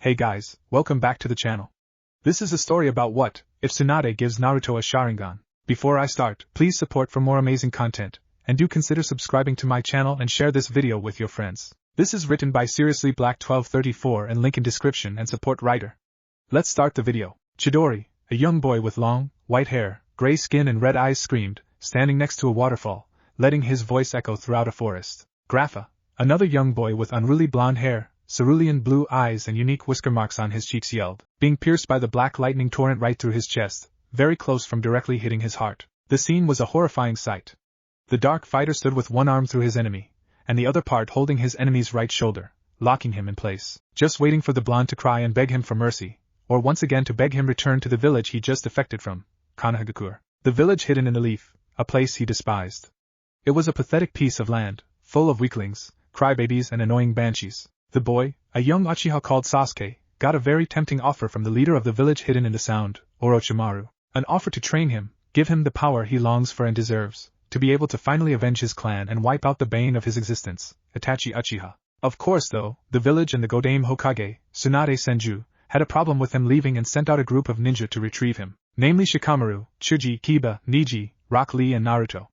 Hey guys, welcome back to the channel. This is a story about what if Tsunade gives Naruto a sharingan. Before I start, please support for more amazing content, and do consider subscribing to my channel and share this video with your friends. This is written by Seriously Black 1234 and link in description and support writer. Let's start the video. Chidori, a young boy with long, white hair, gray skin and red eyes screamed, standing next to a waterfall, letting his voice echo throughout a forest. Grapha, another young boy with unruly blonde hair, cerulean blue eyes and unique whisker marks on his cheeks yelled, being pierced by the black lightning torrent right through his chest, very close from directly hitting his heart. The scene was a horrifying sight. The dark fighter stood with one arm through his enemy, and the other part holding his enemy's right shoulder, locking him in place, just waiting for the blonde to cry and beg him for mercy, or once again to beg him return to the village he just defected from, Konohagakure. The village hidden in a leaf, a place he despised. It was a pathetic piece of land, full of weaklings, crybabies and annoying banshees. The boy, a young Uchiha called Sasuke, got a very tempting offer from the leader of the village hidden in the sound, Orochimaru. An offer to train him, give him the power he longs for and deserves, to be able to finally avenge his clan and wipe out the bane of his existence, Itachi Uchiha. Of course though, the village and the Godame Hokage, Tsunade Senju, had a problem with him leaving and sent out a group of ninja to retrieve him, namely Shikamaru, Chuji, Kiba, Niji, Rock Lee and Naruto.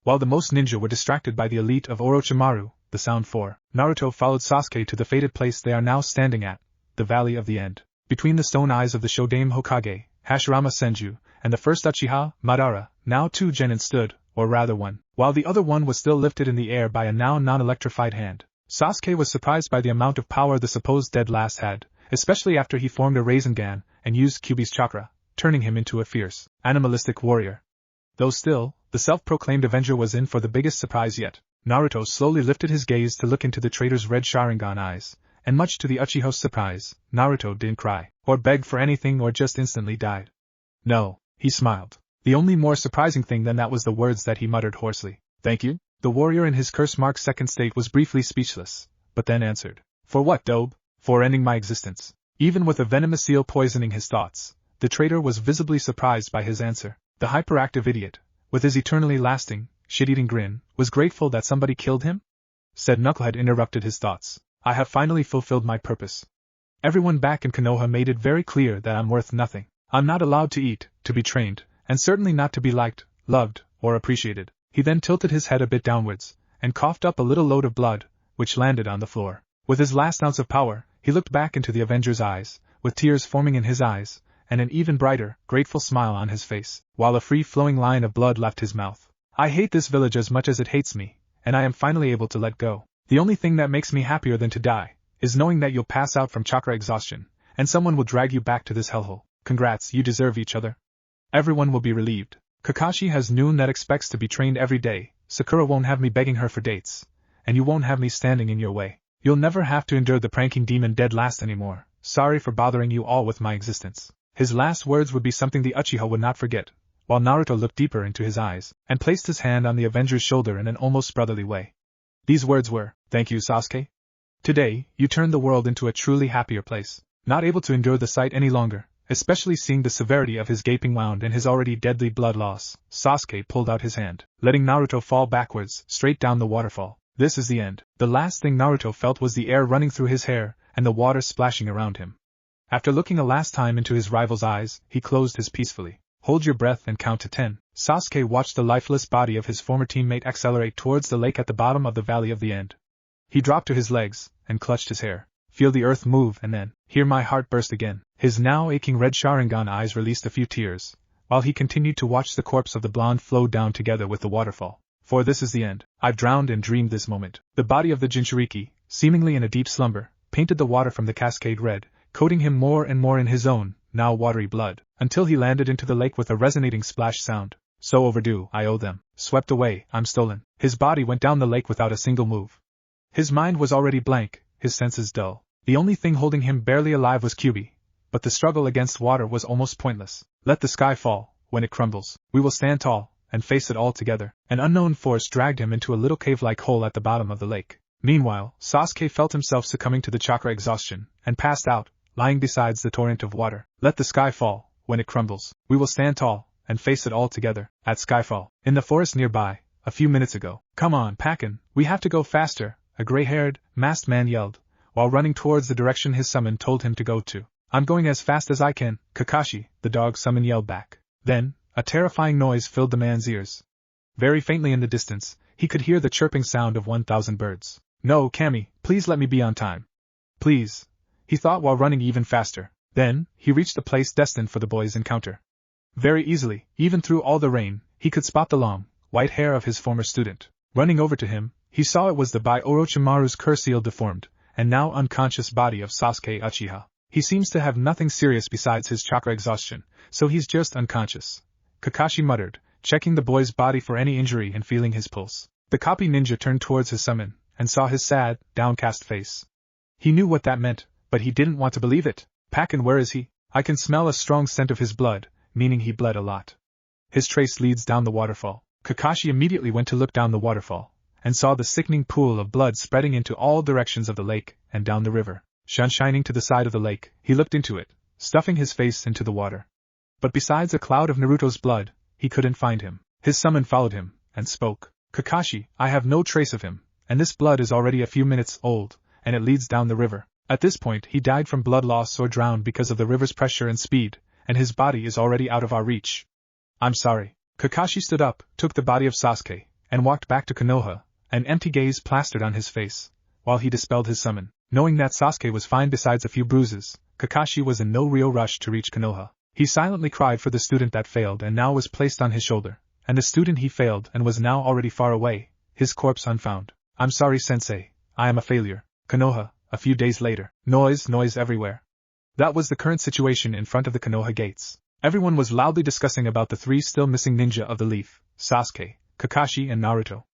While the most ninja were distracted by the elite of Orochimaru, the Sound 4, Naruto followed Sasuke to the fated place they are now standing at, the Valley of the End. Between the stone eyes of the Shodame Hokage, Hashirama Senju, and the first Uchiha, Madara, now two genin stood, or rather one, while the other one was still lifted in the air by a now non-electrified hand. Sasuke was surprised by the amount of power the supposed dead last had, especially after he formed a Rasengan and used Kyuubi's chakra, turning him into a fierce, animalistic warrior. Though still, the self-proclaimed Avenger was in for the biggest surprise yet. Naruto slowly lifted his gaze to look into the traitor's red Sharingan eyes, and much to the Uchiha's surprise, Naruto didn't cry, or beg for anything or just instantly died. No, he smiled. The only more surprising thing than that was the words that he muttered hoarsely. Thank you? The warrior in his curse-marked second state was briefly speechless, but then answered. For what, Dobe? For ending my existence. Even with a venomous seal poisoning his thoughts, the traitor was visibly surprised by his answer. The hyperactive idiot, with his eternally lasting, shit-eating grin, was grateful that somebody killed him? Said Knucklehead interrupted his thoughts. I have finally fulfilled my purpose. Everyone back in Konoha made it very clear that I'm worth nothing. I'm not allowed to eat, to be trained, and certainly not to be liked, loved, or appreciated. He then tilted his head a bit downwards, and coughed up a little load of blood, which landed on the floor. With his last ounce of power, he looked back into the Avenger's eyes, with tears forming in his eyes, and an even brighter, grateful smile on his face, while a free-flowing line of blood left his mouth. I hate this village as much as it hates me, and I am finally able to let go. The only thing that makes me happier than to die, is knowing that you'll pass out from chakra exhaustion, and someone will drag you back to this hellhole. Congrats, you deserve each other. Everyone will be relieved. Kakashi has Noon that expects to be trained every day, Sakura won't have me begging her for dates, and you won't have me standing in your way. You'll never have to endure the pranking demon dead last anymore. Sorry for bothering you all with my existence. His last words would be something the Uchiha would not forget, while Naruto looked deeper into his eyes, and placed his hand on the Avenger's shoulder in an almost brotherly way. These words were, Thank you, Sasuke. Today, you turned the world into a truly happier place. Not able to endure the sight any longer, especially seeing the severity of his gaping wound and his already deadly blood loss, Sasuke pulled out his hand, letting Naruto fall backwards, straight down the waterfall. This is the end. The last thing Naruto felt was the air running through his hair, and the water splashing around him. After looking a last time into his rival's eyes, he closed his peacefully. Hold your breath and count to 10. Sasuke watched the lifeless body of his former teammate accelerate towards the lake at the bottom of the Valley of the End. He dropped to his legs, and clutched his hair. Feel the earth move and then, hear my heart burst again. His now aching red Sharingan eyes released a few tears, while he continued to watch the corpse of the blonde flow down together with the waterfall. For this is the end. I've drowned and dreamed this moment. The body of the Jinchuriki, seemingly in a deep slumber, painted the water from the cascade red, coating him more and more in his own, now watery blood, until he landed into the lake with a resonating splash sound. So overdue, I owe them. Swept away, I'm stolen. His body went down the lake without a single move. His mind was already blank, his senses dull. The only thing holding him barely alive was Kyuubi, but the struggle against water was almost pointless. Let the sky fall, when it crumbles, we will stand tall, and face it all together. An unknown force dragged him into a little cave-like hole at the bottom of the lake. Meanwhile, Sasuke felt himself succumbing to the chakra exhaustion, and passed out, lying beside the torrent of water. Let the sky fall, when it crumbles, we will stand tall, and face it all together. At skyfall, in the forest nearby, a few minutes ago. Come on, Pakin, we have to go faster, a gray-haired, masked man yelled, while running towards the direction his summon told him to go to. I'm going as fast as I can, Kakashi, the dog summon yelled back. Then, a terrifying noise filled the man's ears. Very faintly in the distance, he could hear the chirping sound of 1,000 birds. No, Kami, please let me be on time. Please, he thought while running even faster. Then, he reached the place destined for the boy's encounter. Very easily, even through all the rain, he could spot the long, white hair of his former student. Running over to him, he saw it was the by Orochimaru's curse-sealed deformed, and now unconscious body of Sasuke Uchiha. He seems to have nothing serious besides his chakra exhaustion, so he's just unconscious, Kakashi muttered, checking the boy's body for any injury and feeling his pulse. The copy ninja turned towards his summon, and saw his sad, downcast face. He knew what that meant, but he didn't want to believe it. Pakken, where is he? I can smell a strong scent of his blood, meaning he bled a lot. His trace leads down the waterfall. Kakashi immediately went to look down the waterfall, and saw the sickening pool of blood spreading into all directions of the lake, and down the river. Shining to the side of the lake, he looked into it, stuffing his face into the water. But besides a cloud of Naruto's blood, he couldn't find him. His summon followed him, and spoke. Kakashi, I have no trace of him, and this blood is already a few minutes old, and it leads down the river. At this point he died from blood loss or drowned because of the river's pressure and speed, and his body is already out of our reach. I'm sorry. Kakashi stood up, took the body of Sasuke, and walked back to Konoha, an empty gaze plastered on his face, while he dispelled his summon. Knowing that Sasuke was fine besides a few bruises, Kakashi was in no real rush to reach Konoha. He silently cried for the student that failed and now was placed on his shoulder, and the student he failed and was now already far away, his corpse unfound. I'm sorry, sensei, I am a failure. Konoha, a few days later. Noise everywhere. That was the current situation in front of the Konoha gates. Everyone was loudly discussing about the three still missing ninja of the leaf, Sasuke, Kakashi and Naruto.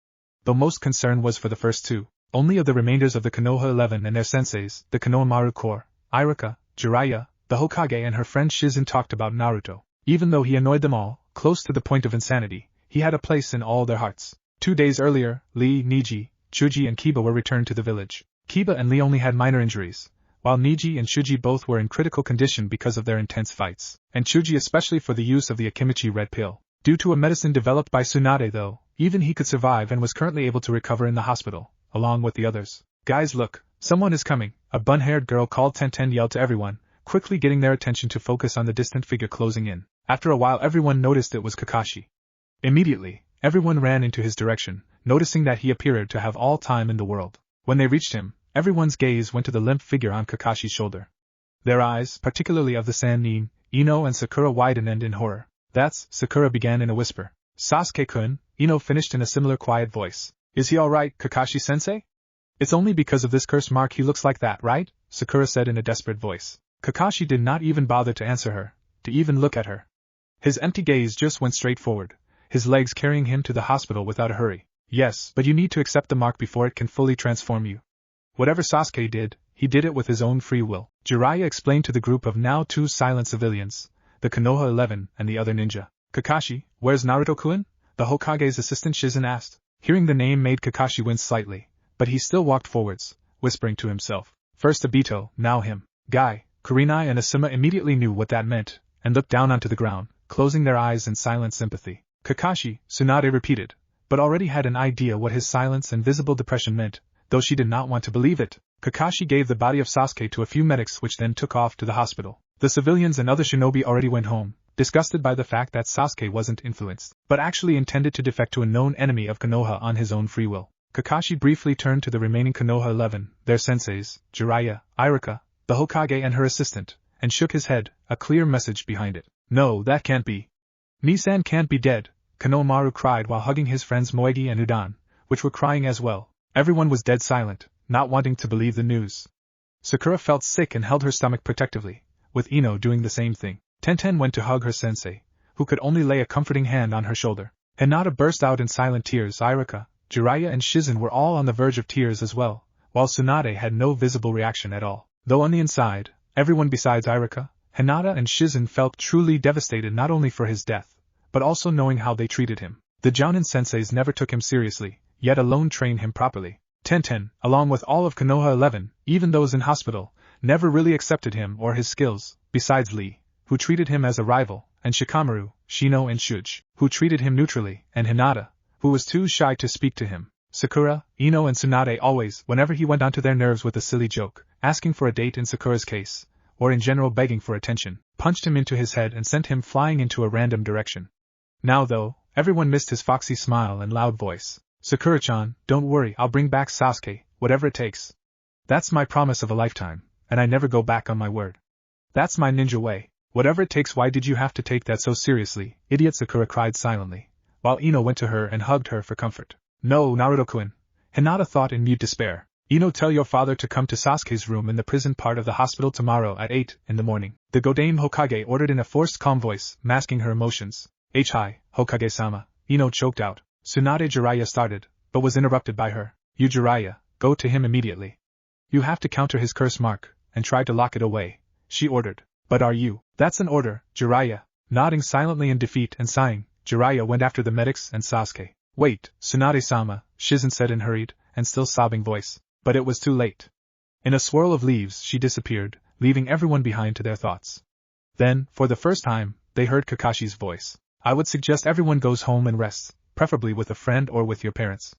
Though most concern was for the first two, only of the remainders of the Konoha 11 and their senseis, the Konohamaru Corps, Iruka, Jiraiya, the Hokage and her friend Shizen talked about Naruto. Even though he annoyed them all, close to the point of insanity, he had a place in all their hearts. 2 days earlier, Lee, Niji, Chuji and Kiba were returned to the village. Kiba and Lee only had minor injuries, while Niji and Chuji both were in critical condition because of their intense fights, and Chuji especially for the use of the Akimichi red pill. Due to a medicine developed by Tsunade though, even he could survive and was currently able to recover in the hospital, along with the others. Guys, look, someone is coming, a bun-haired girl called Tenten yelled to everyone, quickly getting their attention to focus on the distant figure closing in. After a while everyone noticed it was Kakashi. Immediately, everyone ran into his direction, noticing that he appeared to have all time in the world. When they reached him, everyone's gaze went to the limp figure on Kakashi's shoulder. Their eyes, particularly of the Sannin, Ino and Sakura widened in horror. That's, Sakura began in a whisper. Sasuke-kun, Ino finished in a similar quiet voice. Is he alright, Kakashi-sensei? It's only because of this curse mark he looks like that, right? Sakura said in a desperate voice. Kakashi did not even bother to answer her, to even look at her. His empty gaze just went straight forward, his legs carrying him to the hospital without a hurry. Yes, but you need to accept the mark before it can fully transform you. Whatever Sasuke did, he did it with his own free will. Jiraiya explained to the group of now 2 silent civilians, the Konoha 11 and the other ninja. Kakashi, where's Naruto-kun? The Hokage's assistant Shizen asked. Hearing the name made Kakashi wince slightly, but he still walked forwards, whispering to himself. First Obito, now him. Guy, Kurenai and Asuma immediately knew what that meant, and looked down onto the ground, closing their eyes in silent sympathy. Kakashi, Tsunade repeated, but already had an idea what his silence and visible depression meant, though she did not want to believe it. Kakashi gave the body of Sasuke to a few medics which then took off to the hospital. The civilians and other shinobi already went home, disgusted by the fact that Sasuke wasn't influenced, but actually intended to defect to a known enemy of Konoha on his own free will. Kakashi briefly turned to the remaining Konoha 11, their senseis, Jiraiya, Iruka, the Hokage and her assistant, and shook his head, a clear message behind it. No, that can't be. Nisan can't be dead, Konohamaru cried while hugging his friends Moegi and Udan, which were crying as well. Everyone was dead silent, not wanting to believe the news. Sakura felt sick and held her stomach protectively, with Ino doing the same thing. Tenten went to hug her sensei, who could only lay a comforting hand on her shoulder. Hinata burst out in silent tears. Iruka, Jiraiya and Shizen were all on the verge of tears as well, while Tsunade had no visible reaction at all. Though on the inside, everyone besides Iruka, Hinata and Shizen felt truly devastated not only for his death, but also knowing how they treated him. The Jounin senseis never took him seriously, yet alone trained him properly. Tenten, along with all of Konoha 11, even those in hospital, never really accepted him or his skills, besides Lee, who treated him as a rival, and Shikamaru, Shino and Shuj, who treated him neutrally, and Hinata, who was too shy to speak to him. Sakura, Ino and Tsunade always, whenever he went onto their nerves with a silly joke, asking for a date in Sakura's case, or in general begging for attention, punched him into his head and sent him flying into a random direction. Now though, everyone missed his foxy smile and loud voice. Sakura-chan, don't worry, I'll bring back Sasuke, whatever it takes. That's my promise of a lifetime, and I never go back on my word. That's my ninja way. Whatever it takes. Why did you have to take that so seriously, idiot? Sakura cried silently, while Ino went to her and hugged her for comfort. No, Naruto-kun, Hinata thought in mute despair. Ino, tell your father to come to Sasuke's room in the prison part of the hospital tomorrow at 8 in the morning. The Godame Hokage ordered in a forced calm voice, masking her emotions. Hi, Hokage-sama, Ino choked out. Tsunade Jiraiya started, but was interrupted by her. You Jiraiya, go to him immediately. You have to counter his curse mark, and try to lock it away, she ordered. But are you? That's an order, Jiraiya. Nodding silently in defeat and sighing, Jiraiya went after the medics and Sasuke. Wait, Tsunade-sama, Shizen said in hurried, and still sobbing voice. But it was too late. In a swirl of leaves she disappeared, leaving everyone behind to their thoughts. Then, for the first time, they heard Kakashi's voice. I would suggest everyone goes home and rests, preferably with a friend or with your parents.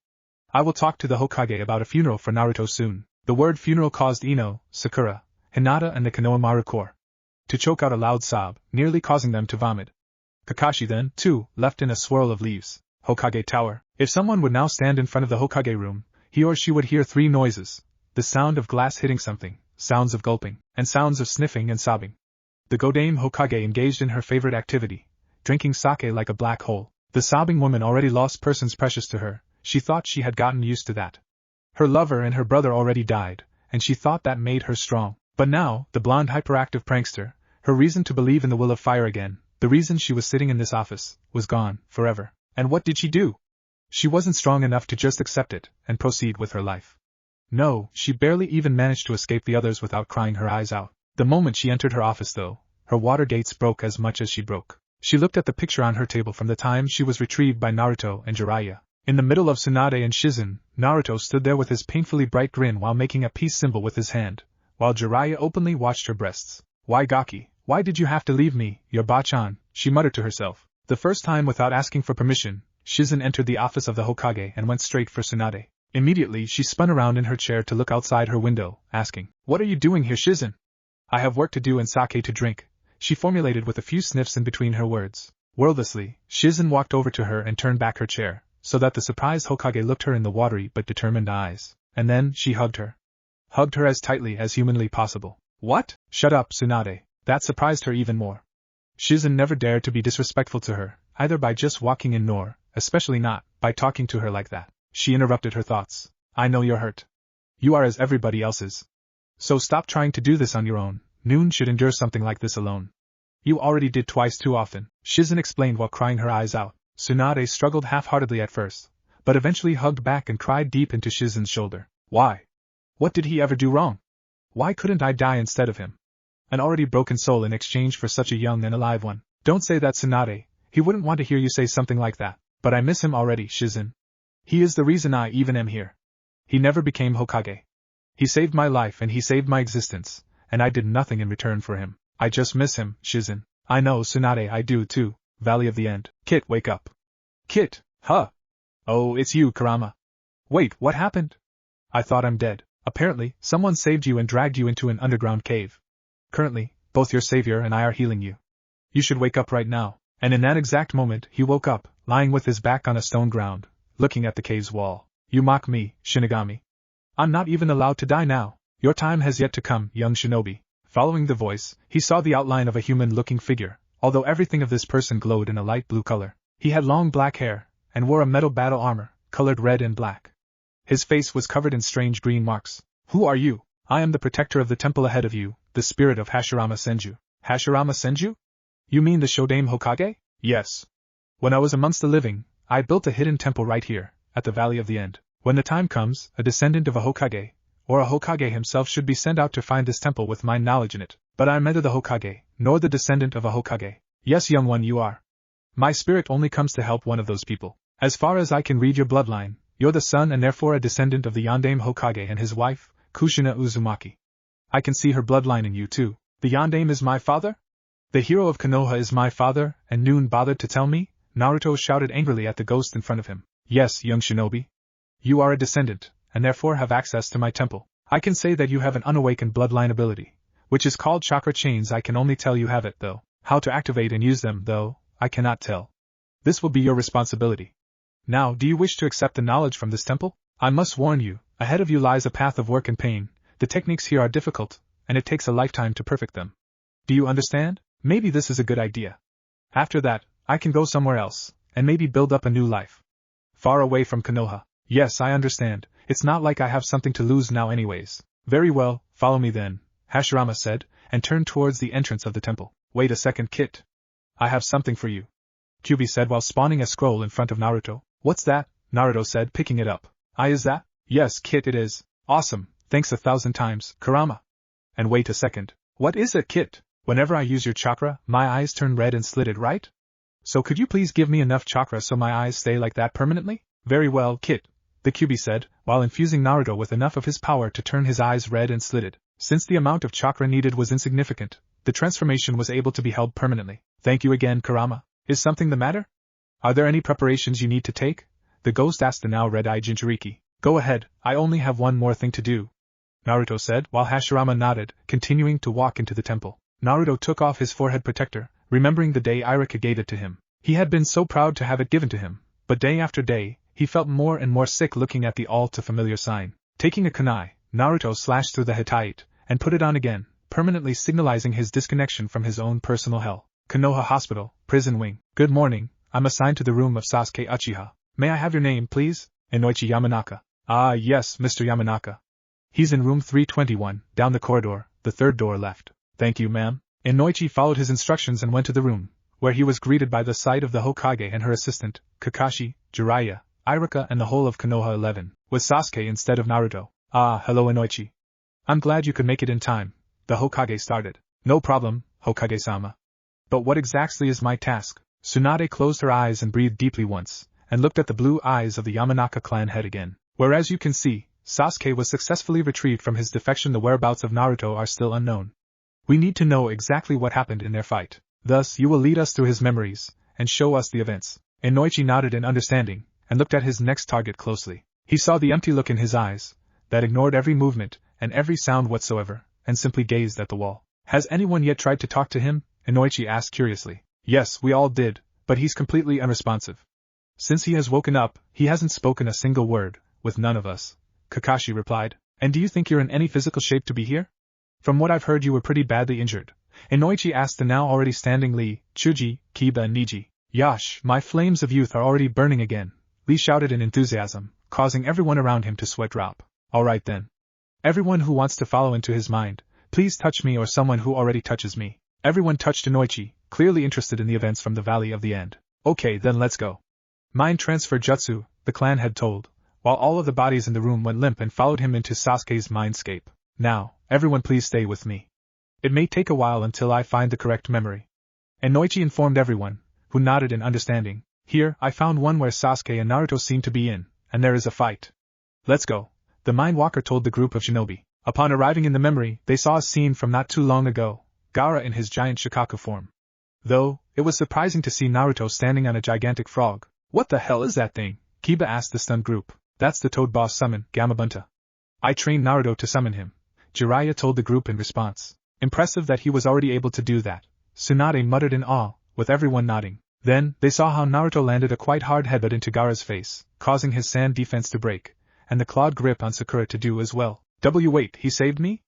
I will talk to the Hokage about a funeral for Naruto soon. The word funeral caused Ino, Sakura, Hinata and the Konohamaru Corps to choke out a loud sob, nearly causing them to vomit. Kakashi then, too, left in a swirl of leaves. Hokage Tower. If someone would now stand in front of the Hokage room, he or she would hear three noises: the sound of glass hitting something, sounds of gulping, and sounds of sniffing and sobbing. The Godame Hokage engaged in her favorite activity, drinking sake like a black hole. The sobbing woman already lost persons precious to her. She thought she had gotten used to that. Her lover and her brother already died, and she thought that made her strong. But now, the blonde hyperactive prankster, her reason to believe in the will of fire again, the reason she was sitting in this office, was gone, forever. And what did she do? She wasn't strong enough to just accept it, and proceed with her life. No, she barely even managed to escape the others without crying her eyes out. The moment she entered her office though, her water gates broke as much as she broke. She looked at the picture on her table from the time she was retrieved by Naruto and Jiraiya. In the middle of Tsunade and Shizen, Naruto stood there with his painfully bright grin while making a peace symbol with his hand, while Jiraiya openly watched her breasts. Why Gaki, why did you have to leave me, your Bachan? She muttered to herself. The first time without asking for permission, Shizen entered the office of the Hokage and went straight for Tsunade. Immediately she spun around in her chair to look outside her window, asking, What are you doing here, Shizen? I have work to do and sake to drink, she formulated with a few sniffs in between her words. Wordlessly, Shizen walked over to her and turned back her chair, so that the surprised Hokage looked her in the watery but determined eyes, and then she hugged her. Hugged her as tightly as humanly possible. What? Shut up, Tsunade. That surprised her even more. Shizen never dared to be disrespectful to her, either by just walking in nor, especially not, by talking to her like that. She interrupted her thoughts. I know you're hurt. You are as everybody else is. So stop trying to do this on your own. Noon should endure something like this alone. You already did twice too often, Shizen explained while crying her eyes out. Tsunade struggled half-heartedly at first, but eventually hugged back and cried deep into Shizen's shoulder. Why? What did he ever do wrong? Why couldn't I die instead of him? An already broken soul in exchange for such a young and alive one. Don't say that, Tsunade. He wouldn't want to hear you say something like that. But I miss him already, Shizen. He is the reason I even am here. He never became Hokage. He saved my life and he saved my existence, and I did nothing in return for him. I just miss him, Shizen. I know, Tsunade, I do too. Valley of the End. Kit, wake up. Kit, huh? Oh, it's you, Kurama. Wait, what happened? I thought I'm dead. Apparently, someone saved you and dragged you into an underground cave. Currently, both your savior and I are healing you. You should wake up right now. And in that exact moment, he woke up, lying with his back on a stone ground, looking at the cave's wall. You mock me, Shinigami. I'm not even allowed to die now. Your time has yet to come, young shinobi. Following the voice, he saw the outline of a human-looking figure, although everything of this person glowed in a light blue color. He had long black hair, and wore a metal battle armor, colored red and black. His face was covered in strange green marks. Who are you? I am the protector of the temple ahead of you, the spirit of Hashirama Senju. Hashirama Senju? You mean the Shodame Hokage? Yes. When I was amongst the living, I built a hidden temple right here, at the Valley of the End. When the time comes, a descendant of a Hokage, or a Hokage himself should be sent out to find this temple with my knowledge in it. But I am neither the Hokage, nor the descendant of a Hokage. Yes, young one, you are. My spirit only comes to help one of those people. As far as I can read your bloodline, you're the son and therefore a descendant of the Yondaime Hokage and his wife, Kushina Uzumaki. I can see her bloodline in you too. The Yondaime is my father? The hero of Konoha is my father, and Noon bothered to tell me? Naruto shouted angrily at the ghost in front of him. Yes, young shinobi. You are a descendant, and therefore have access to my temple. I can say that you have an unawakened bloodline ability, which is called chakra chains. I can only tell you have it, though. How to activate and use them, though, I cannot tell. This will be your responsibility. Now, do you wish to accept the knowledge from this temple? I must warn you, ahead of you lies a path of work and pain. The techniques here are difficult, and it takes a lifetime to perfect them. Do you understand? Maybe this is a good idea. After that, I can go somewhere else, and maybe build up a new life. Far away from Konoha. Yes, I understand. It's not like I have something to lose now anyways. Very well, follow me then, Hashirama said, and turned towards the entrance of the temple. Wait a second, Kit. I have something for you, Kyubi said while spawning a scroll in front of Naruto. What's that? Naruto said, picking it up. Is that? Yes, Kit, it is. Awesome, thanks 1,000 times, Kurama. And wait a second. What is it, Kit? Whenever I use your chakra, my eyes turn red and slitted, right? So could you please give me enough chakra so my eyes stay like that permanently? Very well, Kit, the Kyubi said, while infusing Naruto with enough of his power to turn his eyes red and slitted. Since the amount of chakra needed was insignificant, the transformation was able to be held permanently. Thank you again, Kurama. Is something the matter? Are there any preparations you need to take? The ghost asked the now red-eyed Jinchuriki. Go ahead, I only have one more thing to do, Naruto said while Hashirama nodded, continuing to walk into the temple. Naruto took off his forehead protector, remembering the day Irika gave it to him. He had been so proud to have it given to him, but day after day, he felt more and more sick looking at the all-too-familiar sign. Taking a kunai, Naruto slashed through the Hittite, and put it on again, permanently signalizing his disconnection from his own personal hell. Konoha Hospital, Prison Wing. Good morning, I'm assigned to the room of Sasuke Uchiha. May I have your name, please? Inoichi Yamanaka. Ah, yes, Mr. Yamanaka. He's in room 321, down the corridor, the third door left. Thank you, ma'am. Inoichi followed his instructions and went to the room, where he was greeted by the sight of the Hokage and her assistant, Kakashi, Jiraiya, Irika and the whole of Konoha 11, with Sasuke instead of Naruto. Ah, hello Inoichi. I'm glad you could make it in time, the Hokage started. No problem, Hokage-sama. But what exactly is my task? Tsunade closed her eyes and breathed deeply once, and looked at the blue eyes of the Yamanaka clan head again. Whereas you can see, Sasuke was successfully retrieved from his defection. The whereabouts of Naruto are still unknown. We need to know exactly what happened in their fight. Thus, you will lead us through his memories, and show us the events. Inoichi nodded in understanding, and looked at his next target closely. He saw the empty look in his eyes, that ignored every movement, and every sound whatsoever, and simply gazed at the wall. Has anyone yet tried to talk to him? Inoichi asked curiously. Yes, we all did, but he's completely unresponsive. Since he has woken up, he hasn't spoken a single word, with none of us, Kakashi replied. And do you think you're in any physical shape to be here? From what I've heard you were pretty badly injured. Inoichi asked the now already standing Lee, Chuji, Kiba and Niji. Yash, my flames of youth are already burning again, Lee shouted in enthusiasm, causing everyone around him to sweat drop. Alright then. Everyone who wants to follow into his mind, please touch me or someone who already touches me. Everyone touched Inoichi, clearly interested in the events from the Valley of the End. Okay then let's go. Mind transfer jutsu, the clan had told, while all of the bodies in the room went limp and followed him into Sasuke's mindscape. Now, everyone please stay with me. It may take a while until I find the correct memory. Inoichi informed everyone, who nodded in understanding. Here, I found one where Sasuke and Naruto seem to be in, and there is a fight. Let's go, the Mind Walker told the group of shinobi. Upon arriving in the memory, they saw a scene from not too long ago, Gaara in his giant Shikaku form. Though, it was surprising to see Naruto standing on a gigantic frog. What the hell is that thing? Kiba asked the stunned group. That's the Toad Boss summon, Gamabunta. I trained Naruto to summon him, Jiraiya told the group in response. Impressive that he was already able to do that, Tsunade muttered in awe, with everyone nodding. Then, they saw how Naruto landed a quite hard headbutt into Gaara's face, causing his sand defense to break, and the clawed grip on Sakura to do as well. Wait, he saved me?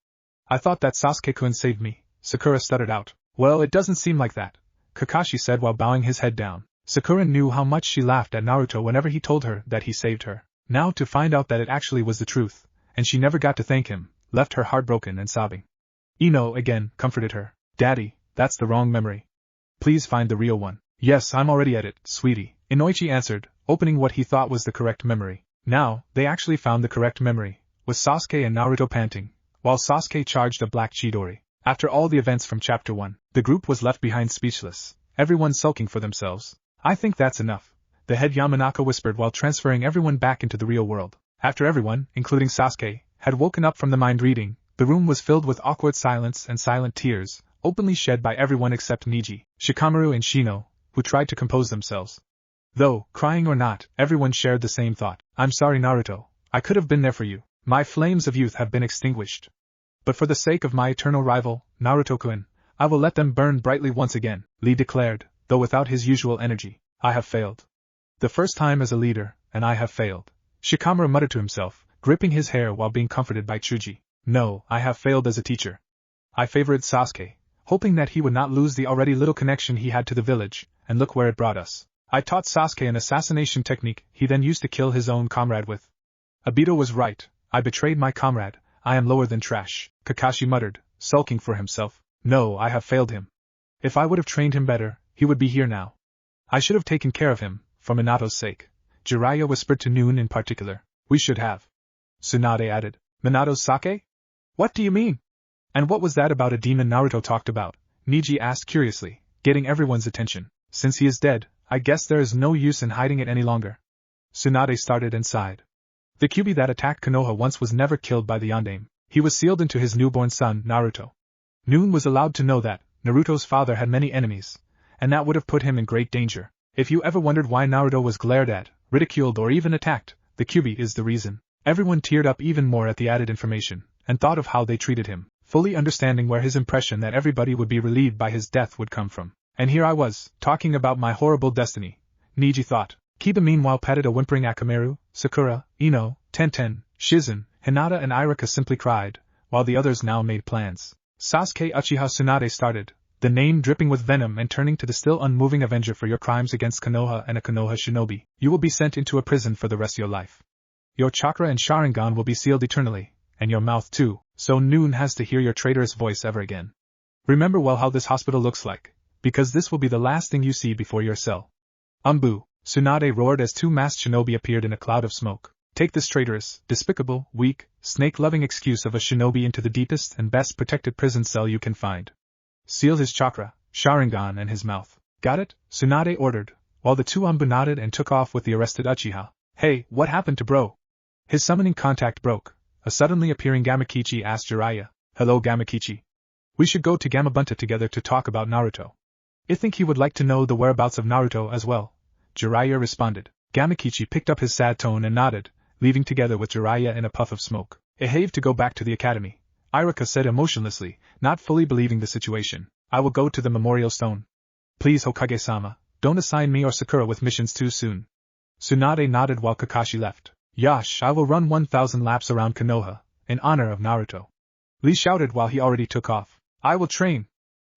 I thought that Sasuke-kun saved me, Sakura stuttered out. Well, it doesn't seem like that, Kakashi said while bowing his head down. Sakura knew how much she laughed at Naruto whenever he told her that he saved her. Now to find out that it actually was the truth, and she never got to thank him, left her heartbroken and sobbing. Ino, again, comforted her. Daddy, that's the wrong memory. Please find the real one. Yes, I'm already at it, sweetie, Inoichi answered, opening what he thought was the correct memory. Now, they actually found the correct memory, with Sasuke and Naruto panting, while Sasuke charged a black Chidori. After all the events from Chapter 1, the group was left behind speechless, everyone sulking for themselves. I think that's enough, the head Yamanaka whispered while transferring everyone back into the real world. After everyone, including Sasuke, had woken up from the mind reading, the room was filled with awkward silence and silent tears, openly shed by everyone except Niji, Shikamaru and Shino, who tried to compose themselves. Though, crying or not, everyone shared the same thought. I'm sorry Naruto, I could have been there for you. My flames of youth have been extinguished. But for the sake of my eternal rival, Naruto-kun, I will let them burn brightly once again, Lee declared, though without his usual energy. I have failed. The first time as a leader, and I have failed. Shikamaru muttered to himself, gripping his hair while being comforted by Chuji. No, I have failed as a teacher. I favored Sasuke, hoping that he would not lose the already little connection he had to the village, and look where it brought us. I taught Sasuke an assassination technique he then used to kill his own comrade with. Obito was right, I betrayed my comrade, I am lower than trash, Kakashi muttered, sulking for himself. No, I have failed him. If I would have trained him better, he would be here now. I should have taken care of him, for Minato's sake. Jiraiya whispered to Noon in particular. We should have. Tsunade added. Minato's sake? What do you mean? And what was that about a demon Naruto talked about? Neji asked curiously, getting everyone's attention. Since he is dead, I guess there is no use in hiding it any longer. Tsunade started and sighed. The Kyuubi that attacked Konoha once was never killed by the Yondaime. He was sealed into his newborn son, Naruto. Noon was allowed to know that Naruto's father had many enemies, and that would have put him in great danger. If you ever wondered why Naruto was glared at, ridiculed or even attacked, the Kyuubi is the reason. Everyone teared up even more at the added information, and thought of how they treated him, fully understanding where his impression that everybody would be relieved by his death would come from. And here I was, talking about my horrible destiny, Neji thought. Kiba meanwhile patted a whimpering Akamaru, Sakura, Ino, Tenten, Shizen, Hinata and Iruka simply cried, while the others now made plans. Sasuke Uchiha Tsunade started, the name dripping with venom and turning to the still unmoving avenger for your crimes against Konoha and a Konoha shinobi. You will be sent into a prison for the rest of your life. Your chakra and sharingan will be sealed eternally, and your mouth too, so Noon has to hear your traitorous voice ever again. Remember well how this hospital looks like, because this will be the last thing you see before your cell. Umbu, Tsunade roared as two masked shinobi appeared in a cloud of smoke. Take this traitorous, despicable, weak, snake-loving excuse of a shinobi into the deepest and best protected prison cell you can find. Seal his chakra, sharingan and his mouth. Got it? Tsunade ordered, while the two Umbu nodded and took off with the arrested Uchiha. Hey, what happened to bro? His summoning contact broke. A suddenly appearing Gamakichi asked Jiraiya. Hello Gamakichi. We should go to Gamabunta together to talk about Naruto. I think he would like to know the whereabouts of Naruto as well. Jiraiya responded. Gamakichi picked up his sad tone and nodded, leaving together with Jiraiya in a puff of smoke. I have to go back to the academy, Iruka said emotionlessly, not fully believing the situation. I will go to the memorial stone. Please Hokage-sama, don't assign me or Sakura with missions too soon. Tsunade nodded while Kakashi left. Yash, I will run 1,000 laps around Konoha, in honor of Naruto. Lee shouted while he already took off. I will train.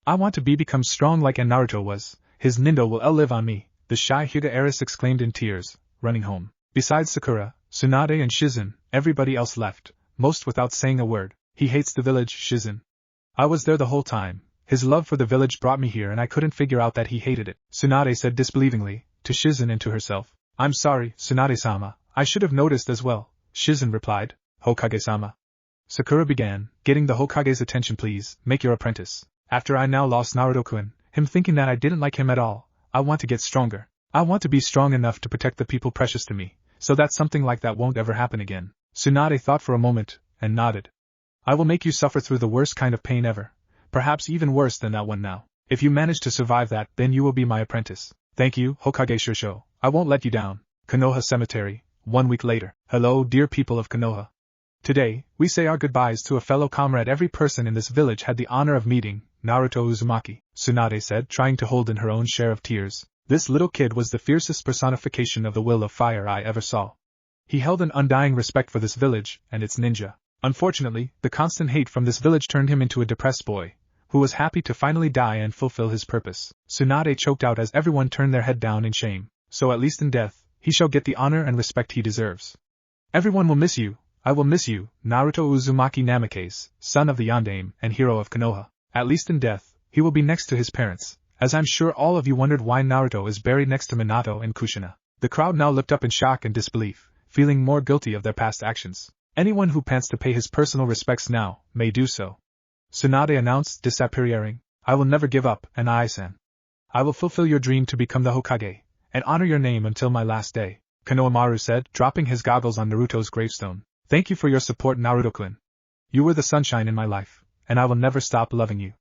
I want to become strong like Naruto was. His Nindo will live on me, the shy Hyuga heiress exclaimed in tears, running home. Besides Sakura, Tsunade and Shizen, everybody else left, most without saying a word. He hates the village, Shizen. I was there the whole time. His love for the village brought me here and I couldn't figure out that he hated it, Tsunade said disbelievingly, to Shizen and to herself. I'm sorry, Tsunade-sama, I should have noticed as well, Shizen replied. Hokage-sama. Sakura began, getting the Hokage's attention please, make your apprentice. After I now lost Naruto-kun, him thinking that I didn't like him at all, I want to get stronger. I want to be strong enough to protect the people precious to me, so that something like that won't ever happen again. Tsunade thought for a moment, and nodded. I will make you suffer through the worst kind of pain ever, perhaps even worse than that one now. If you manage to survive that, then you will be my apprentice. Thank you, Hokage Shusho, I won't let you down. Konoha Cemetery, 1 week later. Hello, dear people of Konoha. Today, we say our goodbyes to a fellow comrade every person in this village had the honor of meeting, Naruto Uzumaki, Tsunade said, trying to hold in her own share of tears. This little kid was the fiercest personification of the will of fire I ever saw. He held an undying respect for this village and its ninja. Unfortunately, the constant hate from this village turned him into a depressed boy, who was happy to finally die and fulfill his purpose. Tsunade choked out as everyone turned their head down in shame. So at least in death, he shall get the honor and respect he deserves. Everyone will miss you. I will miss you, Naruto Uzumaki Namikaze, son of the Yondaime and hero of Konoha. At least in death, he will be next to his parents, as I'm sure all of you wondered why Naruto is buried next to Minato and Kushina. The crowd now looked up in shock and disbelief, feeling more guilty of their past actions. Anyone who pants to pay his personal respects now, may do so. Tsunade announced, disappearing. I will never give up, and I-san. I will fulfill your dream to become the Hokage, and honor your name until my last day, Konohamaru said, dropping his goggles on Naruto's gravestone. Thank you for your support, Naruto-kun. You were the sunshine in my life, and I will never stop loving you.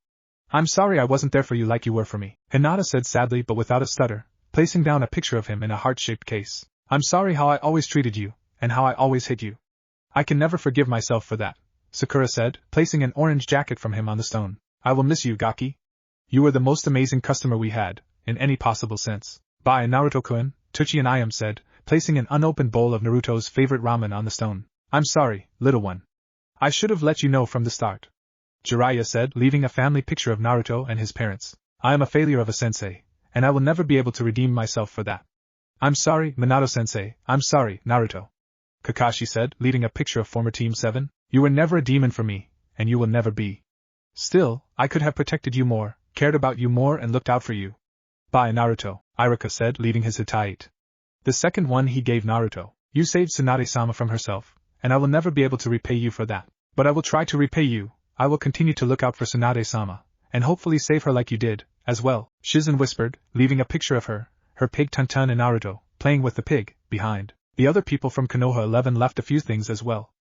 I'm sorry I wasn't there for you like you were for me, Hinata said sadly but without a stutter, placing down a picture of him in a heart-shaped case. I'm sorry how I always treated you, and how I always hit you. I can never forgive myself for that, Sakura said, placing an orange jacket from him on the stone. I will miss you, Gaki. You were the most amazing customer we had, in any possible sense. Bye, Naruto-kun, Tsuchi and Ayam said, placing an unopened bowl of Naruto's favorite ramen on the stone. I'm sorry, little one. I should have let you know from the start. Jiraiya said, leaving a family picture of Naruto and his parents. I am a failure of a sensei, and I will never be able to redeem myself for that. I'm sorry, Minato-sensei, I'm sorry, Naruto. Kakashi said, leading a picture of former Team 7. You were never a demon for me, and you will never be. Still, I could have protected you more, cared about you more and looked out for you. Bye, Naruto, Iruka said, leading his Hittite. The second one he gave Naruto. You saved Tsunade-sama from herself, and I will never be able to repay you for that. But I will try to repay you. I will continue to look out for Tsunade-sama, and hopefully save her like you did, as well, Shizen whispered, leaving a picture of her pig Tun-Tun and Naruto, playing with the pig, behind. The other people from Konoha 11 left a few things as well.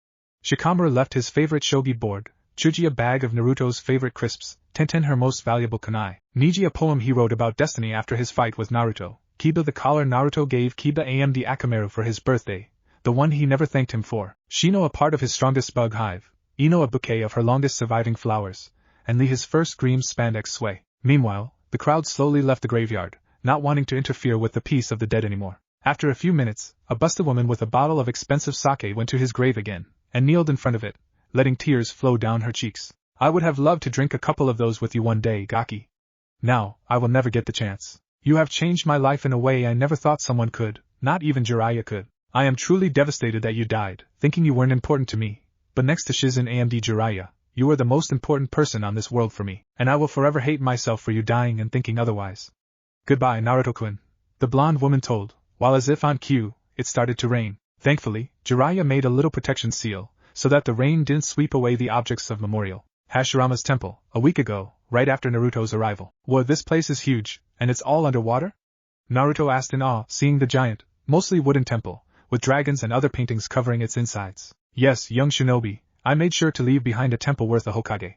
Shikamaru left his favorite shogi board, Chuji a bag of Naruto's favorite crisps, Tenten her most valuable kunai, Niji a poem he wrote about destiny after his fight with Naruto, Kiba the collar Naruto gave Kiba Amd Akamaru for his birthday, the one he never thanked him for, Shino a part of his strongest bug hive, Ino a bouquet of her longest surviving flowers, and Lee his first green spandex sway. Meanwhile, the crowd slowly left the graveyard, not wanting to interfere with the peace of the dead anymore. After a few minutes, a busted woman with a bottle of expensive sake went to his grave again, and kneeled in front of it, letting tears flow down her cheeks. I would have loved to drink a couple of those with you one day, Gaki. Now, I will never get the chance. You have changed my life in a way I never thought someone could, not even Jiraiya could. I am truly devastated that you died, thinking you weren't important to me, but next to Shizen Amd Jiraiya, you are the most important person on this world for me, and I will forever hate myself for you dying and thinking otherwise. Goodbye, Naruto-kun, the blonde woman told, while as if on cue, it started to rain. Thankfully, Jiraiya made a little protection seal, so that the rain didn't sweep away the objects of memorial. Hashirama's temple, a week ago, right after Naruto's arrival. Whoa, this place is huge, and it's all underwater? Naruto asked in awe, seeing the giant, mostly wooden temple, with dragons and other paintings covering its insides. Yes, young shinobi, I made sure to leave behind a temple worth a Hokage.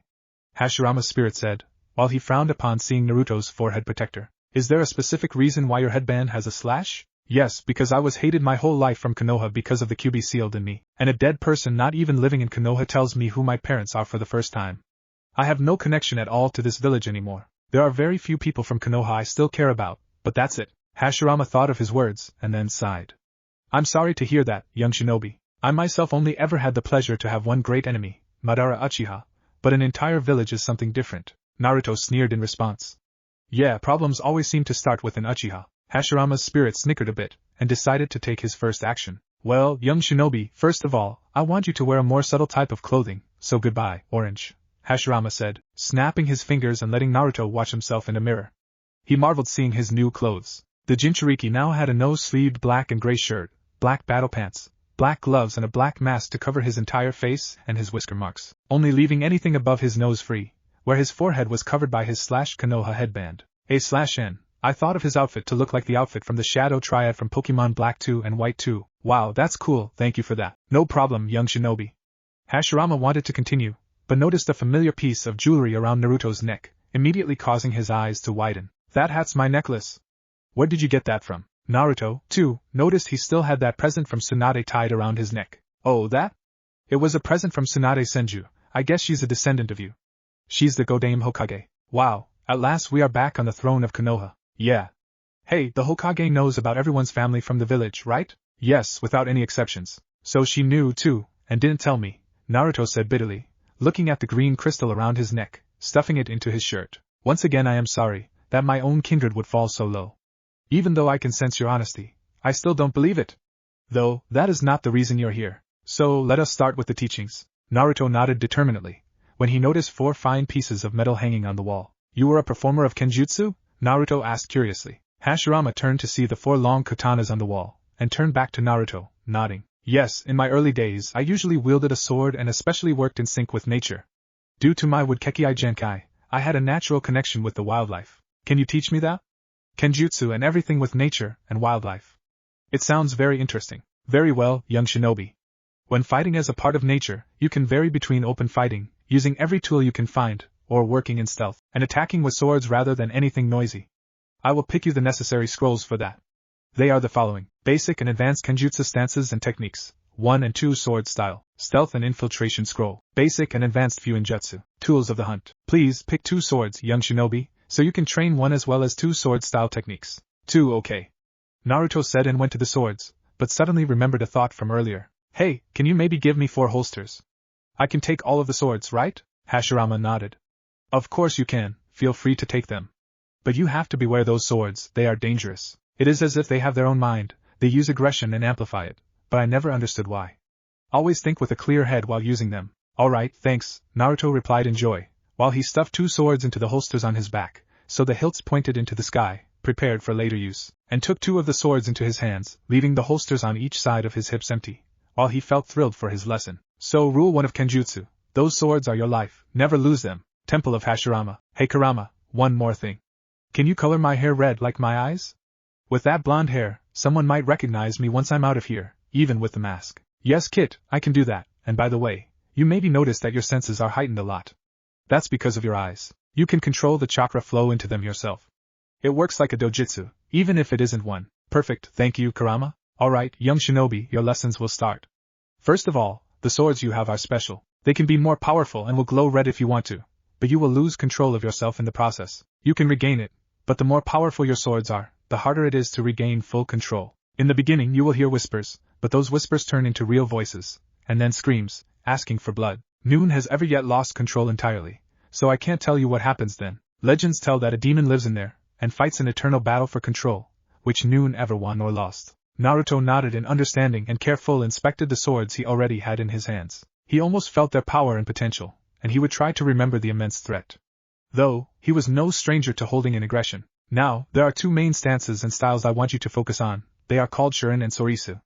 Hashirama's spirit said, while he frowned upon seeing Naruto's forehead protector. Is there a specific reason why your headband has a slash? Yes, because I was hated my whole life from Konoha because of the Kyuubi sealed in me, and a dead person not even living in Konoha tells me who my parents are for the first time. I have no connection at all to this village anymore. There are very few people from Konoha I still care about, but that's it. Hashirama thought of his words, and then sighed. I'm sorry to hear that, young shinobi. I myself only ever had the pleasure to have one great enemy, Madara Uchiha, but an entire village is something different. Naruto sneered in response. Yeah, problems always seem to start with an Uchiha. Hashirama's spirit snickered a bit, and decided to take his first action. Well, young shinobi, first of all, I want you to wear a more subtle type of clothing, so goodbye, orange, Hashirama said, snapping his fingers and letting Naruto watch himself in a mirror. He marveled seeing his new clothes. The Jinchuriki now had a nose-sleeved black and gray shirt, black battle pants, black gloves and a black mask to cover his entire face and his whisker marks, only leaving anything above his nose free, where his forehead was covered by his /Konoha headband. A/N. I thought of his outfit to look like the outfit from the Shadow Triad from Pokemon Black 2 and White 2. Wow, that's cool, thank you for that. No problem, young shinobi. Hashirama wanted to continue, but noticed a familiar piece of jewelry around Naruto's neck, immediately causing his eyes to widen. That hat's my necklace. Where did you get that from? Naruto, too, noticed he still had that present from Tsunade tied around his neck. Oh, that? It was a present from Tsunade Senju. I guess she's a descendant of you. She's the Godame Hokage. Wow, at last we are back on the throne of Konoha. Yeah. Hey, the Hokage knows about everyone's family from the village, right? Yes, without any exceptions. So she knew, too, and didn't tell me, Naruto said bitterly, looking at the green crystal around his neck, stuffing it into his shirt. Once again I am sorry, that my own kindred would fall so low. Even though I can sense your honesty, I still don't believe it. Though, that is not the reason you're here. So, let us start with the teachings. Naruto nodded determinedly, when he noticed 4 fine pieces of metal hanging on the wall. You were a performer of kenjutsu? Naruto asked curiously. Hashirama turned to see the 4 long katanas on the wall, and turned back to Naruto, nodding. Yes, in my early days I usually wielded a sword and especially worked in sync with nature. Due to my Woodkekkei Genkai, I had a natural connection with the wildlife. Can you teach me that? Kenjutsu and everything with nature and wildlife. It sounds very interesting. Very well, young shinobi. When fighting as a part of nature, you can vary between open fighting, using every tool you can find, or working in stealth, and attacking with swords rather than anything noisy. I will pick you the necessary scrolls for that. They are the following: Basic and Advanced Kenjutsu Stances and Techniques, 1 and 2 Sword Style, Stealth and Infiltration Scroll. Basic and Advanced Fuinjutsu. Tools of the Hunt. Please pick 2 swords, young shinobi, so you can train one as well as 2 sword-style techniques. 2 okay. Naruto said and went to the swords, but suddenly remembered a thought from earlier. Hey, can you maybe give me 4 holsters? I can take all of the swords, right? Hashirama nodded. Of course you can, feel free to take them. But you have to beware those swords, they are dangerous. It is as if they have their own mind, they use aggression and amplify it, but I never understood why. Always think with a clear head while using them. Alright, thanks, Naruto replied in joy, while he stuffed 2 swords into the holsters on his back, so the hilts pointed into the sky, prepared for later use, and took 2 of the swords into his hands, leaving the holsters on each side of his hips empty, while he felt thrilled for his lesson. So rule 1 of Kenjutsu, those swords are your life, never lose them. Temple of Hashirama. Hey Kurama, one more thing. Can you color my hair red like my eyes? With that blonde hair, someone might recognize me once I'm out of here, even with the mask. Yes Kit, I can do that, and by the way, you maybe noticed that your senses are heightened a lot. That's because of your eyes. You can control the chakra flow into them yourself. It works like a dojutsu, even if it isn't one. Perfect, thank you Kurama. Alright, young shinobi, your lessons will start. First of all, the swords you have are special. They can be more powerful and will glow red if you want to, but you will lose control of yourself in the process. You can regain it, but the more powerful your swords are, the harder it is to regain full control. In the beginning you will hear whispers, but those whispers turn into real voices, and then screams, asking for blood. Noon has ever yet lost control entirely, so I can't tell you what happens then. Legends tell that a demon lives in there, and fights an eternal battle for control, which Noon ever won or lost. Naruto nodded in understanding and carefully inspected the swords he already had in his hands. He almost felt their power and potential, and he would try to remember the immense threat. Though, he was no stranger to holding in aggression. Now, there are 2 main stances and styles I want you to focus on. They are called Shurin and Sorisu.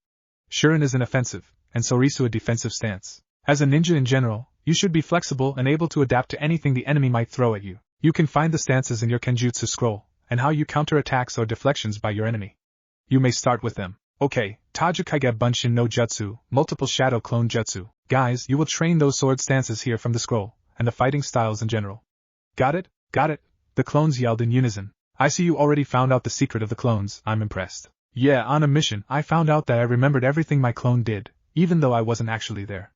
Shurin is an offensive, and Sorisu a defensive stance. As a ninja in general, you should be flexible and able to adapt to anything the enemy might throw at you. You can find the stances in your Kenjutsu scroll, and how you counter attacks or deflections by your enemy. You may start with them. Okay, Tajukage Bunshin no Jutsu, multiple shadow clone jutsu. Guys, you will train those sword stances here from the scroll, and the fighting styles in general. Got it? Got it, the clones yelled in unison. I see you already found out the secret of the clones, I'm impressed. Yeah, on a mission, I found out that I remembered everything my clone did, even though I wasn't actually there.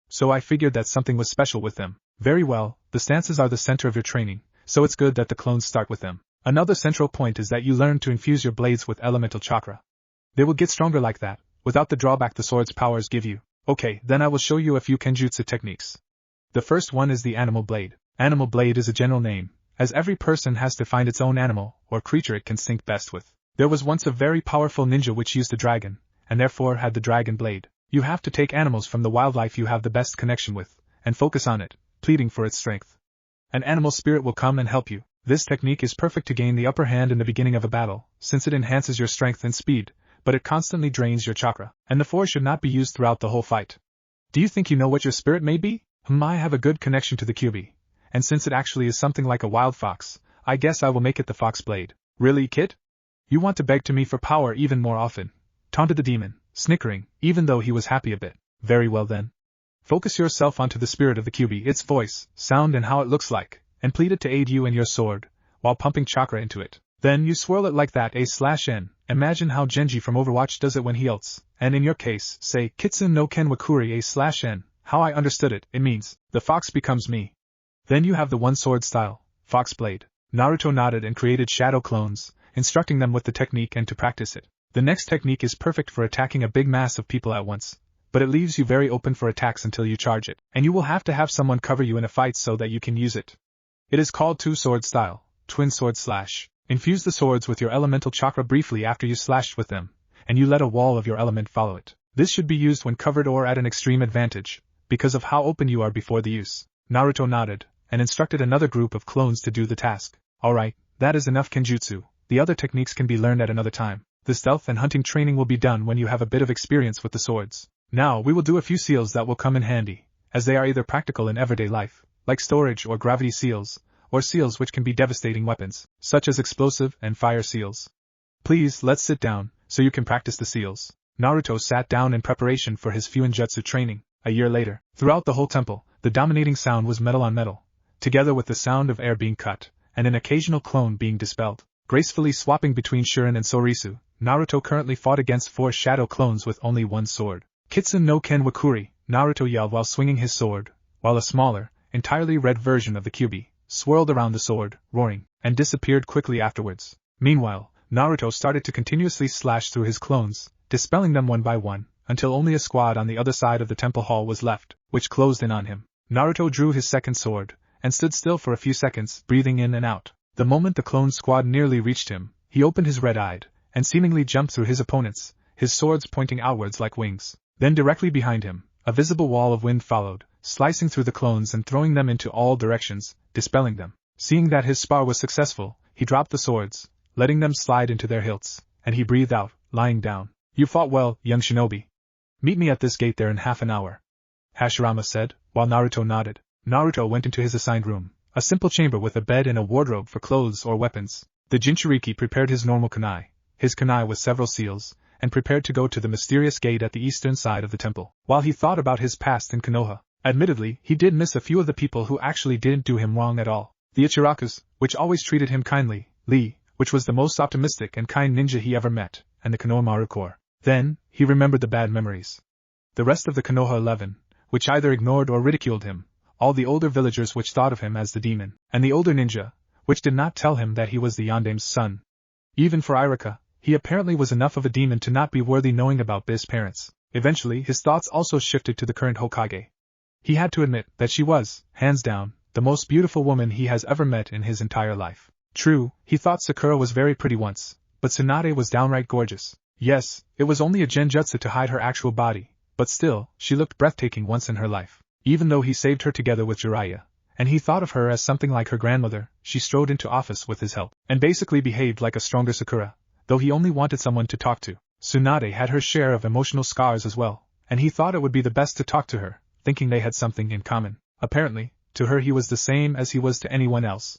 So I figured that something was special with them. Very well, the stances are the center of your training, so it's good that the clones start with them. Another central point is that you learn to infuse your blades with elemental chakra. They will get stronger like that, without the drawback the sword's powers give you. Okay, then I will show you a few Kenjutsu techniques. The first one is the animal blade. Animal blade is a general name, as every person has to find its own animal, or creature it can sync best with. There was once a very powerful ninja which used a dragon, and therefore had the dragon blade. You have to take animals from the wildlife you have the best connection with, and focus on it, pleading for its strength. An animal spirit will come and help you. This technique is perfect to gain the upper hand in the beginning of a battle, since it enhances your strength and speed, but it constantly drains your chakra, and the force should not be used throughout the whole fight. Do you think you know what your spirit may be? I have a good connection to the Kyuubi, and since it actually is something like a wild fox, I guess I will make it the fox blade. Really, Kit? You want to beg to me for power even more often, taunted the demon, snickering, even though he was happy a bit. Very well then. Focus yourself onto the spirit of the Kyuubi, its voice, sound and how it looks like, and plead it to aid you and your sword, while pumping chakra into it. Then you swirl it like that A/N. Imagine how Genji from Overwatch does it when he ults, and in your case, say Kitsune no Ken Wakuri A/N. How I understood it, it means, the fox becomes me. Then you have the one sword style, Fox Blade. Naruto nodded and created shadow clones, instructing them with the technique and to practice it. The next technique is perfect for attacking a big mass of people at once, but it leaves you very open for attacks until you charge it, and you will have to have someone cover you in a fight so that you can use it. It is called two-sword style, twin sword slash. Infuse the swords with your elemental chakra briefly after you slashed with them, and you let a wall of your element follow it. This should be used when covered or at an extreme advantage, because of how open you are before the use. Naruto nodded, and instructed another group of clones to do the task. Alright, that is enough Kenjutsu, the other techniques can be learned at another time. The stealth and hunting training will be done when you have a bit of experience with the swords. Now we will do a few seals that will come in handy, as they are either practical in everyday life, like storage or gravity seals, or seals which can be devastating weapons, such as explosive and fire seals. Please, let's sit down, so you can practice the seals. Naruto sat down in preparation for his Fuinjutsu training. A year later, throughout the whole temple, the dominating sound was metal on metal, together with the sound of air being cut, and an occasional clone being dispelled. Gracefully swapping between Shurin and Sorisu, Naruto currently fought against 4 shadow clones with only one sword. Kitsune no Ken Wakuri, Naruto yelled while swinging his sword, while a smaller, entirely red version of the Kyuubi swirled around the sword, roaring, and disappeared quickly afterwards. Meanwhile, Naruto started to continuously slash through his clones, dispelling them one by one, until only a squad on the other side of the temple hall was left, which closed in on him. Naruto drew his second sword, and stood still for a few seconds, breathing in and out. The moment the clone squad nearly reached him, he opened his red-eyed, and seemingly jumped through his opponents, his swords pointing outwards like wings. Then directly behind him, a visible wall of wind followed, slicing through the clones and throwing them into all directions, dispelling them. Seeing that his spar was successful, he dropped the swords, letting them slide into their hilts, and he breathed out, lying down. You fought well, young shinobi. Meet me at this gate there in half an hour, Hashirama said, while Naruto nodded. Naruto went into his assigned room, a simple chamber with a bed and a wardrobe for clothes or weapons. The Jinchuriki prepared his normal kunai, his kunai with several seals, and prepared to go to the mysterious gate at the eastern side of the temple. While he thought about his past in Konoha, admittedly, he did miss a few of the people who actually didn't do him wrong at all. The Ichirakus, which always treated him kindly, Lee, which was the most optimistic and kind ninja he ever met, and the Konohamaru Corps. Then, he remembered the bad memories. The rest of the Konoha 11, which either ignored or ridiculed him, all the older villagers which thought of him as the demon, and the older ninja, which did not tell him that he was the Yandame's son. Even for Irika, he apparently was enough of a demon to not be worthy knowing about Biz's parents. Eventually his thoughts also shifted to the current Hokage. He had to admit that she was, hands down, the most beautiful woman he has ever met in his entire life. True, he thought Sakura was very pretty once, but Tsunade was downright gorgeous. Yes, it was only a genjutsu to hide her actual body, but still, she looked breathtaking once in her life. Even though he saved her together with Jiraiya, and he thought of her as something like her grandmother, she strode into office with his help, and basically behaved like a stronger Sakura, though he only wanted someone to talk to. Tsunade had her share of emotional scars as well, and he thought it would be the best to talk to her, thinking they had something in common. Apparently, to her he was the same as he was to anyone else.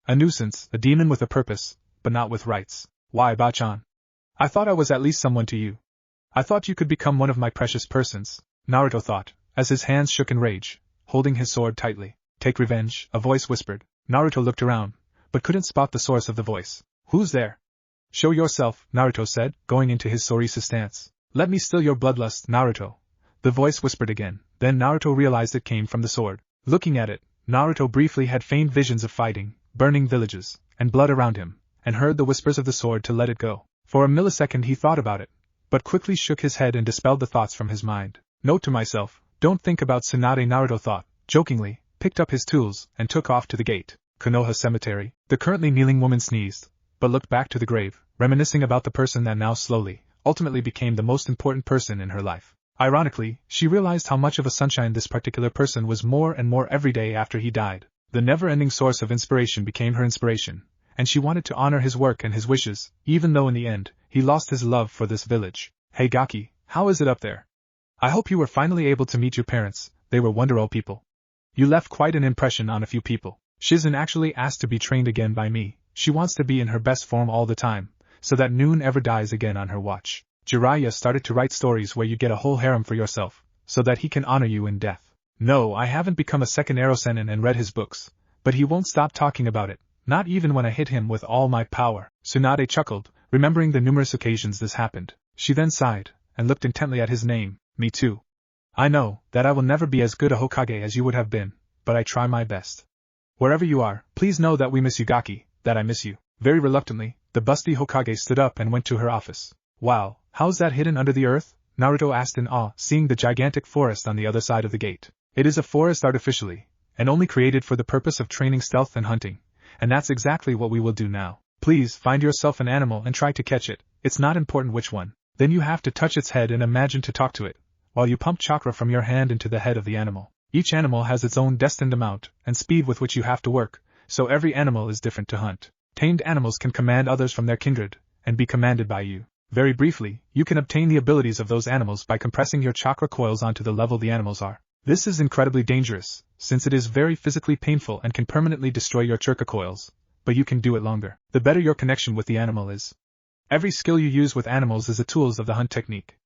A nuisance, a demon with a purpose, but not with rights. Why, Bachan? I thought I was at least someone to you. I thought you could become one of my precious persons, Naruto thought, as his hands shook in rage, holding his sword tightly. Take revenge, a voice whispered. Naruto looked around, but couldn't spot the source of the voice. Who's there? Show yourself, Naruto said, going into his Sorisa stance. Let me still your bloodlust, Naruto. The voice whispered again, then Naruto realized it came from the sword. Looking at it, Naruto briefly had faint visions of fighting, burning villages, and blood around him, and heard the whispers of the sword to let it go. For a millisecond he thought about it, but quickly shook his head and dispelled the thoughts from his mind. Note to myself, don't think about Tsunade, Naruto thought, jokingly, picked up his tools, and took off to the gate. Konoha Cemetery. The currently kneeling woman sneezed, but looked back to the grave, reminiscing about the person that now slowly, ultimately became the most important person in her life. Ironically, she realized how much of a sunshine this particular person was more and more every day after he died. The never-ending source of inspiration became her inspiration, and she wanted to honor his work and his wishes, even though in the end, he lost his love for this village. Hey Gaki, how is it up there? I hope you were finally able to meet your parents, they were wonderful people. You left quite an impression on a few people. Shizen actually asked to be trained again by me, she wants to be in her best form all the time, so that noon ever dies again on her watch. Jiraiya started to write stories where you get a whole harem for yourself, so that he can honor you in death. No, I haven't become a second Erosenin and read his books, but he won't stop talking about it, not even when I hit him with all my power. Tsunade chuckled, remembering the numerous occasions this happened. She then sighed, and looked intently at his name. Me too. I know that I will never be as good a Hokage as you would have been, but I try my best. Wherever you are, please know that we miss you, Gaki, that I miss you. Very reluctantly, the busty Hokage stood up and went to her office. Wow, how's that hidden under the earth? Naruto asked in awe, seeing the gigantic forest on the other side of the gate. It is a forest artificially, and only created for the purpose of training stealth and hunting, and that's exactly what we will do now. Please find yourself an animal and try to catch it, it's not important which one. Then you have to touch its head and imagine to talk to it, while you pump chakra from your hand into the head of the animal. Each animal has its own destined amount and speed with which you have to work, so every animal is different to hunt. Tamed animals can command others from their kindred, and be commanded by you. Very briefly, you can obtain the abilities of those animals by compressing your chakra coils onto the level the animals are. This is incredibly dangerous, since it is very physically painful and can permanently destroy your chakra coils, but you can do it longer. The better your connection with the animal is. Every skill you use with animals is a tool of the hunt technique.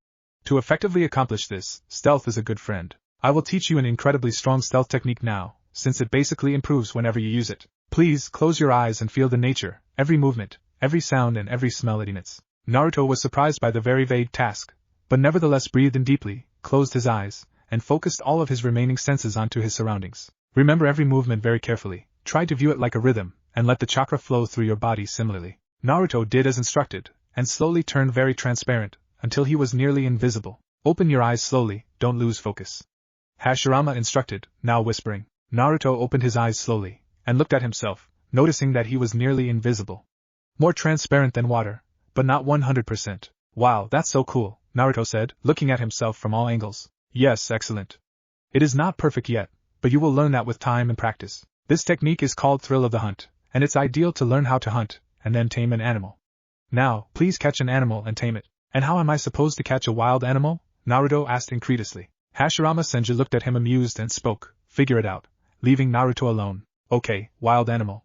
To effectively accomplish this, stealth is a good friend. I will teach you an incredibly strong stealth technique now, since it basically improves whenever you use it. Please close your eyes and feel the nature, every movement, every sound and every smell it emits. Naruto was surprised by the very vague task, but nevertheless breathed in deeply, closed his eyes, and focused all of his remaining senses onto his surroundings. Remember every movement very carefully, try to view it like a rhythm, and let the chakra flow through your body similarly. Naruto did as instructed, and slowly turned very transparent, until he was nearly invisible. Open your eyes slowly, don't lose focus. Hashirama instructed, now whispering. Naruto opened his eyes slowly, and looked at himself, noticing that he was nearly invisible. More transparent than water, but not 100%. Wow, that's so cool, Naruto said, looking at himself from all angles. Yes, excellent. It is not perfect yet, but you will learn that with time and practice. This technique is called Thrill of the Hunt, and it's ideal to learn how to hunt, and then tame an animal. Now, please catch an animal and tame it. And how am I supposed to catch a wild animal? Naruto asked incredulously. Hashirama Senju looked at him amused and spoke, figure it out, leaving Naruto alone. Okay, wild animal.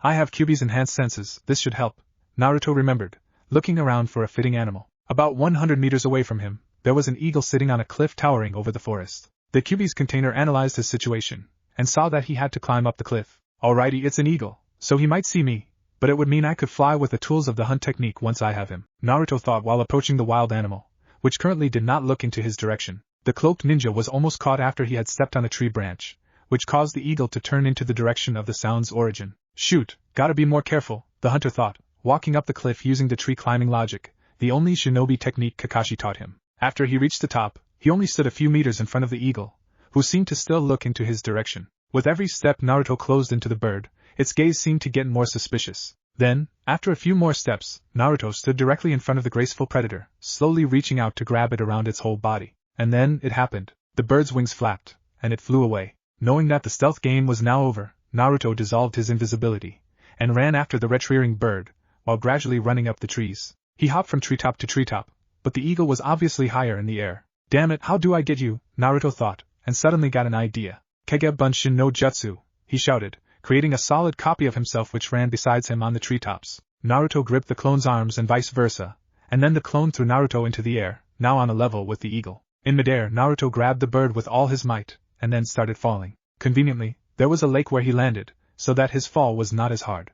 I have Kyuubi's enhanced senses, this should help. Naruto remembered, looking around for a fitting animal. About 100 meters away from him, there was an eagle sitting on a cliff towering over the forest. The Kyuubi's container analyzed his situation, and saw that he had to climb up the cliff. Alrighty, it's an eagle, so he might see me, but it would mean I could fly with the tools of the hunt technique once I have him, Naruto thought while approaching the wild animal, which currently did not look into his direction. The cloaked ninja was almost caught after he had stepped on a tree branch, which caused the eagle to turn into the direction of the sound's origin. Shoot, gotta be more careful, the hunter thought, walking up the cliff using the tree climbing logic, the only shinobi technique Kakashi taught him. After he reached the top, he only stood a few meters in front of the eagle, who seemed to still look into his direction. With every step Naruto closed into the bird, its gaze seemed to get more suspicious. Then, after a few more steps, Naruto stood directly in front of the graceful predator, slowly reaching out to grab it around its whole body. And then, it happened. The bird's wings flapped, and it flew away. Knowing that the stealth game was now over, Naruto dissolved his invisibility, and ran after the retreating bird, while gradually running up the trees. He hopped from treetop to treetop, but the eagle was obviously higher in the air. Damn it, how do I get you? Naruto thought, and suddenly got an idea. Kage Bunshin no Jutsu, he shouted, creating a solid copy of himself which ran beside him on the treetops. Naruto gripped the clone's arms and vice versa, and then the clone threw Naruto into the air, now on a level with the eagle. In midair, Naruto grabbed the bird with all his might, and then started falling. Conveniently, there was a lake where he landed, so that his fall was not as hard.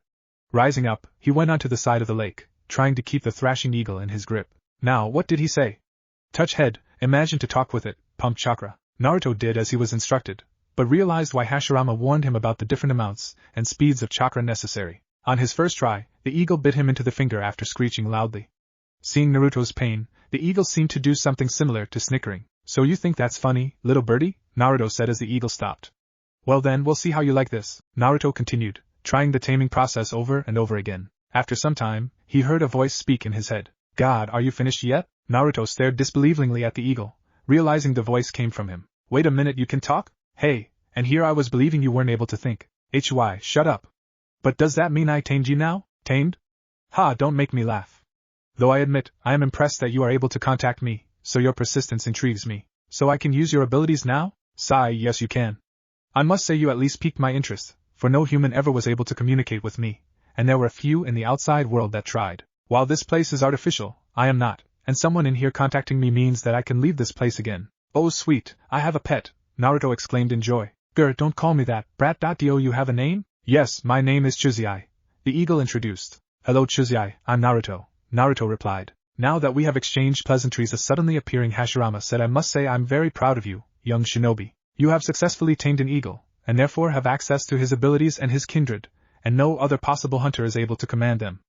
Rising up, he went onto the side of the lake, trying to keep the thrashing eagle in his grip. Now, what did he say? Touch head, imagine to talk with it, pump chakra. Naruto did as he was instructed, but realized why Hashirama warned him about the different amounts and speeds of chakra necessary. On his first try, the eagle bit him into the finger after screeching loudly. Seeing Naruto's pain, the eagle seemed to do something similar to snickering. So you think that's funny, little birdie? Naruto said as the eagle stopped. Well then, we'll see how you like this, Naruto continued, trying the taming process over and over again. After some time, he heard a voice speak in his head. God, are you finished yet? Naruto stared disbelievingly at the eagle, realizing the voice came from him. Wait a minute, you can talk? Hey, and here I was believing you weren't able to think. Shut up. But does that mean I tamed you now? Tamed? Ha, don't make me laugh. Though I admit, I am impressed that you are able to contact me, so your persistence intrigues me. So I can use your abilities now? Sigh, yes you can. I must say you at least piqued my interest, for no human ever was able to communicate with me, and there were few in the outside world that tried. While this place is artificial, I am not, and someone in here contacting me means that I can leave this place again. Oh sweet, I have a pet, Naruto exclaimed in joy. Grr, don't call me that, brat. Do you have a name? Yes, my name is Chuzai, the eagle introduced. Hello Chuzai, I'm Naruto, Naruto replied. Now that we have exchanged pleasantries, a suddenly appearing Hashirama said, I must say I'm very proud of you, young shinobi. You have successfully tamed an eagle, and therefore have access to his abilities and his kindred, and no other possible hunter is able to command them.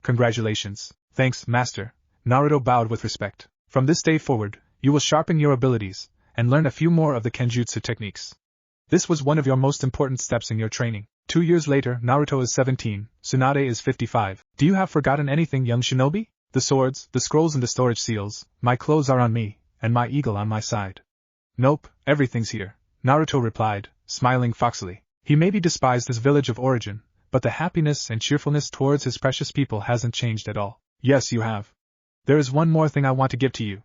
Congratulations. Thanks, master. Naruto bowed with respect. From this day forward, you will sharpen your abilities, and learn a few more of the kenjutsu techniques. This was one of your most important steps in your training. 2 years later, Naruto is 17, Tsunade is 55. Do you have forgotten anything, young shinobi? The swords, the scrolls and the storage seals, my clothes are on me, and my eagle on my side. Nope, everything's here, Naruto replied, smiling foxily. He may be despised his village of origin, but the happiness and cheerfulness towards his precious people hasn't changed at all. Yes, you have. There is one more thing I want to give to you,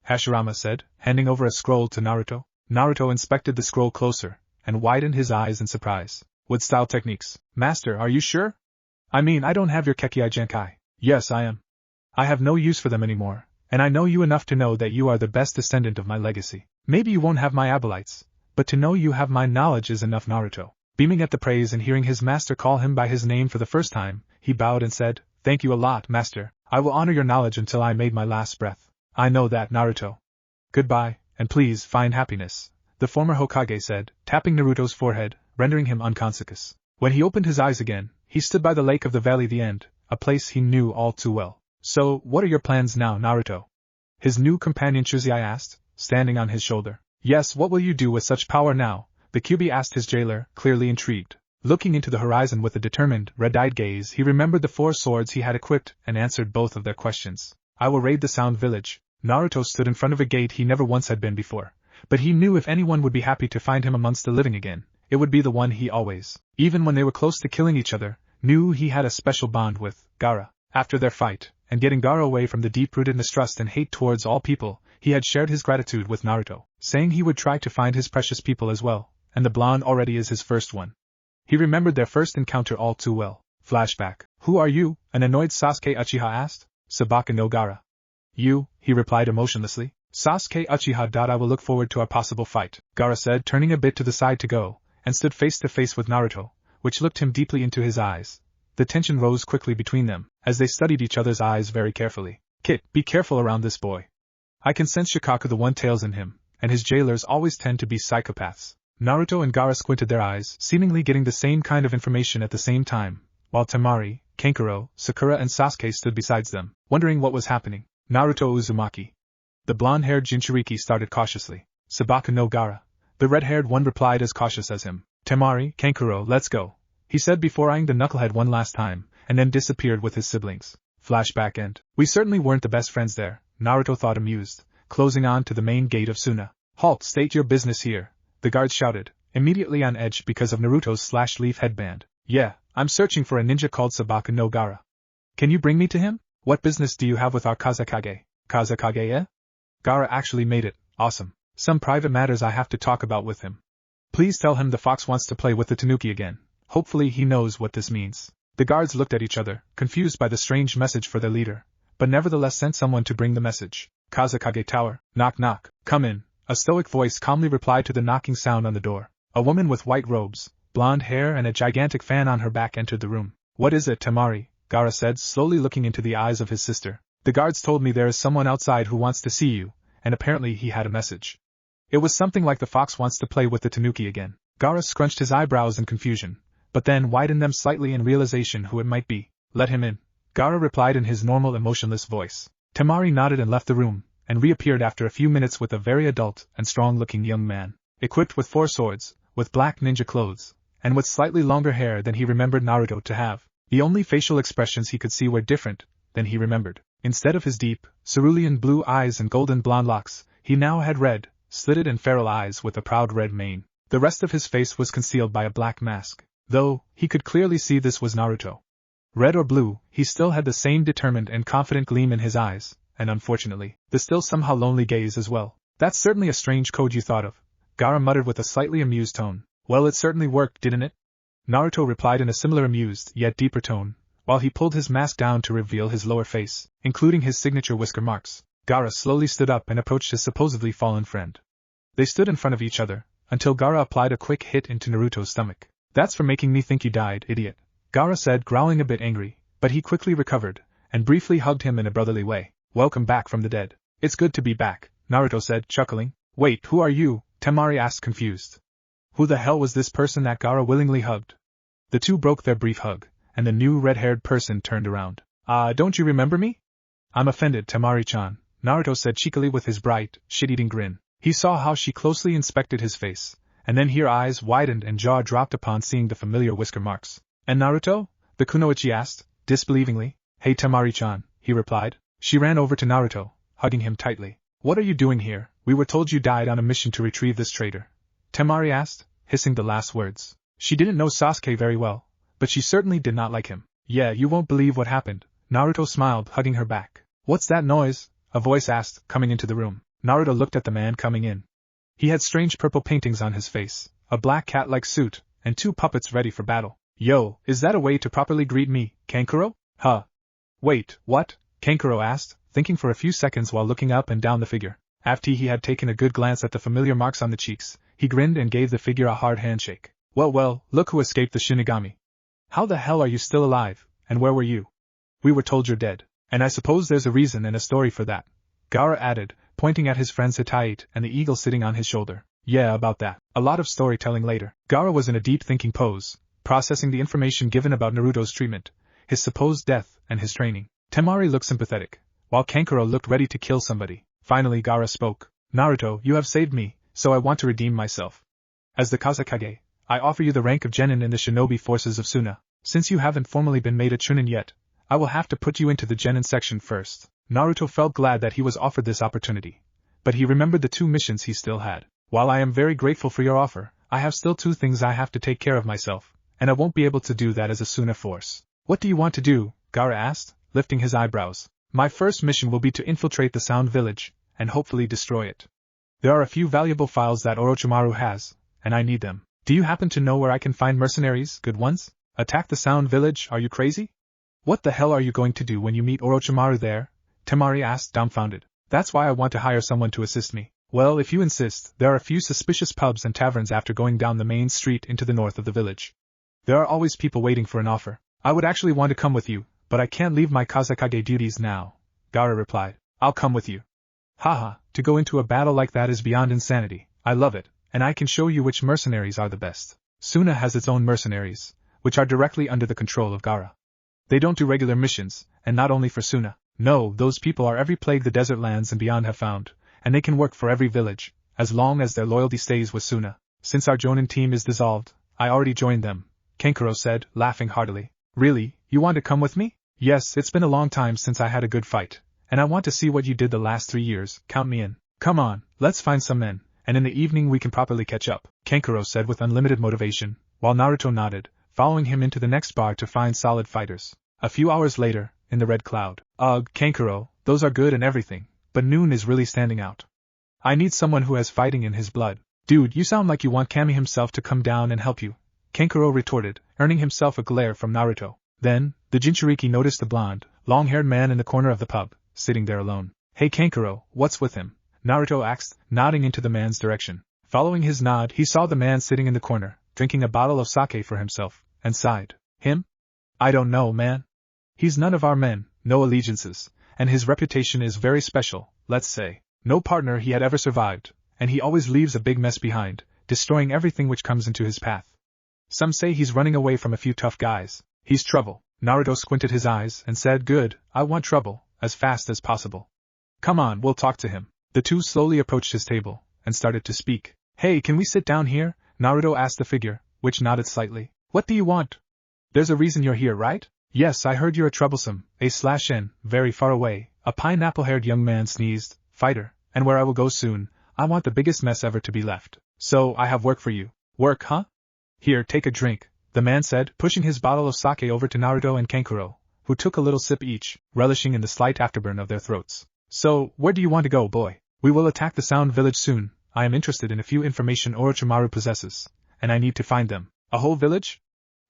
Hashirama said, handing over a scroll to Naruto. Naruto inspected the scroll closer, and widened his eyes in surprise. Wood-style techniques. Master, are you sure? I mean, I don't have your Kekkei Genkai. Yes, I am. I have no use for them anymore, and I know you enough to know that you are the best descendant of my legacy. Maybe you won't have my Abelites, but to know you have my knowledge is enough. Naruto, beaming at the praise and hearing his master call him by his name for the first time, he bowed and said, Thank you a lot, master. I will honor your knowledge until I made my last breath. I know that, Naruto. Goodbye, and please find happiness, the former Hokage said, tapping Naruto's forehead, rendering him unconscious. When he opened his eyes again, he stood by the lake of the valley the end, a place he knew all too well. So, what are your plans now, Naruto? His new companion Chuzai asked, standing on his shoulder. Yes, what will you do with such power now? The Kyuubi asked his jailer, clearly intrigued. Looking into the horizon with a determined, red-eyed gaze, he remembered the 4 swords he had equipped and answered both of their questions. I will raid the Sound Village. Naruto stood in front of a gate he never once had been before, but he knew if anyone would be happy to find him amongst the living again, it would be the one he always, even when they were close to killing each other, knew he had a special bond with, Gaara. After their fight, and getting Gaara away from the deep-rooted mistrust and hate towards all people, he had shared his gratitude with Naruto, saying he would try to find his precious people as well, and the blonde already is his first one. He remembered their first encounter all too well. Flashback. Who are you? An annoyed Sasuke Uchiha asked. Sabaka no Gaara. You, he replied emotionlessly. Sasuke Uchiha. I will look forward to our possible fight, Gaara said, turning a bit to the side to go, and stood face to face with Naruto, which looked him deeply into his eyes. The tension rose quickly between them, as they studied each other's eyes very carefully. Kit, be careful around this boy. I can sense Shikaku the One-Tails in him, and his jailers always tend to be psychopaths. Naruto and Gaara squinted their eyes, seemingly getting the same kind of information at the same time, while Temari, Kankuro, Sakura and Sasuke stood beside them, wondering what was happening. Naruto Uzumaki. The blonde-haired Jinchuriki started cautiously. Sabaka no Gaara. The red-haired one replied as cautious as him. Temari, Kankuro, let's go, he said before eyeing the knucklehead one last time, and then disappeared with his siblings. Flashback end. We certainly weren't the best friends there, Naruto thought amused, closing on to the main gate of Suna. Halt, state your business here, the guards shouted, immediately on edge because of Naruto's slash-leaf headband. Yeah, I'm searching for a ninja called Sabaka no Gaara. Can you bring me to him? What business do you have with our Kazekage? Kazekage, eh? Gaara actually made it. Awesome. Some private matters I have to talk about with him. Please tell him the fox wants to play with the tanuki again. Hopefully he knows what this means. The guards looked at each other, confused by the strange message for their leader, but nevertheless sent someone to bring the message. Kazekage Tower. Knock knock. Come in. A stoic voice calmly replied to the knocking sound on the door. A woman with white robes, blonde hair and a gigantic fan on her back entered the room. What is it, Temari? Gaara said, slowly looking into the eyes of his sister. The guards told me there is someone outside who wants to see you, and apparently he had a message. It was something like the fox wants to play with the tanuki again. Gaara scrunched his eyebrows in confusion, but then widened them slightly in realization who it might be. Let him in, Gaara replied in his normal emotionless voice. Temari nodded and left the room, and reappeared after a few minutes with a very adult and strong-looking young man, equipped with 4 swords, with black ninja clothes, and with slightly longer hair than he remembered Naruto to have. The only facial expressions he could see were different than he remembered. Instead of his deep, cerulean blue eyes and golden blonde locks, he now had red, slitted and feral eyes with a proud red mane. The rest of his face was concealed by a black mask, though he could clearly see this was Naruto. Red or blue, he still had the same determined and confident gleam in his eyes, and unfortunately, the still somehow lonely gaze as well. That's certainly a strange code you thought of, Gaara muttered with a slightly amused tone. Well, it certainly worked, didn't it? Naruto replied in a similar amused, yet deeper tone, while he pulled his mask down to reveal his lower face, including his signature whisker marks. Gaara slowly stood up and approached his supposedly fallen friend. They stood in front of each other, until Gaara applied a quick hit into Naruto's stomach. That's for making me think you died, idiot, Gaara said, growling a bit angry, but he quickly recovered, and briefly hugged him in a brotherly way. Welcome back from the dead. It's good to be back, Naruto said, chuckling. Wait, who are you? Temari asked, confused. Who the hell was this person that Gaara willingly hugged? The two broke their brief hug, and the new red-haired person turned around. Don't you remember me? I'm offended, Temari-chan, Naruto said cheekily with his bright, shit-eating grin. He saw how she closely inspected his face, and then her eyes widened and jaw dropped upon seeing the familiar whisker marks. And Naruto? The kunoichi asked, disbelievingly. Hey Temari-chan, he replied. She ran over to Naruto, hugging him tightly. What are you doing here? We were told you died on a mission to retrieve this traitor, Temari asked, hissing the last words. She didn't know Sasuke very well, but she certainly did not like him. Yeah, you won't believe what happened, Naruto smiled, hugging her back. What's that noise? A voice asked, coming into the room. Naruto looked at the man coming in. He had strange purple paintings on his face, a black cat-like suit, and 2 puppets ready for battle. Yo, is that a way to properly greet me, Kankuro? Huh. Wait, what? Kankuro asked, thinking for a few seconds while looking up and down the figure. After he had taken a good glance at the familiar marks on the cheeks, he grinned and gave the figure a hard handshake. Well, look who escaped the Shinigami. How the hell are you still alive, and where were you? We were told you're dead, and I suppose there's a reason and a story for that, Gaara added, pointing at his friends Hittite and the eagle sitting on his shoulder. Yeah, about that. A lot of storytelling later. Gaara was in a deep thinking pose, processing the information given about Naruto's treatment, his supposed death, and his training. Temari looked sympathetic, while Kankuro looked ready to kill somebody. Finally Gaara spoke. Naruto, you have saved me, so I want to redeem myself. As the Kazekage, I offer you the rank of Genin in the shinobi forces of Suna. Since you haven't formally been made a Chunin yet, I will have to put you into the Genin section first. Naruto felt glad that he was offered this opportunity, but he remembered the 2 missions he still had. While I am very grateful for your offer, I have still 2 things I have to take care of myself, and I won't be able to do that as a Suna force. What do you want to do? Gaara asked, lifting his eyebrows. My first mission will be to infiltrate the Sound Village, and hopefully destroy it. There are a few valuable files that Orochimaru has, and I need them. Do you happen to know where I can find mercenaries, good ones? Attack the Sound Village, are you crazy? What the hell are you going to do when you meet Orochimaru there? Temari asked, dumbfounded. That's why I want to hire someone to assist me. Well, if you insist, there are a few suspicious pubs and taverns after going down the main street into the north of the village. There are always people waiting for an offer. I would actually want to come with you, but I can't leave my Kazekage duties now, Gaara replied. I'll come with you. Haha, to go into a battle like that is beyond insanity. I love it, and I can show you which mercenaries are the best. Suna has its own mercenaries, which are directly under the control of Gaara. They don't do regular missions, and not only for Suna. No, those people are every plague the desert lands and beyond have found, and they can work for every village, as long as their loyalty stays with Suna. Since our Jonin team is dissolved, I already joined them, Kankuro said, laughing heartily. Really, you want to come with me? Yes, it's been a long time since I had a good fight, and I want to see what you did the last 3 years. Count me in. Come on, let's find some men, and in the evening we can properly catch up, Kankuro said with unlimited motivation, while Naruto nodded, following him into the next bar to find solid fighters. A few hours later, in the Red Cloud. Ugh, Kankuro, those are good and everything, but Noon is really standing out. I need someone who has fighting in his blood. Dude, you sound like you want Kami himself to come down and help you, Kankuro retorted, earning himself a glare from Naruto. Then, the Jinchuriki noticed the blonde, long-haired man in the corner of the pub, sitting there alone. Hey Kankuro, what's with him? Naruto asked, nodding into the man's direction. Following his nod, he saw the man sitting in the corner, drinking a bottle of sake for himself, and sighed. Him? I don't know, man. He's none of our men, no allegiances, and his reputation is very special, let's say. No partner he had ever survived, and he always leaves a big mess behind, destroying everything which comes into his path. Some say he's running away from a few tough guys. He's trouble. Naruto squinted his eyes and said, good, I want trouble, as fast as possible. Come on, we'll talk to him. The two slowly approached his table, and started to speak. Hey, can we sit down here? Naruto asked the figure, which nodded slightly. What do you want? There's a reason you're here, right? Yes, I heard you're a troublesome, A/N, very far away, a pineapple-haired young man sneezed, fighter, and where I will go soon, I want the biggest mess ever to be left. So, I have work for you. Work, huh? Here, take a drink, the man said, pushing his bottle of sake over to Naruto and Kankuro, who took a little sip each, relishing in the slight afterburn of their throats. So, where do you want to go, boy? We will attack the Sound Village soon. I am interested in a few information Orochimaru possesses, and I need to find them. A whole village?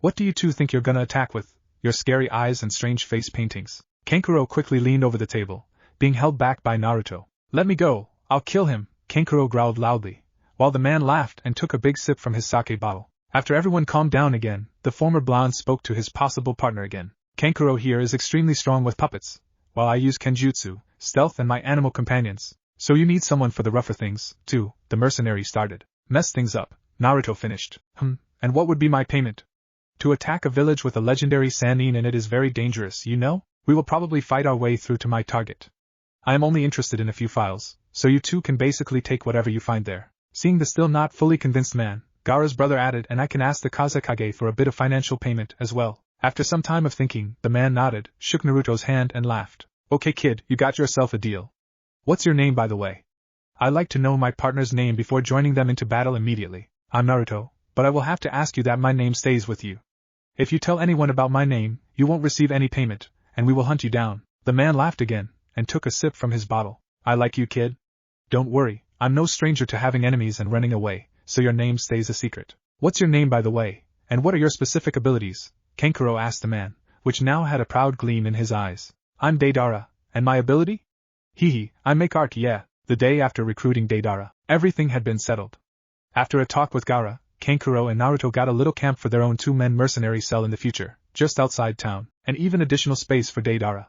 What do you two think you're gonna attack with? Your scary eyes and strange face paintings. Kankuro quickly leaned over the table, being held back by Naruto. Let me go, I'll kill him, Kankuro growled loudly, while the man laughed and took a big sip from his sake bottle. After everyone calmed down again, the former blonde spoke to his possible partner again. Kankuro here is extremely strong with puppets, while I use kenjutsu, stealth and my animal companions. So you need someone for the rougher things, too, the mercenary started. Mess things up, Naruto finished. And what would be my payment? To attack a village with a legendary Sannin in it is very dangerous, you know? We will probably fight our way through to my target. I am only interested in a few files, so you two can basically take whatever you find there. Seeing the still not fully convinced man, Gaara's brother added, and I can ask the Kazekage for a bit of financial payment as well. After some time of thinking, the man nodded, shook Naruto's hand and laughed. Okay kid, you got yourself a deal. What's your name by the way? I like to know my partner's name before joining them into battle immediately. I'm Naruto, but I will have to ask you that my name stays with you. If you tell anyone about my name, you won't receive any payment, and we will hunt you down. The man laughed again, and took a sip from his bottle. I like you kid. Don't worry, I'm no stranger to having enemies and running away, so your name stays a secret. What's your name by the way, and what are your specific abilities? Kankuro asked the man, which now had a proud gleam in his eyes. I'm Deidara, and my ability? Hehe, I make art, yeah. The day after recruiting Deidara, everything had been settled. After a talk with Gaara, Kankuro and Naruto got a little camp for their own two-men mercenary cell in the future, just outside town, and even additional space for Deidara.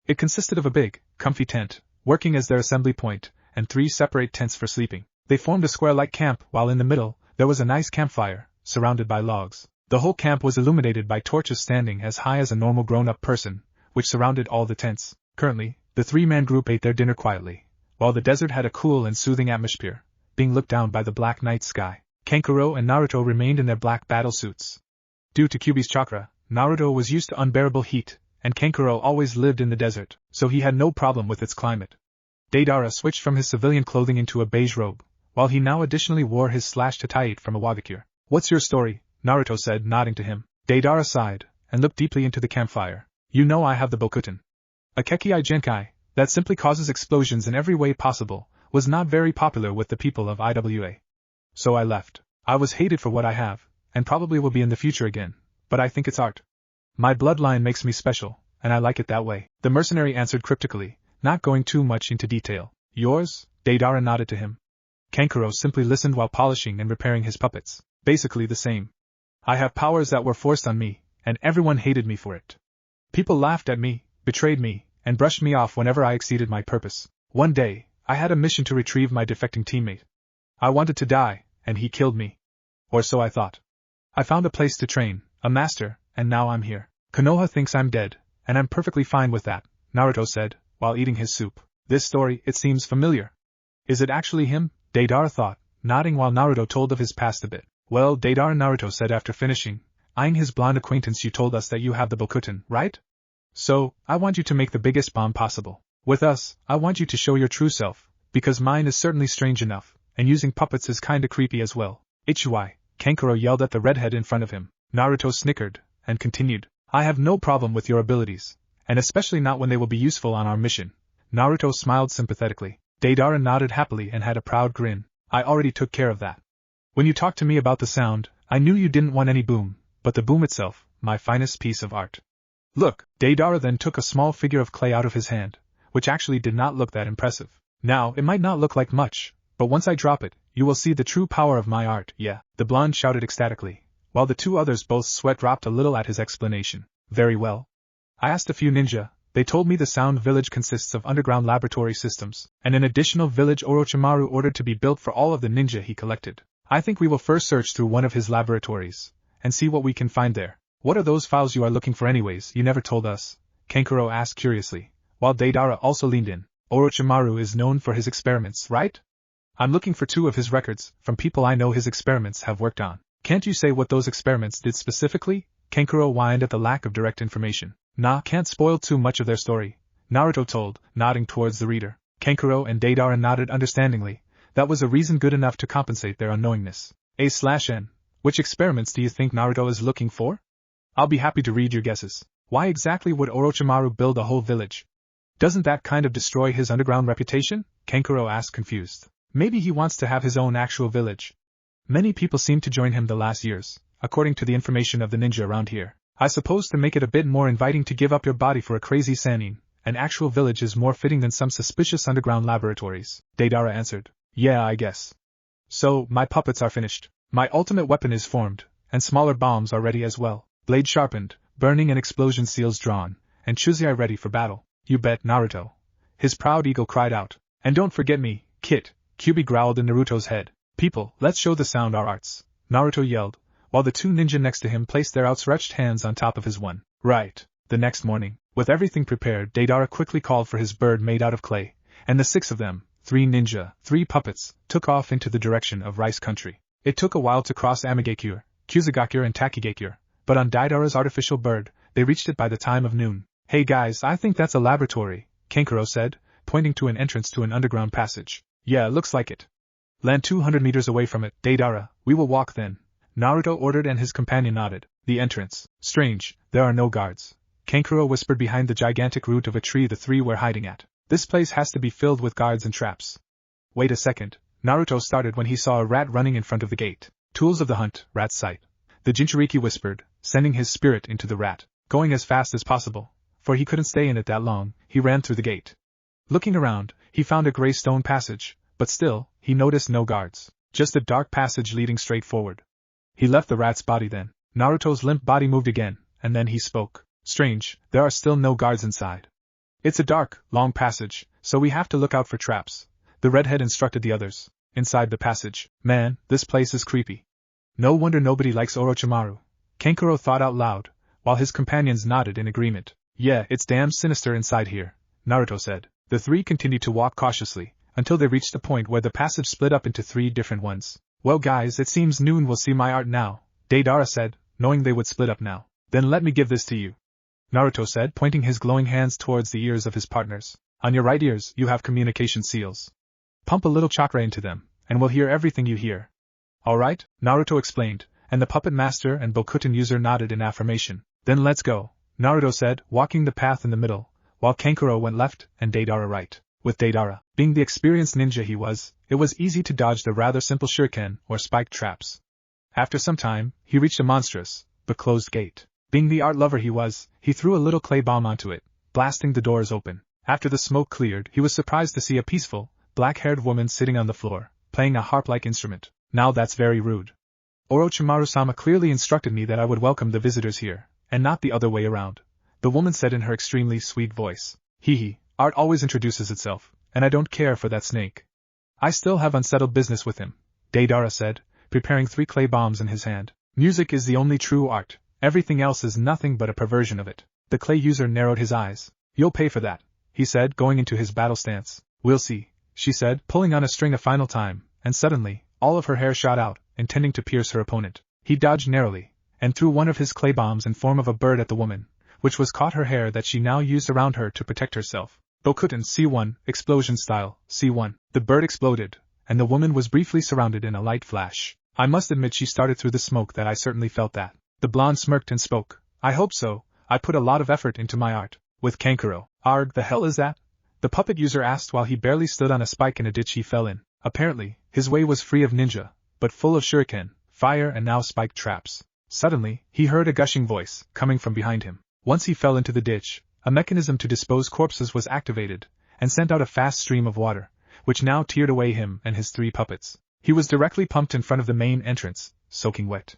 It consisted of a big, comfy tent, working as their assembly point, and 3 separate tents for sleeping. They formed a square-like camp, while in the middle, there was a nice campfire, surrounded by logs. The whole camp was illuminated by torches standing as high as a normal grown-up person, which surrounded all the tents. Currently, the 3-man group ate their dinner quietly, while the desert had a cool and soothing atmosphere, being looked down by the black night sky. Kankuro and Naruto remained in their black battle suits. Due to Kyuubi's chakra, Naruto was used to unbearable heat, and Kankuro always lived in the desert, so he had no problem with its climate. Deidara switched from his civilian clothing into a beige robe, while he now additionally wore his /tatayite from a Wagakure. "What's your story?" Naruto said, nodding to him. Deidara sighed, and looked deeply into the campfire. "You know I have the Bokuten. A Kekii Genkai, that simply causes explosions in every way possible, was not very popular with the people of IWA. So I left. I was hated for what I have, and probably will be in the future again, but I think it's art. My bloodline makes me special, and I like it that way." The mercenary answered cryptically, not going too much into detail. "Yours?" Deidara nodded to him. Kankuro simply listened while polishing and repairing his puppets. "Basically the same. I have powers that were forced on me, and everyone hated me for it. People laughed at me, betrayed me, and brushed me off whenever I exceeded my purpose. One day, I had a mission to retrieve my defecting teammate. I wanted to die, and he killed me. Or so I thought. I found a place to train, a master, and now I'm here. Konoha thinks I'm dead, and I'm perfectly fine with that," Naruto said, while eating his soup. "This story, it seems familiar. Is it actually him?" Deidara thought, nodding while Naruto told of his past a bit. "Well," Deidara Naruto said after finishing, eyeing his blonde acquaintance, "you told us that you have the Bokuten, right? So, I want you to make the biggest bomb possible. With us, I want you to show your true self, because mine is certainly strange enough, and using puppets is kinda creepy as well." "Ichiwai," Kankuro yelled at the redhead in front of him. Naruto snickered, and continued, "I have no problem with your abilities, and especially not when they will be useful on our mission." Naruto smiled sympathetically. Deidara nodded happily and had a proud grin. "I already took care of that. When you talked to me about the sound, I knew you didn't want any boom, but the boom itself, my finest piece of art. Look." Deidara then took a small figure of clay out of his hand, which actually did not look that impressive. "Now, it might not look like much, but once I drop it, you will see the true power of my art." "Yeah," the blonde shouted ecstatically, while the 2 others both sweat dropped a little at his explanation. "Very well. I asked a few ninja. They told me the Sound Village consists of underground laboratory systems, and an additional village Orochimaru ordered to be built for all of the ninja he collected. I think we will first search through one of his laboratories, and see what we can find there." "What are those files you are looking for anyways? You never told us," Kankuro asked curiously, while Deidara also leaned in. "Orochimaru is known for his experiments, right? I'm looking for 2 of his records, from people I know his experiments have worked on." "Can't you say what those experiments did specifically?" Kankuro whined at the lack of direct information. "Nah, can't spoil too much of their story," Naruto told, nodding towards the reader. Kankuro and Deidara nodded understandingly. That was a reason good enough to compensate their unknowingness. A/N. "Which experiments do you think Naruto is looking for?" "I'll be happy to read your guesses." "Why exactly would Orochimaru build a whole village? Doesn't that kind of destroy his underground reputation?" Kankuro asked confused. "Maybe he wants to have his own actual village. Many people seem to join him the last years, according to the information of the ninja around here. I suppose to make it a bit more inviting to give up your body for a crazy sanin, an actual village is more fitting than some suspicious underground laboratories," Deidara answered. "Yeah, I guess. So, my puppets are finished. My ultimate weapon is formed, and smaller bombs are ready as well. Blade sharpened, burning and explosion seals drawn, and Chuzai ready for battle." "You bet, Naruto." His proud ego cried out. "And don't forget me, Kit," Kyuubi growled in Naruto's head. "People, let's show the sound our arts," Naruto yelled, while the 2 ninja next to him placed their outstretched hands on top of his one. "Right." The next morning, with everything prepared, Deidara quickly called for his bird made out of clay, and the 6 of them, 3 ninja, 3 puppets, took off into the direction of Rice Country. It took a while to cross Amigakure, Kusagakure and Takigakure, but on Deidara's artificial bird, they reached it by the time of noon. "Hey guys, I think that's a laboratory," Kankuro said, pointing to an entrance to an underground passage. "Yeah, looks like it. Land 200 meters away from it, Deidara. We will walk then," Naruto ordered, and his companion nodded. "The entrance. Strange, there are no guards," Kankuro whispered behind the gigantic root of a tree the 3 were hiding at. "This place has to be filled with guards and traps." "Wait a second," Naruto started when he saw a rat running in front of the gate. "Tools of the hunt, rat sight," the Jinchuriki whispered, sending his spirit into the rat. Going as fast as possible, for he couldn't stay in it that long, he ran through the gate. Looking around, he found a gray stone passage, but still, he noticed no guards. Just a dark passage leading straight forward. He left the rat's body then. Naruto's limp body moved again, and then he spoke. "Strange, there are still no guards inside. It's a dark, long passage, so we have to look out for traps. The redhead instructed the others. Inside the passage. Man, this place is creepy. No wonder nobody likes Orochimaru. Kankuro thought out loud, while his companions nodded in agreement. Yeah, it's damn sinister inside here, Naruto said. The three continued to walk cautiously, until they reached a point where the passage split up into 3 different ones. Well guys, it seems noon will see my art now, Deidara said, knowing they would split up now. Then let me give this to you, Naruto said, pointing his glowing hands towards the ears of his partners. On your right ears, you have communication seals. Pump a little chakra into them, and we'll hear everything you hear. Alright, Naruto explained, and the puppet master and Bokuten user nodded in affirmation. Then let's go, Naruto said, walking the path in the middle, while Kankuro went left and Deidara right. With Deidara, being the experienced ninja he was, it was easy to dodge the rather simple shuriken or spiked traps. After some time, he reached a monstrous, but closed gate. Being the art lover he was, he threw a little clay bomb onto it, blasting the doors open. After the smoke cleared, he was surprised to see a peaceful, black-haired woman sitting on the floor, playing a harp-like instrument. Now that's very rude. Orochimaru-sama clearly instructed me that I would welcome the visitors here, and not the other way around, the woman said in her extremely sweet voice. Hee, art always introduces itself, and I don't care for that snake. I still have unsettled business with him, Deidara said, preparing 3 clay bombs in his hand. Music is the only true art, everything else is nothing but a perversion of it. The clay user narrowed his eyes. You'll pay for that, he said, going into his battle stance. We'll see, she said, pulling on a string a final time, and suddenly, all of her hair shot out, intending to pierce her opponent. He dodged narrowly, and threw one of his clay bombs in form of a bird at the woman, which was caught her hair that she now used around her to protect herself. Bokuten C1, explosion style, C1. The bird exploded, and the woman was briefly surrounded in a light flash. I must admit she started through the smoke that I certainly felt that. The blonde smirked and spoke. I hope so, I put a lot of effort into my art. With Kankuro. Arg, the hell is that? The puppet user asked while he barely stood on a spike in a ditch he fell in. Apparently, his way was free of ninja, but full of shuriken, fire and now spiked traps. Suddenly, he heard a gushing voice, coming from behind him. Once he fell into the ditch, a mechanism to dispose corpses was activated, and sent out a fast stream of water, which now teared away him and his 3 puppets. He was directly pumped in front of the main entrance, soaking wet.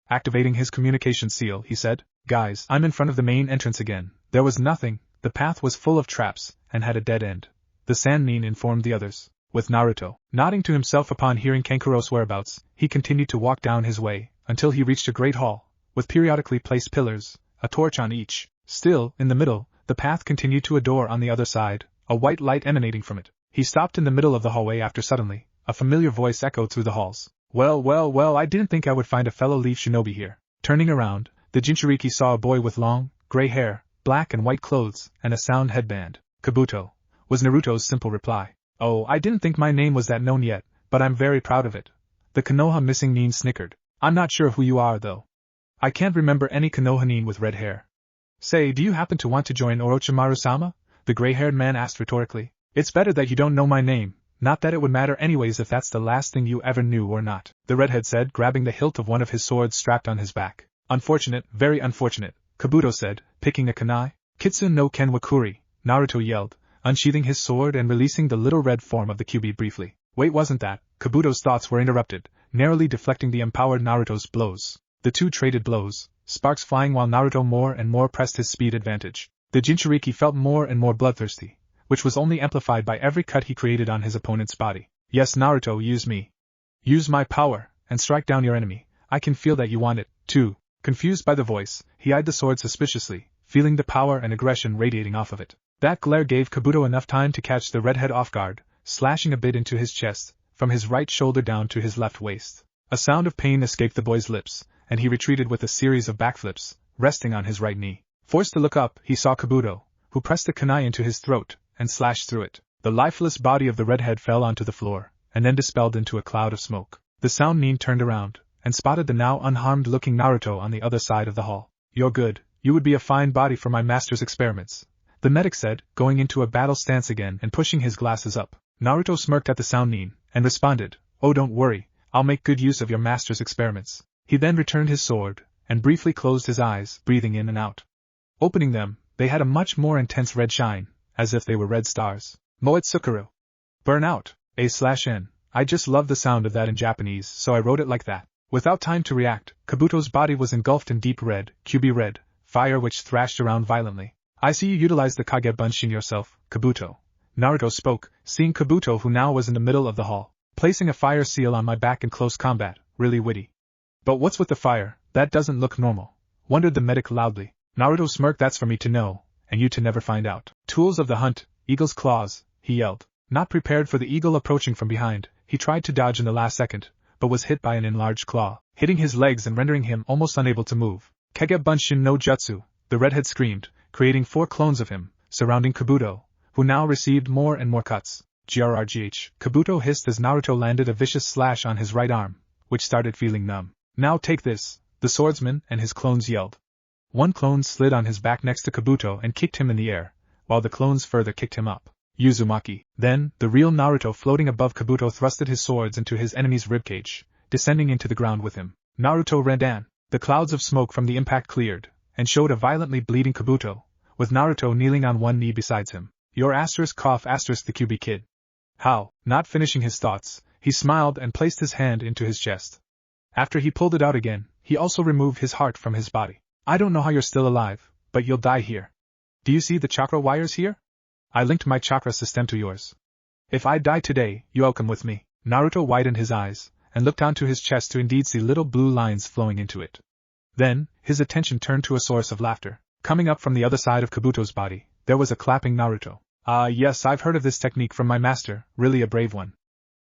Activating his communication seal, he said, Guys, I'm in front of the main entrance again. There was nothing, the path was full of traps, and had a dead end. The Sannin informed the others. With Naruto, nodding to himself upon hearing Kankuro's whereabouts, he continued to walk down his way, until he reached a great hall, with periodically placed pillars, a torch on each. Still, in the middle, the path continued to a door on the other side, a white light emanating from it. He stopped in the middle of the hallway after suddenly, a familiar voice echoed through the halls. Well, I didn't think I would find a fellow leaf shinobi here. Turning around, the Jinchuriki saw a boy with long, gray hair, black and white clothes, and a sound headband. Kabuto, was Naruto's simple reply. Oh, I didn't think my name was that known yet, but I'm very proud of it. The Konoha missing nin snickered. I'm not sure who you are though. I can't remember any Konoha nin with red hair. Say, do you happen to want to join Orochimaru-sama? The gray-haired man asked rhetorically. It's better that you don't know my name, not that it would matter anyways if that's the last thing you ever knew or not, the redhead said, grabbing the hilt of one of his swords strapped on his back. Unfortunate, very unfortunate, Kabuto said, picking a kunai. Kitsune no ken wakuri, Naruto yelled, unsheathing his sword and releasing the little red form of the Kyuubi briefly. Wait, wasn't that? Kabuto's thoughts were interrupted, narrowly deflecting the empowered Naruto's blows. The two traded blows, sparks flying while Naruto more and more pressed his speed advantage. The Jinchuriki felt more and more bloodthirsty, which was only amplified by every cut he created on his opponent's body. Yes, Naruto, use me. Use my power, and strike down your enemy. I can feel that you want it, too. Confused by the voice, he eyed the sword suspiciously, feeling the power and aggression radiating off of it. That glare gave Kabuto enough time to catch the redhead off guard, slashing a bit into his chest, from his right shoulder down to his left waist. A sound of pain escaped the boy's lips, and he retreated with a series of backflips, resting on his right knee. Forced to look up, he saw Kabuto, who pressed the kunai into his throat, and slashed through it. The lifeless body of the redhead fell onto the floor, and then dispelled into a cloud of smoke. The Sound Nin turned around, and spotted the now unharmed-looking Naruto on the other side of the hall. You're good, you would be a fine body for my master's experiments, the medic said, going into a battle stance again and pushing his glasses up. Naruto smirked at the Sound Nin, and responded, Oh, don't worry, I'll make good use of your master's experiments. He then returned his sword, and briefly closed his eyes, breathing in and out. Opening them, they had a much more intense red shine, as if they were red stars. Moetsukuru. Burn out, A/N. I just love the sound of that in Japanese, so I wrote it like that. Without time to react, Kabuto's body was engulfed in deep red, Kyuubi red, fire which thrashed around violently. I see you utilized the Kage Bunshin yourself, Kabuto, Naruto spoke, seeing Kabuto, who now was in the middle of the hall, placing a fire seal on my back in close combat. Really witty. But what's with the fire? That doesn't look normal, wondered the medic loudly. Naruto smirked. That's for me to know, and you to never find out. Tools of the hunt, eagle's claws, he yelled. Not prepared for the eagle approaching from behind, he tried to dodge in the last second, but was hit by an enlarged claw, hitting his legs and rendering him almost unable to move. Kage Bunshin no Jutsu, the redhead screamed, creating 4 clones of him, surrounding Kabuto, who now received more and more cuts. Grrgh. Kabuto hissed as Naruto landed a vicious slash on his right arm, which started feeling numb. Now take this, the swordsman and his clones yelled. One clone slid on his back next to Kabuto and kicked him in the air, while the clones further kicked him up. Uzumaki. Then, the real Naruto floating above Kabuto thrusted his swords into his enemy's ribcage, descending into the ground with him. Naruto ran down. The clouds of smoke from the impact cleared, and showed a violently bleeding Kabuto, with Naruto kneeling on one knee beside him. Your cough the QB kid. How? Not finishing his thoughts, he smiled and placed his hand into his chest. After he pulled it out again, he also removed his heart from his body. I don't know how you're still alive, but you'll die here. Do you see the chakra wires here? I linked my chakra system to yours. If I die today, you'll come with me. Naruto widened his eyes, and looked onto his chest to indeed see little blue lines flowing into it. Then, his attention turned to a source of laughter. Coming up from the other side of Kabuto's body, there was a clapping Naruto. Yes, I've heard of this technique from my master, really a brave one.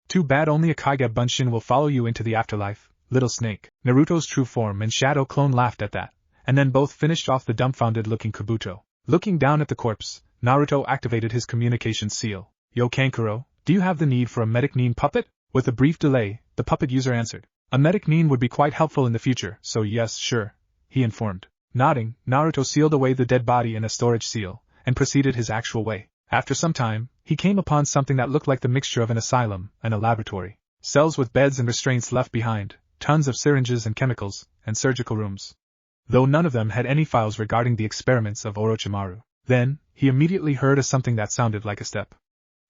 Too bad only a Kage Bunshin will follow you into the afterlife, little snake. Naruto's true form and shadow clone laughed at that, and then both finished off the dumbfounded-looking Kabuto. Looking down at the corpse, Naruto activated his communication seal. Yo Kankuro, do you have the need for a medic nin puppet? With a brief delay, the puppet user answered. A medic nin would be quite helpful in the future, so yes, sure, he informed. Nodding, Naruto sealed away the dead body in a storage seal, and proceeded his actual way. After some time, he came upon something that looked like the mixture of an asylum and a laboratory. Cells with beds and restraints left behind, tons of syringes and chemicals, and surgical rooms. Though none of them had any files regarding the experiments of Orochimaru. Then, he immediately heard something that sounded like a step.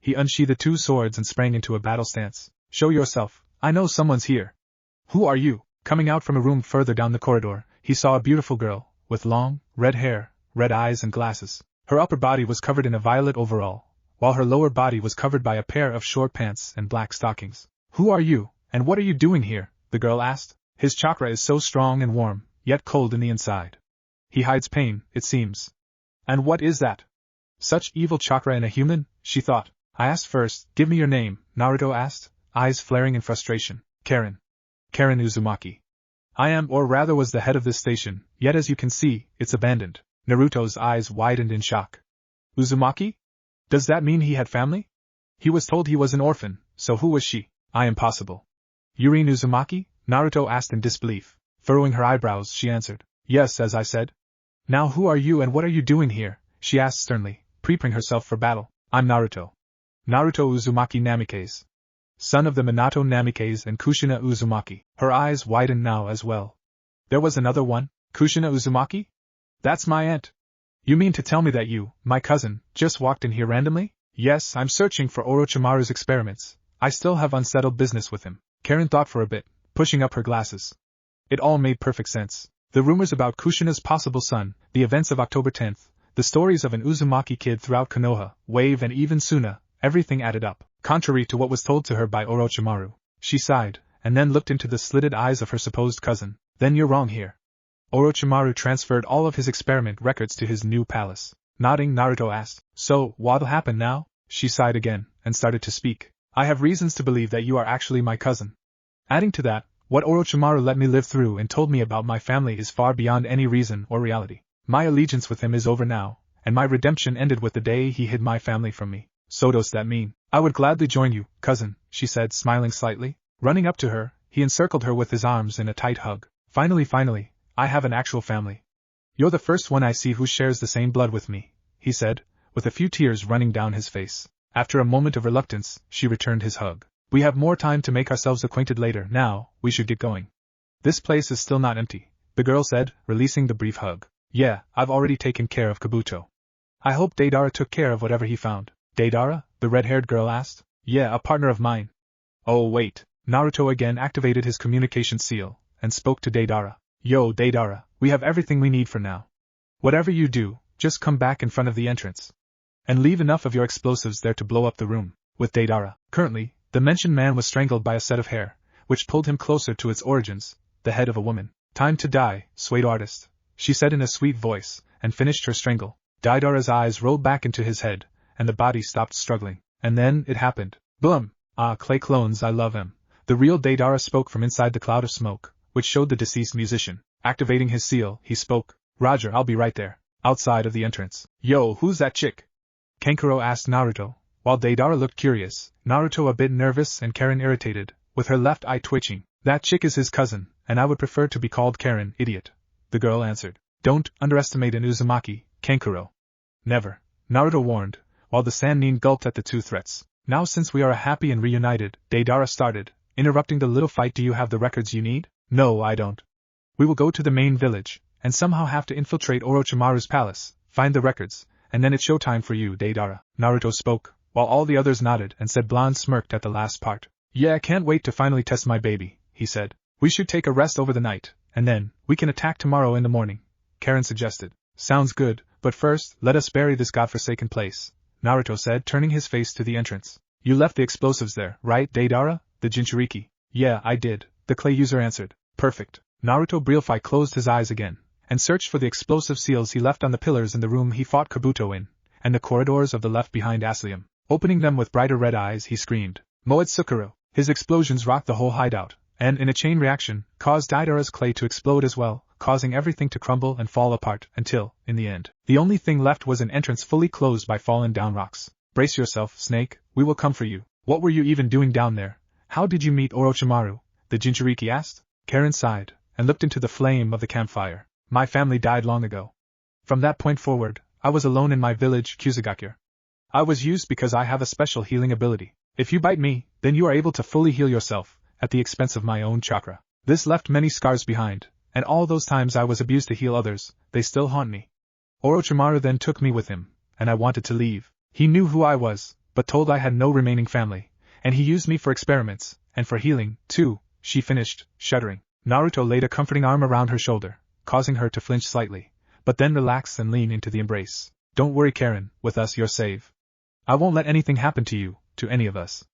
He unsheathed 2 swords and sprang into a battle stance. Show yourself, I know someone's here. Who are you? Coming out from a room further down the corridor, he saw a beautiful girl, with long, red hair, red eyes and glasses. Her upper body was covered in a violet overall, while her lower body was covered by a pair of short pants and black stockings. Who are you, and what are you doing here? The girl asked. His chakra is so strong and warm, yet cold in the inside. He hides pain, it seems. And what is that? Such evil chakra in a human, she thought. I asked first, give me your name, Naruto asked, eyes flaring in frustration. Karen. Karen Uzumaki. I am, or rather was the head of this station, yet as you can see, it's abandoned. Naruto's eyes widened in shock. Uzumaki? Does that mean he had family? He was told he was an orphan, so who was she? I am possible. Yuri Uzumaki? Naruto asked in disbelief. Furrowing her eyebrows, she answered. Yes, as I said. Now who are you and what are you doing here? She asked sternly, preparing herself for battle. I'm Naruto. Naruto Uzumaki Namikaze. Son of the Minato Namikaze and Kushina Uzumaki. Her eyes widened now as well. There was another one? Kushina Uzumaki? That's my aunt. You mean to tell me that you, my cousin, just walked in here randomly? Yes, I'm searching for Orochimaru's experiments. I still have unsettled business with him. Karen thought for a bit, pushing up her glasses. It all made perfect sense. The rumors about Kushina's possible son, the events of October 10th, the stories of an Uzumaki kid throughout Konoha, Wave and even Suna, everything added up, contrary to what was told to her by Orochimaru. She sighed, and then looked into the slitted eyes of her supposed cousin. Then you're wrong here. Orochimaru transferred all of his experiment records to his new palace. Nodding, Naruto asked, So, what'll happen now? She sighed again, and started to speak. I have reasons to believe that you are actually my cousin. Adding to that, what Orochimaru let me live through and told me about my family is far beyond any reason or reality. My allegiance with him is over now, and my redemption ended with the day he hid my family from me. So does that mean? I would gladly join you, cousin, she said, smiling slightly. Running up to her, he encircled her with his arms in a tight hug. Finally, I have an actual family. You're the first one I see who shares the same blood with me, he said, with a few tears running down his face. After a moment of reluctance, she returned his hug. We have more time to make ourselves acquainted later. Now, we should get going. This place is still not empty, the girl said, releasing the brief hug. Yeah, I've already taken care of Kabuto. I hope Deidara took care of whatever he found. Deidara? The red-haired girl asked. Yeah, a partner of mine. Oh wait. Naruto again activated his communication seal, and spoke to Deidara. Yo, Deidara, we have everything we need for now. Whatever you do, just come back in front of the entrance. and leave enough of your explosives there to blow up the room. With Deidara. Currently, the mentioned man was strangled by a set of hair, which pulled him closer to its origins, the head of a woman. Time to die, swayed artist, she said in a sweet voice, and finished her strangle. Deidara's eyes rolled back into his head, and the body stopped struggling. And then, it happened. Boom! Ah, clay clones, I love him. The real Deidara spoke from inside the cloud of smoke, which showed the deceased musician. Activating his seal, he spoke. Roger, I'll be right there. Outside of the entrance. Yo, who's that chick? Kankuro asked Naruto, while Deidara looked curious, Naruto a bit nervous and Karen irritated, with her left eye twitching. That chick is his cousin, and I would prefer to be called Karen, idiot. The girl answered. Don't underestimate an Uzumaki, Kankuro. Never, Naruto warned, while the Sannin gulped at the two threats. Now since we are happy and reunited, Deidara started, interrupting the little fight. Do you have the records you need? No, I don't. We will go to the main village, and somehow have to infiltrate Orochimaru's palace, find the records, and then it's showtime for you, Deidara. Naruto spoke, while all the others nodded and said. Blonde smirked at the last part. Yeah, I can't wait to finally test my baby, he said. We should take a rest over the night, and then, we can attack tomorrow in the morning, Karen suggested. Sounds good, but first, let us bury this godforsaken place, Naruto said, turning his face to the entrance. You left the explosives there, right, Deidara? The Jinchuriki. Yeah, I did, the clay user answered. Perfect. Naruto Brilfi closed his eyes again, and searched for the explosive seals he left on the pillars in the room he fought Kabuto in, and the corridors of the left behind Aslium. Opening them with brighter red eyes, he screamed, Moed Sukuru! His explosions rocked the whole hideout, and in a chain reaction, caused Deidara's clay to explode as well, causing everything to crumble and fall apart, until, in the end, the only thing left was an entrance fully closed by fallen down rocks. Brace yourself, Snake, we will come for you. What were you even doing down there? How did you meet Orochimaru? The Jinchuriki asked. Karen sighed, and looked into the flame of the campfire. My family died long ago. From that point forward, I was alone in my village, Kusagakure. I was used because I have a special healing ability. If you bite me, then you are able to fully heal yourself, at the expense of my own chakra. This left many scars behind, and all those times I was abused to heal others, they still haunt me. Orochimaru then took me with him, and I wanted to leave. He knew who I was, but told I had no remaining family, and he used me for experiments, and for healing, too, she finished, shuddering. Naruto laid a comforting arm around her shoulder, causing her to flinch slightly, but then relax and lean into the embrace. Don't worry, Karen, with us you're safe. I won't let anything happen to you, to any of us.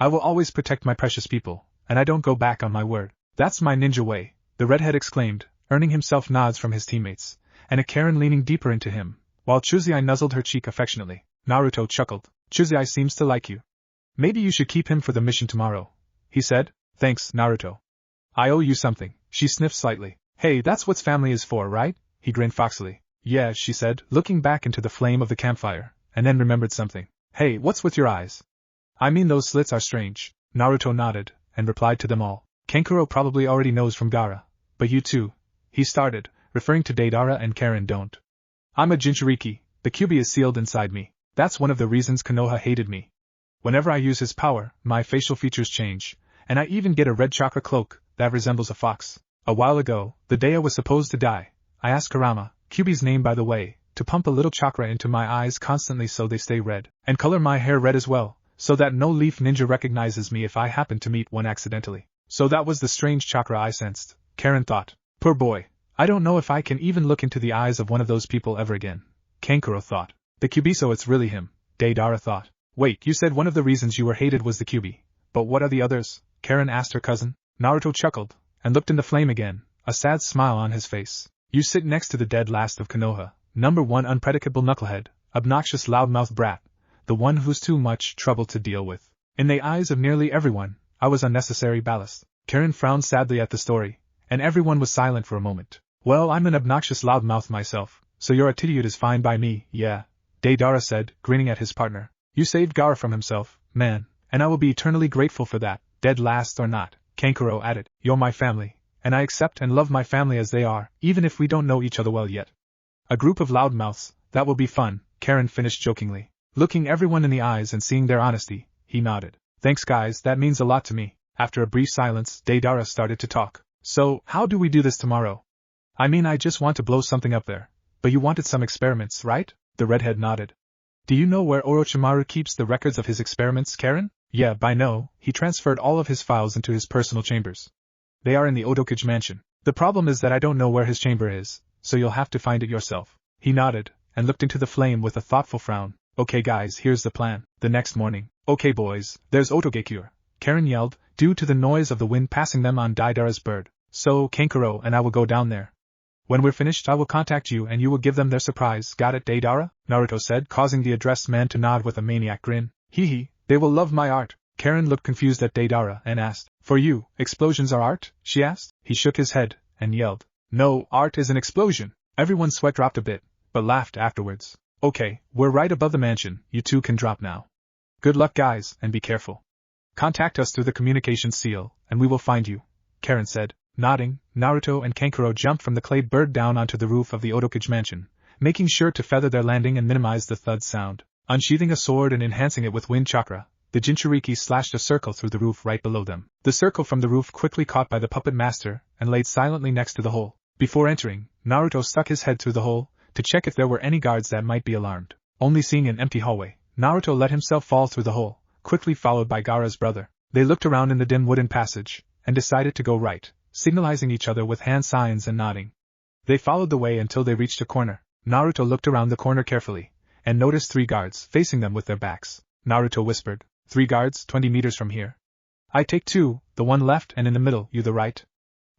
I will always protect my precious people, and I don't go back on my word. That's my ninja way, the redhead exclaimed, earning himself nods from his teammates, and a Karen leaning deeper into him, while Chuzai nuzzled her cheek affectionately. Naruto chuckled. Chuzai seems to like you. Maybe you should keep him for the mission tomorrow, he said. Thanks, Naruto. I owe you something, she sniffed slightly. Hey, that's what family is for, right? He grinned foxily. Yeah, she said, looking back into the flame of the campfire, and then remembered something. Hey, what's with your eyes? I mean, those slits are strange. Naruto nodded, and replied to them all. Kankuro probably already knows from Gaara, but you too, he started, referring to Deidara and Karen. Don't. I'm a Jinchuriki, the Kyuubi is sealed inside me. That's one of the reasons Konoha hated me. Whenever I use his power, my facial features change, and I even get a red chakra cloak that resembles a fox. A while ago, the day I was supposed to die, I asked Kurama, Kyuubi's name by the way, to pump a little chakra into my eyes constantly so they stay red, and color my hair red as well, so that no leaf ninja recognizes me if I happen to meet one accidentally. So that was the strange chakra I sensed, Karen thought. Poor boy, I don't know if I can even look into the eyes of one of those people ever again, Kankuro thought. The Kyuubi, so it's really him, Deidara thought. Wait, you said one of the reasons you were hated was the Kyuubi, but what are the others? Karen asked her cousin. Naruto chuckled, and looked in the flame again, a sad smile on his face. You sit next to the dead last of Konoha, number one unpredictable knucklehead, obnoxious loudmouth brat, the one who's too much trouble to deal with. In the eyes of nearly everyone, I was unnecessary ballast. Karen frowned sadly at the story, and everyone was silent for a moment. Well, I'm an obnoxious loudmouth myself, so your attitude is fine by me, yeah, Deidara said, grinning at his partner. You saved Gaara from himself, man, and I will be eternally grateful for that, dead last or not, Kankuro added. You're my family, and I accept and love my family as they are, even if we don't know each other well yet. A group of loudmouths, that will be fun, Karen finished jokingly. Looking everyone in the eyes and seeing their honesty, he nodded. Thanks guys, that means a lot to me. After a brief silence, Deidara started to talk. So, how do we do this tomorrow? I mean, I just want to blow something up there. But you wanted some experiments, right? The redhead nodded. Do you know where Orochimaru keeps the records of his experiments, Karen? Yeah, I know, he transferred all of his files into his personal chambers. They are in the Odokage mansion. The problem is that I don't know where his chamber is, so you'll have to find it yourself. He nodded, and looked into the flame with a thoughtful frown. Okay guys, here's the plan. The next morning. Okay boys, there's Otogekure, Karen yelled, due to the noise of the wind passing them on Deidara's bird. So, Kankuro and I will go down there. When we're finished I will contact you and you will give them their surprise, got it Deidara? Naruto said, causing the addressed man to nod with a maniac grin. Hee, they will love my art. Karen looked confused at Deidara and asked, for you, explosions are art? She asked. He shook his head and yelled, no, art is an explosion. Everyone's sweat dropped a bit, but laughed afterwards. Okay, we're right above the mansion, you two can drop now. Good luck guys, and be careful. Contact us through the communication seal, and we will find you, Karen said. Nodding, Naruto and Kankuro jumped from the clay bird down onto the roof of the Otokage mansion, making sure to feather their landing and minimize the thud sound. Unsheathing a sword and enhancing it with wind chakra, the Jinchuriki slashed a circle through the roof right below them. The circle from the roof quickly caught by the puppet master and laid silently next to the hole. Before entering, Naruto stuck his head through the hole to check if there were any guards that might be alarmed. Only seeing an empty hallway, Naruto let himself fall through the hole, quickly followed by Gaara's brother. They looked around in the dim wooden passage and decided to go right, signalizing each other with hand signs and nodding. They followed the way until they reached a corner. Naruto looked around the corner carefully and noticed 3 guards facing them with their backs. Naruto whispered, 3 guards, 20 meters from here. I take 2, the one left and in the middle, you the right.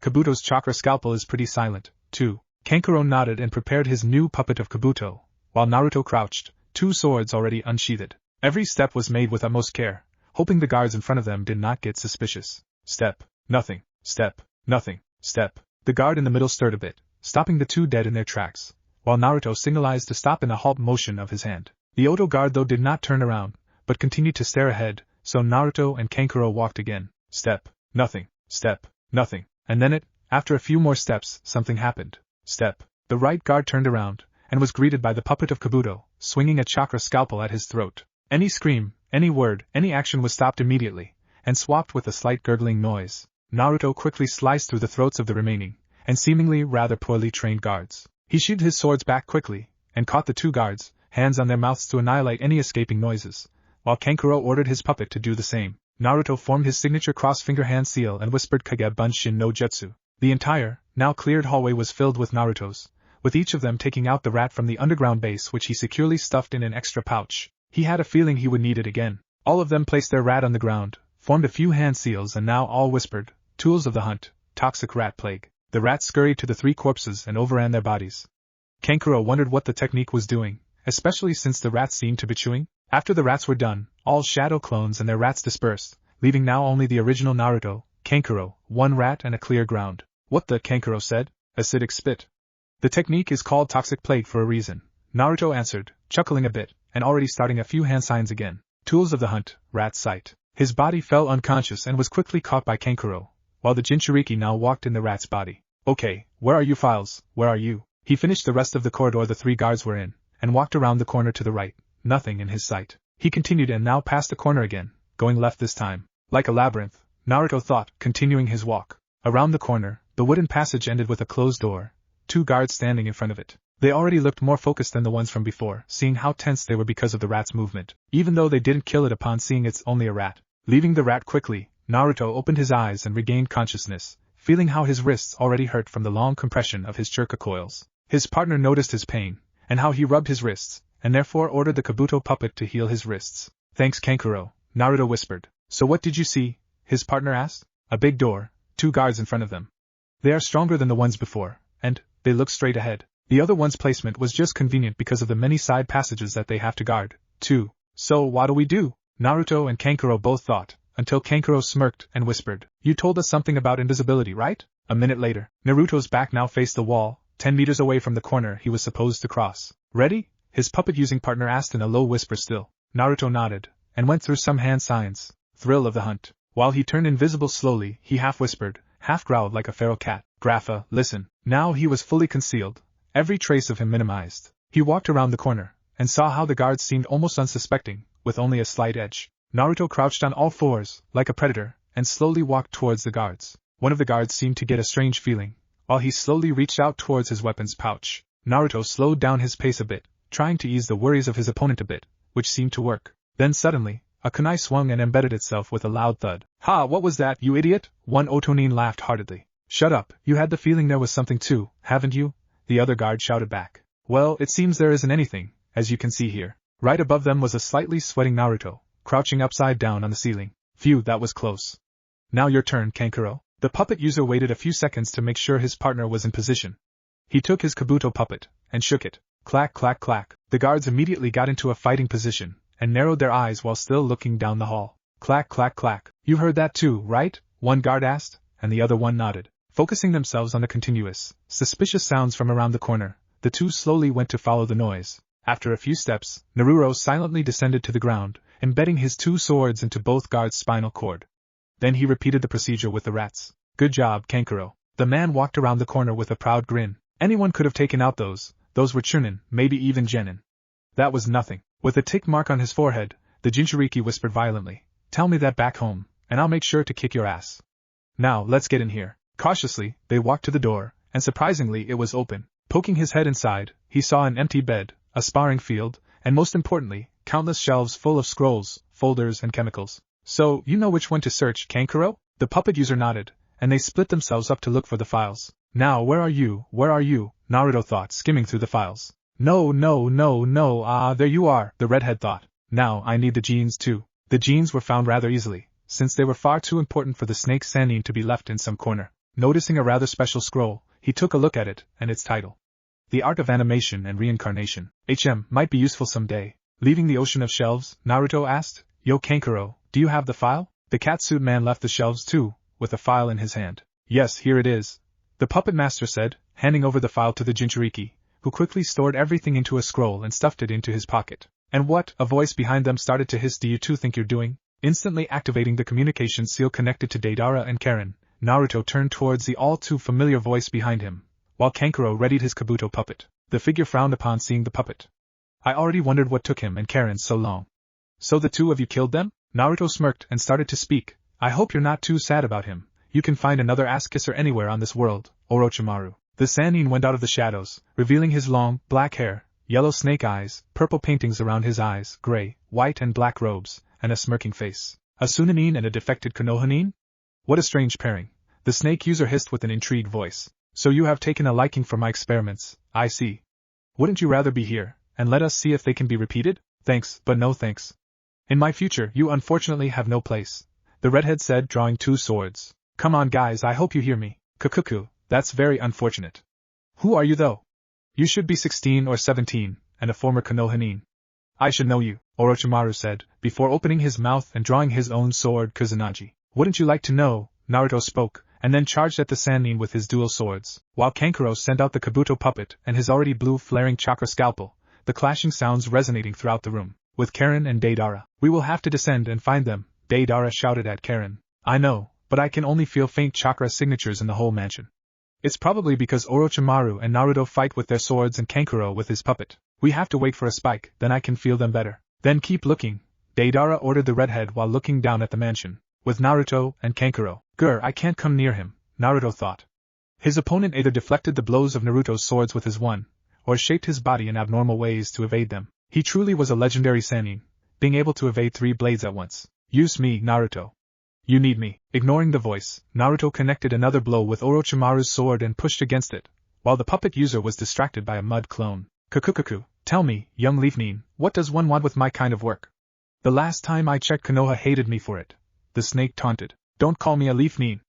Kabuto's chakra scalpel is pretty silent, too. Kankuro nodded and prepared his new puppet of Kabuto, while Naruto crouched, 2 swords already unsheathed. Every step was made with utmost care, hoping the guards in front of them did not get suspicious. Step, nothing, step, nothing, step. The guard in the middle stirred a bit, stopping the 2 dead in their tracks, while Naruto signalized to stop in a halt motion of his hand. The Oto guard though did not turn around, but continued to stare ahead, so Naruto and Kankuro walked again. Step, nothing, step, nothing, and then after a few more steps, something happened. Step. The right guard turned around, and was greeted by the puppet of Kabuto, swinging a chakra scalpel at his throat. Any scream, any word, any action was stopped immediately, and swapped with a slight gurgling noise. Naruto quickly sliced through the throats of the remaining, and seemingly rather poorly trained guards. He sheathed his swords back quickly, and caught the 2 guards, hands on their mouths to annihilate any escaping noises, while Kankuro ordered his puppet to do the same. Naruto formed his signature cross-finger hand seal and whispered Kage Bunshin no Jutsu. The entire, now cleared hallway was filled with Narutos, with each of them taking out the rat from the underground base which he securely stuffed in an extra pouch. He had a feeling he would need it again. All of them placed their rat on the ground, formed a few hand seals and now all whispered, tools of the hunt, toxic rat plague. The rats scurried to the 3 corpses and overran their bodies. Kankuro wondered what the technique was doing, especially since the rats seemed to be chewing. After the rats were done, all shadow clones and their rats dispersed, leaving now only the original Naruto, Kankuro, 1 rat and a clear ground. What the? Kankuro said. Acidic spit. The technique is called toxic plague for a reason, Naruto answered, chuckling a bit, and already starting a few hand signs again. Tools of the hunt, rat sight. His body fell unconscious and was quickly caught by Kankuro, while the Jinchuriki now walked in the rat's body. Okay, where are you files, where are you? He finished the rest of the corridor the 3 guards were in, and walked around the corner to the right, nothing in his sight. He continued and now passed the corner again, going left this time. Like a labyrinth, Naruto thought, continuing his walk. Around the corner, the wooden passage ended with a closed door, 2 guards standing in front of it. They already looked more focused than the ones from before, seeing how tense they were because of the rat's movement, even though they didn't kill it upon seeing it's only a rat. Leaving the rat quickly, Naruto opened his eyes and regained consciousness, feeling how his wrists already hurt from the long compression of his chakra coils. His partner noticed his pain, and how he rubbed his wrists, and therefore ordered the Kabuto puppet to heal his wrists. Thanks Kankuro, Naruto whispered. So what did you see? His partner asked. A big door, 2 guards in front of them. They are stronger than the ones before, and they look straight ahead. The other one's placement was just convenient because of the many side passages that they have to guard, too. So what do we do? Naruto and Kankuro both thought, until Kankuro smirked and whispered, you told us something about invisibility, right? A minute later, Naruto's back now faced the wall, 10 meters away from the corner he was supposed to cross. Ready? His puppet-using partner asked in a low whisper still. Naruto nodded, and went through some hand signs. Thrill of the hunt. While he turned invisible slowly, he half whispered, half growled like a feral cat. Grapha, listen. Now he was fully concealed, every trace of him minimized. He walked around the corner, and saw how the guards seemed almost unsuspecting, with only a slight edge. Naruto crouched on all 4s, like a predator, and slowly walked towards the guards. One of the guards seemed to get a strange feeling, while he slowly reached out towards his weapons pouch. Naruto slowed down his pace a bit, trying to ease the worries of his opponent a bit, which seemed to work. Then suddenly, a kunai swung and embedded itself with a loud thud. Ha, what was that, you idiot? One Otonin laughed heartedly. Shut up, you had the feeling there was something too, haven't you? The other guard shouted back. Well, it seems there isn't anything, as you can see here. Right above them was a slightly sweating Naruto, crouching upside down on the ceiling. Phew, that was close. Now your turn, Kankuro. The puppet user waited a few seconds to make sure his partner was in position. He took his Kabuto puppet, and shook it. Clack clack clack. The guards immediately got into a fighting position, and narrowed their eyes while still looking down the hall. Clack clack clack. You heard that too, right? One guard asked, and the other one nodded. Focusing themselves on the continuous, suspicious sounds from around the corner, the two slowly went to follow the noise. After a few steps, Naruto silently descended to the ground, embedding his two swords into both guards' spinal cord. Then he repeated the procedure with the rats. Good job, Kankuro. The man walked around the corner with a proud grin. Anyone could have taken out those were Chunin, maybe even Genin. That was nothing. With a tick mark on his forehead, the Jinchuriki whispered violently, Tell me that back home, and I'll make sure to kick your ass. Now, let's get in here. Cautiously, they walked to the door, and surprisingly it was open. Poking his head inside, he saw an empty bed, a sparring field, and most importantly, countless shelves full of scrolls, folders, and chemicals. So, you know which one to search, Kankuro? The puppet user nodded, and they split themselves up to look for the files. Now, where are you, Naruto thought, skimming through the files. No, there you are, the redhead thought. Now, I need the genes too. The genes were found rather easily, since they were far too important for the snake Sannin to be left in some corner. Noticing a rather special scroll, he took a look at it, and its title. The Art of Animation and Reincarnation. Might be useful someday. Leaving the ocean of shelves, Naruto asked, Yo Kankuro, do you have the file? The catsuit man left the shelves too, with a file in his hand. Yes, here it is. The puppet master said, handing over the file to the Jinchuriki, who quickly stored everything into a scroll and stuffed it into his pocket. And what? A voice behind them started to hiss. Do you two think you're doing? Instantly activating the communication seal connected to Deidara and Karen, Naruto turned towards the all-too-familiar voice behind him, while Kankuro readied his Kabuto puppet. The figure frowned upon seeing the puppet. I already wondered what took him and Karen so long. So the two of you killed them? Naruto smirked and started to speak. I hope you're not too sad about him. You can find another ass-kisser anywhere on this world, Orochimaru. The Sannin went out of the shadows, revealing his long, black hair, yellow snake eyes, purple paintings around his eyes, gray, white and black robes, and a smirking face. A Tsunade and a defected Konohanin? What a strange pairing. The snake user hissed with an intrigued voice. So you have taken a liking for my experiments, I see. Wouldn't you rather be here, and let us see if they can be repeated? Thanks, but no thanks. In my future, you unfortunately have no place, the redhead said, drawing two swords. Come on guys, I hope you hear me. Kukuku, that's very unfortunate. Who are you though? You should be 16 or 17, and a former Konohanin. I should know you, Orochimaru said, before opening his mouth and drawing his own sword Kusanagi. Wouldn't you like to know? Naruto spoke, and then charged at the Sannin with his dual swords, while Kankuro sent out the Kabuto puppet and his already blue flaring chakra scalpel, the clashing sounds resonating throughout the room. With Karen and Deidara, we will have to descend and find them, Deidara shouted at Karen. I know, but I can only feel faint chakra signatures in the whole mansion. It's probably because Orochimaru and Naruto fight with their swords and Kankuro with his puppet. We have to wait for a spike, then I can feel them better. Then keep looking, Deidara ordered the redhead while looking down at the mansion, with Naruto and Kankuro. Grr, I can't come near him, Naruto thought. His opponent either deflected the blows of Naruto's swords with his one, or shaped his body in abnormal ways to evade them. He truly was a legendary Sannin, being able to evade 3 blades at once. Use me, Naruto. You need me. Ignoring the voice, Naruto connected another blow with Orochimaru's sword and pushed against it, while the puppet user was distracted by a mud clone. Kukukuku, tell me, young Leaf Nin, what does one want with my kind of work? The last time I checked Konoha hated me for it. The snake taunted. Don't call me a Leaf Nin.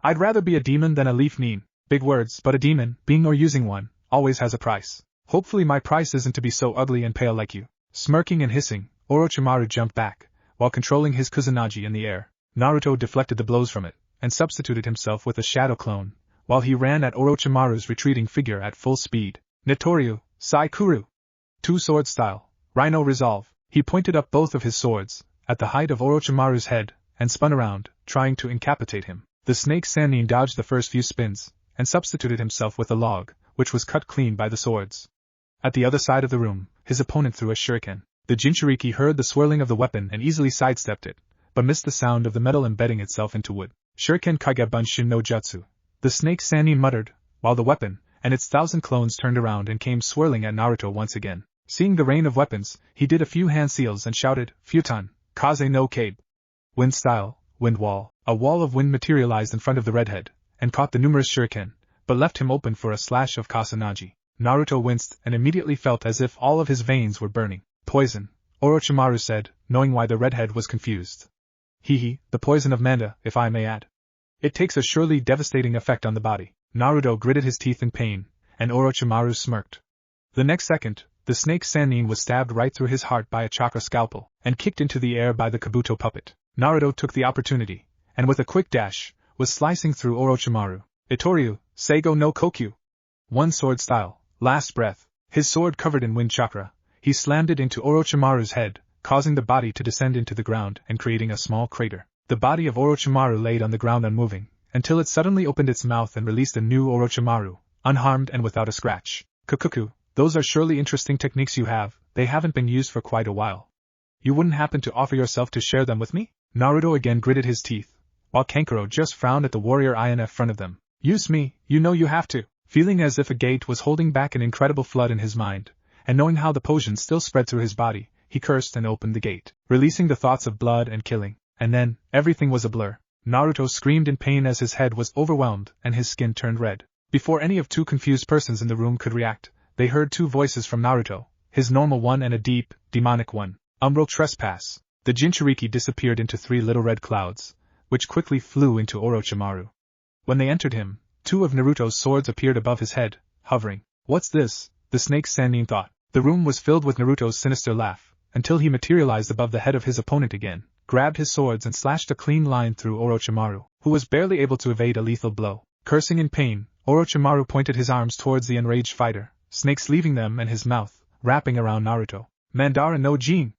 I'd rather be a demon than a Leaf Nin. Big words, but a demon, being or using one, always has a price. Hopefully my price isn't to be so ugly and pale like you. Smirking and hissing, Orochimaru jumped back, while controlling his Kusanagi in the air. Naruto deflected the blows from it, and substituted himself with a shadow clone, while he ran at Orochimaru's retreating figure at full speed. Notoryu, Saikuru. Two-sword style, Rhino Resolve. He pointed up both of his swords, at the height of Orochimaru's head, and spun around, trying to incapacitate him. The snake Sannin dodged the first few spins, and substituted himself with a log, which was cut clean by the swords. At the other side of the room, his opponent threw a shuriken. The Jinchuriki heard the swirling of the weapon and easily sidestepped it, but missed the sound of the metal embedding itself into wood. Shuriken Kage Bunshin no Jutsu. The snake Sannin muttered, while the weapon, and its 1,000 clones turned around and came swirling at Naruto once again. Seeing the rain of weapons, he did a few hand seals and shouted, Futon, Kaze no Kabe. Wind style, wind wall. A wall of wind materialized in front of the redhead, and caught the numerous shuriken, but left him open for a slash of Kusanagi. Naruto winced and immediately felt as if all of his veins were burning. Poison, Orochimaru said, knowing why the redhead was confused. The poison of manda, if I may add. It takes a surely devastating effect on the body. Naruto gritted his teeth in pain, and Orochimaru smirked. The next second, the snake Sannin was stabbed right through his heart by a chakra scalpel, and kicked into the air by the Kabuto puppet. Naruto took the opportunity, and with a quick dash, was slicing through Orochimaru. Itoryu, Seigo no Kokyu. One sword style, last breath. His sword covered in wind chakra, he slammed it into Orochimaru's head, causing the body to descend into the ground and creating a small crater. The body of Orochimaru laid on the ground unmoving, until it suddenly opened its mouth and released a new Orochimaru, unharmed and without a scratch. Kukuku, those are surely interesting techniques you have, they haven't been used for quite a while. You wouldn't happen to offer yourself to share them with me? Naruto again gritted his teeth, while Kankuro just frowned at the warrior in front of them. Use me, you know you have to. Feeling as if a gate was holding back an incredible flood in his mind, and knowing how the potion still spread through his body, he cursed and opened the gate, releasing the thoughts of blood and killing. And then, everything was a blur. Naruto screamed in pain as his head was overwhelmed and his skin turned red. Before any of two confused persons in the room could react, they heard two voices from Naruto, his normal one and a deep, demonic one. Umbral trespass. The Jinchuriki disappeared into three little red clouds, which quickly flew into Orochimaru. When they entered him, two of Naruto's swords appeared above his head, hovering. What's this? The snake Sannin thought. The room was filled with Naruto's sinister laugh, until he materialized above the head of his opponent again, grabbed his swords and slashed a clean line through Orochimaru, who was barely able to evade a lethal blow. Cursing in pain, Orochimaru pointed his arms towards the enraged fighter, snakes leaving them and his mouth, wrapping around Naruto. Mandara no Jin!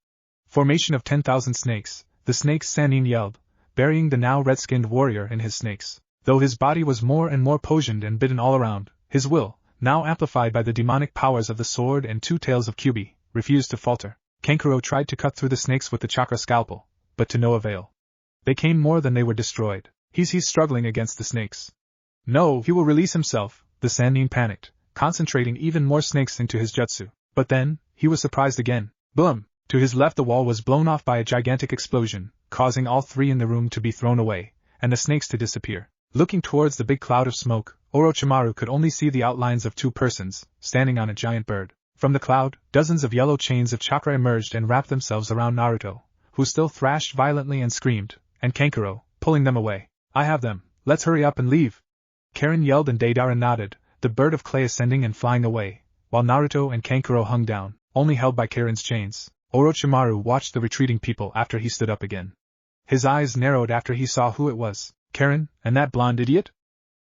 Formation of 10,000 snakes, the snake Sannin yelled, burying the now red-skinned warrior in his snakes. Though his body was more and more poisoned and bitten all around, his will, now amplified by the demonic powers of the sword and two tails of Kyubi, refused to falter. Kankuro tried to cut through the snakes with the chakra scalpel, but to no avail. They came more than they were destroyed. He's struggling against the snakes. No, he will release himself, the Sannin panicked, concentrating even more snakes into his jutsu. But then, he was surprised again. Boom! To his left the wall was blown off by a gigantic explosion, causing all three in the room to be thrown away, and the snakes to disappear. Looking towards the big cloud of smoke, Orochimaru could only see the outlines of two persons, standing on a giant bird. From the cloud, dozens of yellow chains of chakra emerged and wrapped themselves around Naruto, who still thrashed violently and screamed, and Kankuro, pulling them away. I have them, let's hurry up and leave. Karen yelled and Deidara nodded, the bird of clay ascending and flying away, while Naruto and Kankuro hung down, only held by Karen's chains. Orochimaru watched the retreating people after he stood up again. His eyes narrowed after he saw who it was. Karen, and that blonde idiot?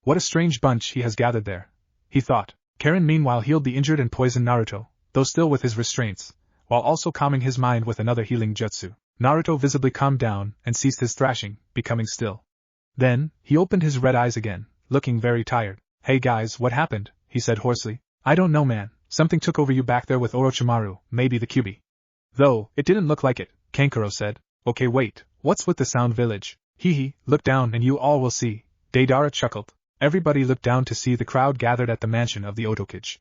What a strange bunch he has gathered there, he thought. Karen meanwhile healed the injured and poisoned Naruto, though still with his restraints, while also calming his mind with another healing jutsu. Naruto visibly calmed down and ceased his thrashing, becoming still. Then, he opened his red eyes again, looking very tired. Hey guys, what happened? He said hoarsely. I don't know man, something took over you back there with Orochimaru, maybe the Kyubi. Though, it didn't look like it, Kankuro said. Okay wait, what's with the sound village? Look down and you all will see. Deidara chuckled. Everybody looked down to see the crowd gathered at the mansion of the Otokage.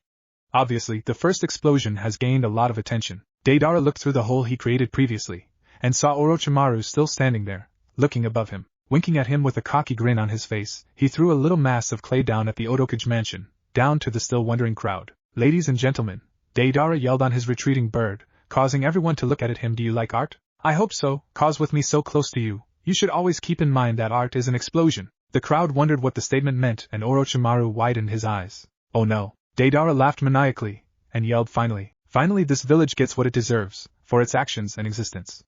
Obviously, the first explosion has gained a lot of attention. Deidara looked through the hole he created previously, and saw Orochimaru still standing there, looking above him. Winking at him with a cocky grin on his face, he threw a little mass of clay down at the Otokage mansion, down to the still wondering crowd. Ladies and gentlemen, Deidara yelled on his retreating bird, causing everyone to look at him. Do you like art? I hope so, cause with me so close to you, you should always keep in mind that art is an explosion. The crowd wondered what the statement meant and Orochimaru widened his eyes. Oh no. Deidara laughed maniacally, and yelled finally. Finally this village gets what it deserves, for its actions and existence.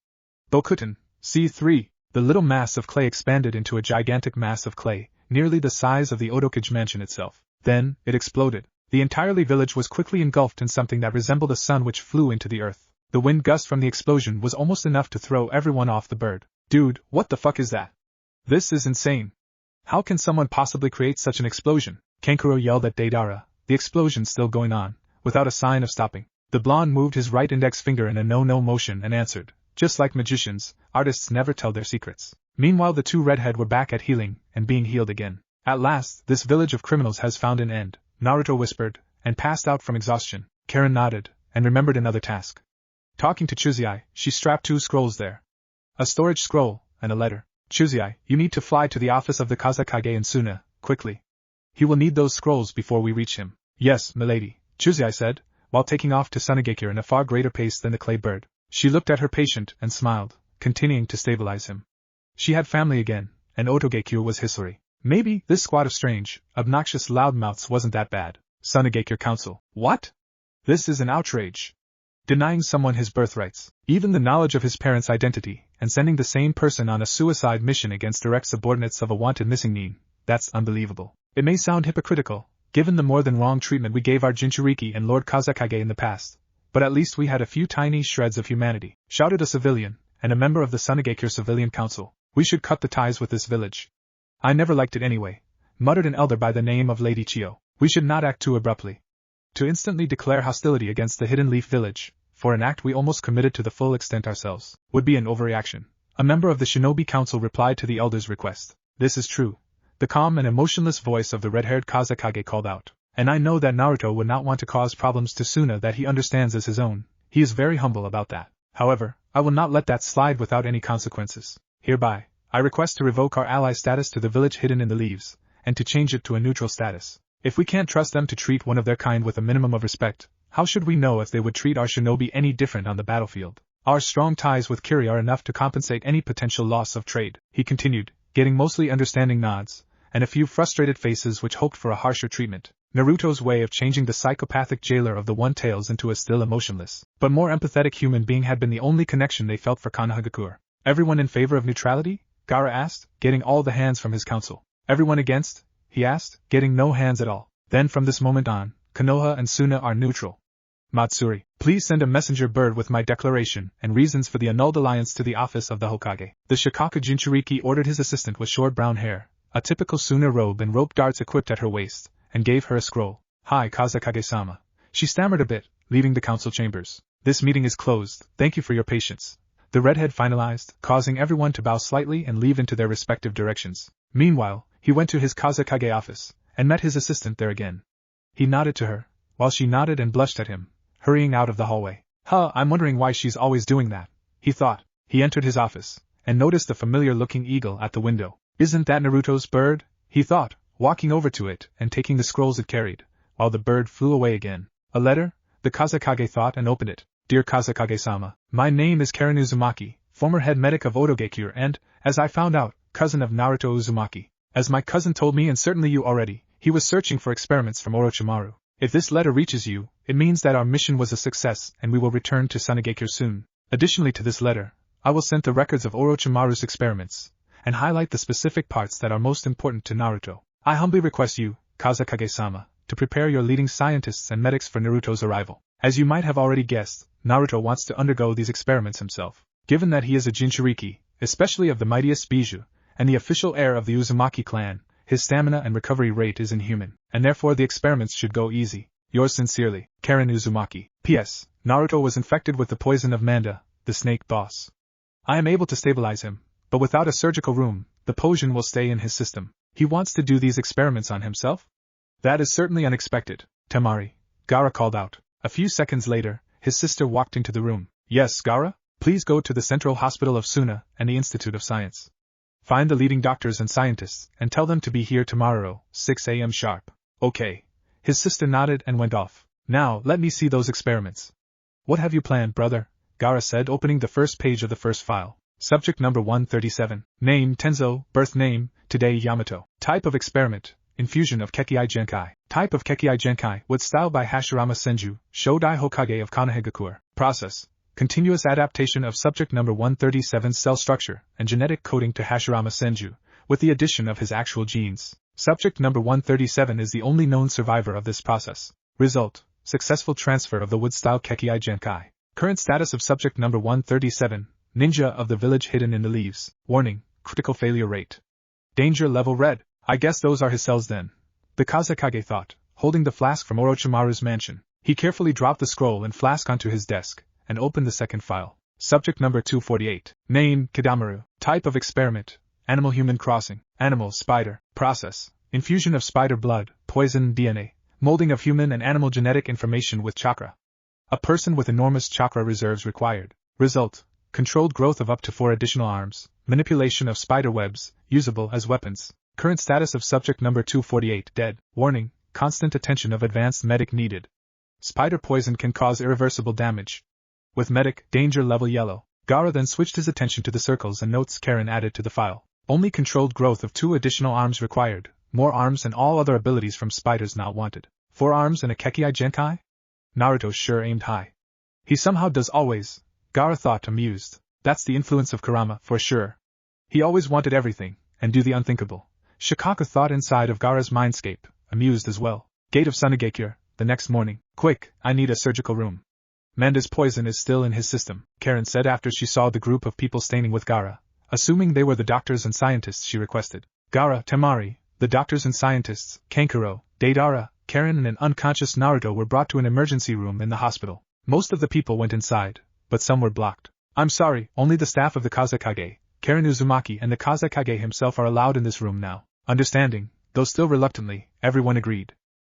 Bokuten, C3. The little mass of clay expanded into a gigantic mass of clay, nearly the size of the Otokage mansion itself. Then, it exploded. The entire village was quickly engulfed in something that resembled a sun which flew into the earth. The wind gust from the explosion was almost enough to throw everyone off the bird. Dude, what the fuck is that? This is insane. How can someone possibly create such an explosion? Kankuro yelled at Deidara, the explosion still going on, without a sign of stopping. The blonde moved his right index finger in a no-no motion and answered, just like magicians, artists never tell their secrets. Meanwhile the two redhead were back at healing, and being healed again. At last, this village of criminals has found an end, Naruto whispered, and passed out from exhaustion. Karen nodded, and remembered another task. Talking to Chuzai, she strapped two scrolls there. A storage scroll, and a letter. Chuzai, you need to fly to the office of the Kazekage in Suna, quickly. He will need those scrolls before we reach him. Yes, milady, Chuzai said, while taking off to Sunagekure in a far greater pace than the clay bird. She looked at her patient and smiled, continuing to stabilize him. She had family again, and Otogekyo was Hisori. Maybe this squad of strange, obnoxious loudmouths wasn't that bad. Tsunade Council. What? This is an outrage. Denying someone his birthrights, even the knowledge of his parents' identity, and sending the same person on a suicide mission against direct subordinates of a wanted missing nin, that's unbelievable. It may sound hypocritical, given the more than wrong treatment we gave our Jinchuriki and Lord Kazekage in the past, but at least we had a few tiny shreds of humanity, shouted a civilian, and a member of the Tsunade Civilian Council. We should cut the ties with this village. I never liked it anyway, muttered an elder by the name of Lady Chio. We should not act too abruptly. To instantly declare hostility against the Hidden Leaf Village, for an act we almost committed to the full extent ourselves, would be an overreaction. A member of the Shinobi Council replied to the elder's request. This is true. The calm and emotionless voice of the red-haired Kazekage called out. And I know that Naruto would not want to cause problems to Suna that he understands as his own. He is very humble about that. However, I will not let that slide without any consequences. Hereby, I request to revoke our ally status to the village hidden in the leaves, and to change it to a neutral status. If we can't trust them to treat one of their kind with a minimum of respect, how should we know if they would treat our shinobi any different on the battlefield? Our strong ties with Kiri are enough to compensate any potential loss of trade, he continued, getting mostly understanding nods, and a few frustrated faces which hoped for a harsher treatment. Naruto's way of changing the psychopathic jailer of the One-Tails into a still emotionless, but more empathetic human being had been the only connection they felt for Konohagakure. Everyone in favor of neutrality? Gaara asked, getting all the hands from his council. Everyone against? He asked, getting no hands at all. Then from this moment on, Konoha and Suna are neutral. Matsuri, please send a messenger bird with my declaration and reasons for the annulled alliance to the office of the Hokage. The Shikaku Jinchuriki ordered his assistant with short brown hair, a typical Suna robe and rope darts equipped at her waist, and gave her a scroll. Hi Kazekage-sama. She stammered a bit, leaving the council chambers. This meeting is closed, thank you for your patience. The redhead finalized, causing everyone to bow slightly and leave into their respective directions. Meanwhile, he went to his Kazekage office, and met his assistant there again. He nodded to her, while she nodded and blushed at him, hurrying out of the hallway. I'm wondering why she's always doing that, he thought. He entered his office, and noticed the familiar-looking eagle at the window. Isn't that Naruto's bird? He thought, walking over to it and taking the scrolls it carried, while the bird flew away again. A letter? The Kazekage thought and opened it. Dear Kazekage-sama, my name is Karen Uzumaki, former head medic of Otogekure and, as I found out, cousin of Naruto Uzumaki. As my cousin told me and certainly you already, he was searching for experiments from Orochimaru. If this letter reaches you, it means that our mission was a success and we will return to Tsunade soon. Additionally to this letter, I will send the records of Orochimaru's experiments, and highlight the specific parts that are most important to Naruto. I humbly request you, Kazekage-sama, to prepare your leading scientists and medics for Naruto's arrival. As you might have already guessed, Naruto wants to undergo these experiments himself. Given that he is a Jinchuriki, especially of the mightiest Biju, and the official heir of the Uzumaki clan, his stamina and recovery rate is inhuman, and therefore the experiments should go easy. Yours sincerely, Karen Uzumaki. P.S. Naruto was infected with the poison of Manda, the snake boss. I am able to stabilize him, but without a surgical room, the poison will stay in his system. He wants to do these experiments on himself? That is certainly unexpected, Temari, Gaara called out. A few seconds later, his sister walked into the room. Yes, Gaara? Please go to the Central Hospital of Suna and the Institute of Science. Find the leading doctors and scientists, and tell them to be here tomorrow, 6 a.m. sharp. Okay. His sister nodded and went off. Now, let me see those experiments. What have you planned, brother? Gaara said, opening the first page of the first file. Subject number 137. Name, Tenzo. Birth name, today Yamato. Type of experiment, infusion of Kekii Genkai. Type of Kekii Genkai, wood style by Hashirama Senju, Shodai Hokage of Konohagakure. Process, continuous adaptation of subject number 137 cell structure and genetic coding to Hashirama Senju, with the addition of his actual genes. Subject number 137 is the only known survivor of this process. Result, successful transfer of the wood-style Kekii Genkai. Current status of subject number 137, ninja of the village hidden in the leaves. Warning, critical failure rate. Danger level red. I guess those are his cells then. The Kazekage thought, holding the flask from Orochimaru's mansion. He carefully dropped the scroll and flask onto his desk, and opened the second file. Subject number 248. Name, Kidamaru. Type of experiment, animal-human crossing. Animal, spider. Process, infusion of spider blood, poison, DNA, molding of human and animal genetic information with chakra. A person with enormous chakra reserves required. Result, controlled growth of up to 4 additional arms, manipulation of spider webs, usable as weapons. Current status of subject number 248, dead. Warning, constant attention of advanced medic needed. Spider poison can cause irreversible damage. With medic, danger level yellow. Gaara then switched his attention to the circles and notes Karen added to the file. Only controlled growth of 2 additional arms required, more arms and all other abilities from spiders not wanted. 4 arms and a Kekii Genkai? Naruto sure aimed high. He somehow does always, Gaara thought, amused. That's the influence of Kurama, for sure. He always wanted everything, and do the unthinkable. Shikaka thought inside of Gaara's mindscape, amused as well. Gate of Tsunade, the next morning. Quick, I need a surgical room. Manda's poison is still in his system, Karen said after she saw the group of people staying with Gaara. Assuming they were the doctors and scientists, she requested. Gaara, Temari, the doctors and scientists, Kankuro, Deidara, Karen and an unconscious Naruto were brought to an emergency room in the hospital. Most of the people went inside, but some were blocked. I'm sorry, only the staff of the Kazekage, Karen Uzumaki and the Kazekage himself are allowed in this room now. Understanding, though still reluctantly, everyone agreed.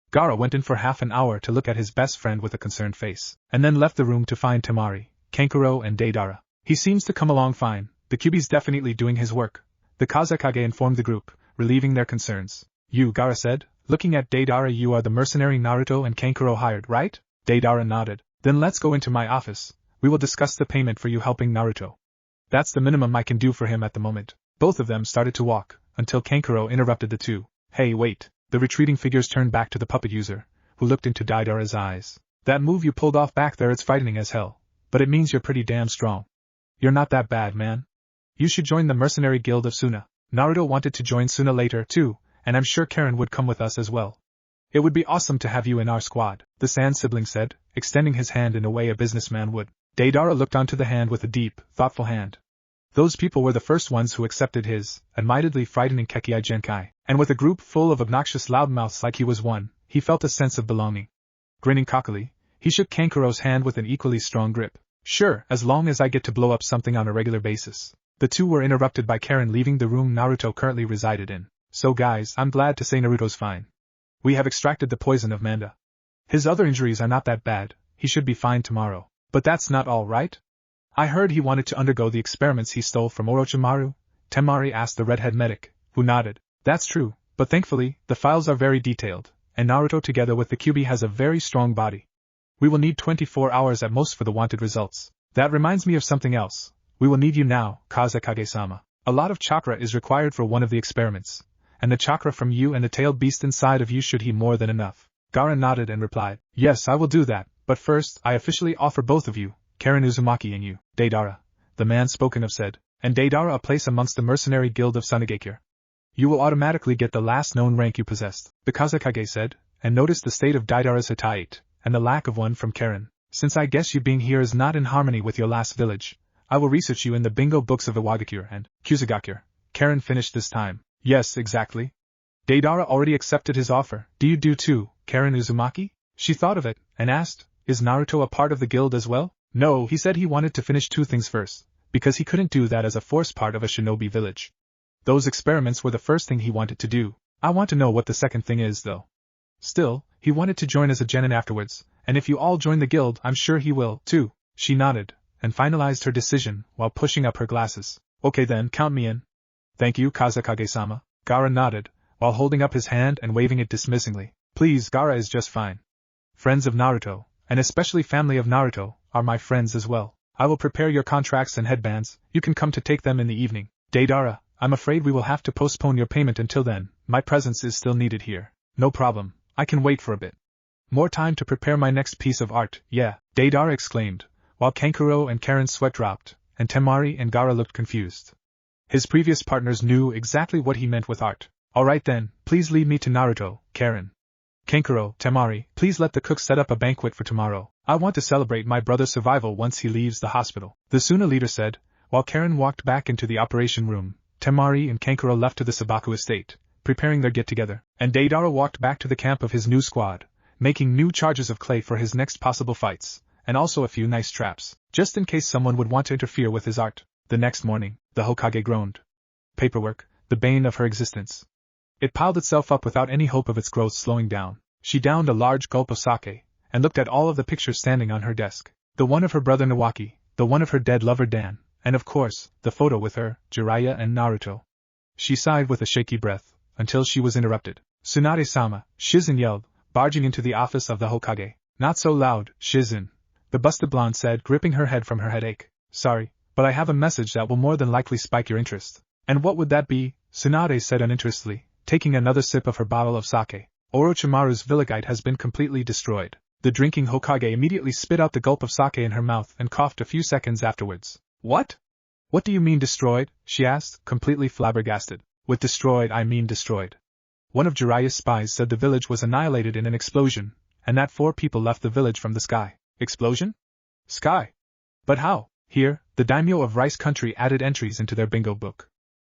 Gaara went in for half an hour to look at his best friend with a concerned face, and then left the room to find Temari, Kankuro and Deidara. He seems to come along fine, the Kyuubi's definitely doing his work. The Kazekage informed the group, relieving their concerns. You, Gaara said, looking at Deidara, you are the mercenary Naruto and Kankuro hired, right? Deidara nodded. Then let's go into my office. We will discuss the payment for you helping Naruto. That's the minimum I can do for him at the moment. Both of them started to walk, until Kankuro interrupted the two. Hey, wait. The retreating figures turned back to the puppet user, who looked into Deidara's eyes. That move you pulled off back there, it's frightening as hell. But it means you're pretty damn strong. You're not that bad, man. You should join the mercenary guild of Suna. Naruto wanted to join Suna later, too, and I'm sure Karen would come with us as well. It would be awesome to have you in our squad, the Sand sibling said, extending his hand in a way a businessman would. Deidara looked onto the hand with a deep, thoughtful hand. Those people were the first ones who accepted his, admittedly frightening Kekii Genkai, and with a group full of obnoxious loudmouths like he was one, he felt a sense of belonging. Grinning cockily, he shook Kankuro's hand with an equally strong grip. Sure, as long as I get to blow up something on a regular basis. The two were interrupted by Karen leaving the room Naruto currently resided in. So guys, I'm glad to say Naruto's fine. We have extracted the poison of Manda. His other injuries are not that bad, he should be fine tomorrow. But that's not all, right? I heard he wanted to undergo the experiments he stole from Orochimaru, Temari asked the redhead medic, who nodded. That's true, but thankfully, the files are very detailed, and Naruto together with the Kyuubi has a very strong body. We will need 24 hours at most for the wanted results. That reminds me of something else. We will need you now, Kazekage-sama. A lot of chakra is required for one of the experiments, and the chakra from you and the tailed beast inside of you should be more than enough. Gaara nodded and replied, yes, I will do that, but first, I officially offer both of you, Karen Uzumaki and you, Deidara, the man spoken of said, and Deidara a place amongst the mercenary guild of Tsunade. You will automatically get the last known rank you possessed, the Kazekage said, and noticed the state of Deidara's Hittite, and the lack of one from Karen. Since I guess you being here is not in harmony with your last village, I will research you in the bingo books of Iwagakure and Kusagakure. Karen finished this time. Yes, exactly. Deidara already accepted his offer. Do you do too, Karen Uzumaki? She thought of it, and asked, is Naruto a part of the guild as well? No, he said he wanted to finish 2 things first, because he couldn't do that as a force part of a shinobi village. Those experiments were the first thing he wanted to do. I want to know what the second thing is, though. Still, he wanted to join as a genin afterwards, and if you all join the guild, I'm sure he will, too. She nodded, and finalized her decision while pushing up her glasses. Okay then, count me in. Thank you, Kazekage-sama. Gaara nodded, while holding up his hand and waving it dismissingly. Please, Gaara is just fine. Friends of Naruto, and especially family of Naruto, are my friends as well. I will prepare your contracts and headbands, you can come to take them in the evening. Deidara, I'm afraid we will have to postpone your payment until then, my presence is still needed here. No problem, I can wait for a bit. More time to prepare my next piece of art, yeah, Deidara exclaimed, while Kankuro and Karen's sweat dropped, and Temari and Gaara looked confused. His previous partners knew exactly what he meant with art. Alright then, please lead me to Naruto, Karen. Kankuro, Temari, please let the cook set up a banquet for tomorrow. I want to celebrate my brother's survival once he leaves the hospital, the Suna leader said, while Karen walked back into the operation room. Temari and Kankuro left to the Sabaku estate, preparing their get-together, and Deidara walked back to the camp of his new squad, making new charges of clay for his next possible fights, and also a few nice traps, just in case someone would want to interfere with his art. The next morning, the Hokage groaned. Paperwork, the bane of her existence. It piled itself up without any hope of its growth slowing down. She downed a large gulp of sake, and looked at all of the pictures standing on her desk. The one of her brother Nawaki, the one of her dead lover Dan, and of course, the photo with her, Jiraiya and Naruto. She sighed with a shaky breath, until she was interrupted. Tsunade-sama, Shizen yelled, barging into the office of the Hokage. Not so loud, Shizen. the busted blonde said, gripping her head from her headache. Sorry, but I have a message that will more than likely spike your interest. And what would that be? Tsunade said uninterestedly, taking another sip of her bottle of sake. Orochimaru's villagite has been completely destroyed. The drinking Hokage immediately spit out the gulp of sake in her mouth and coughed a few seconds afterwards. What? What do you mean destroyed? She asked, completely flabbergasted. With destroyed I mean destroyed. One of Jiraiya's spies said the village was annihilated in an explosion, and that 4 people left the village from the sky. Explosion? Sky? But how? Here, the daimyo of Rice Country added entries into their bingo book.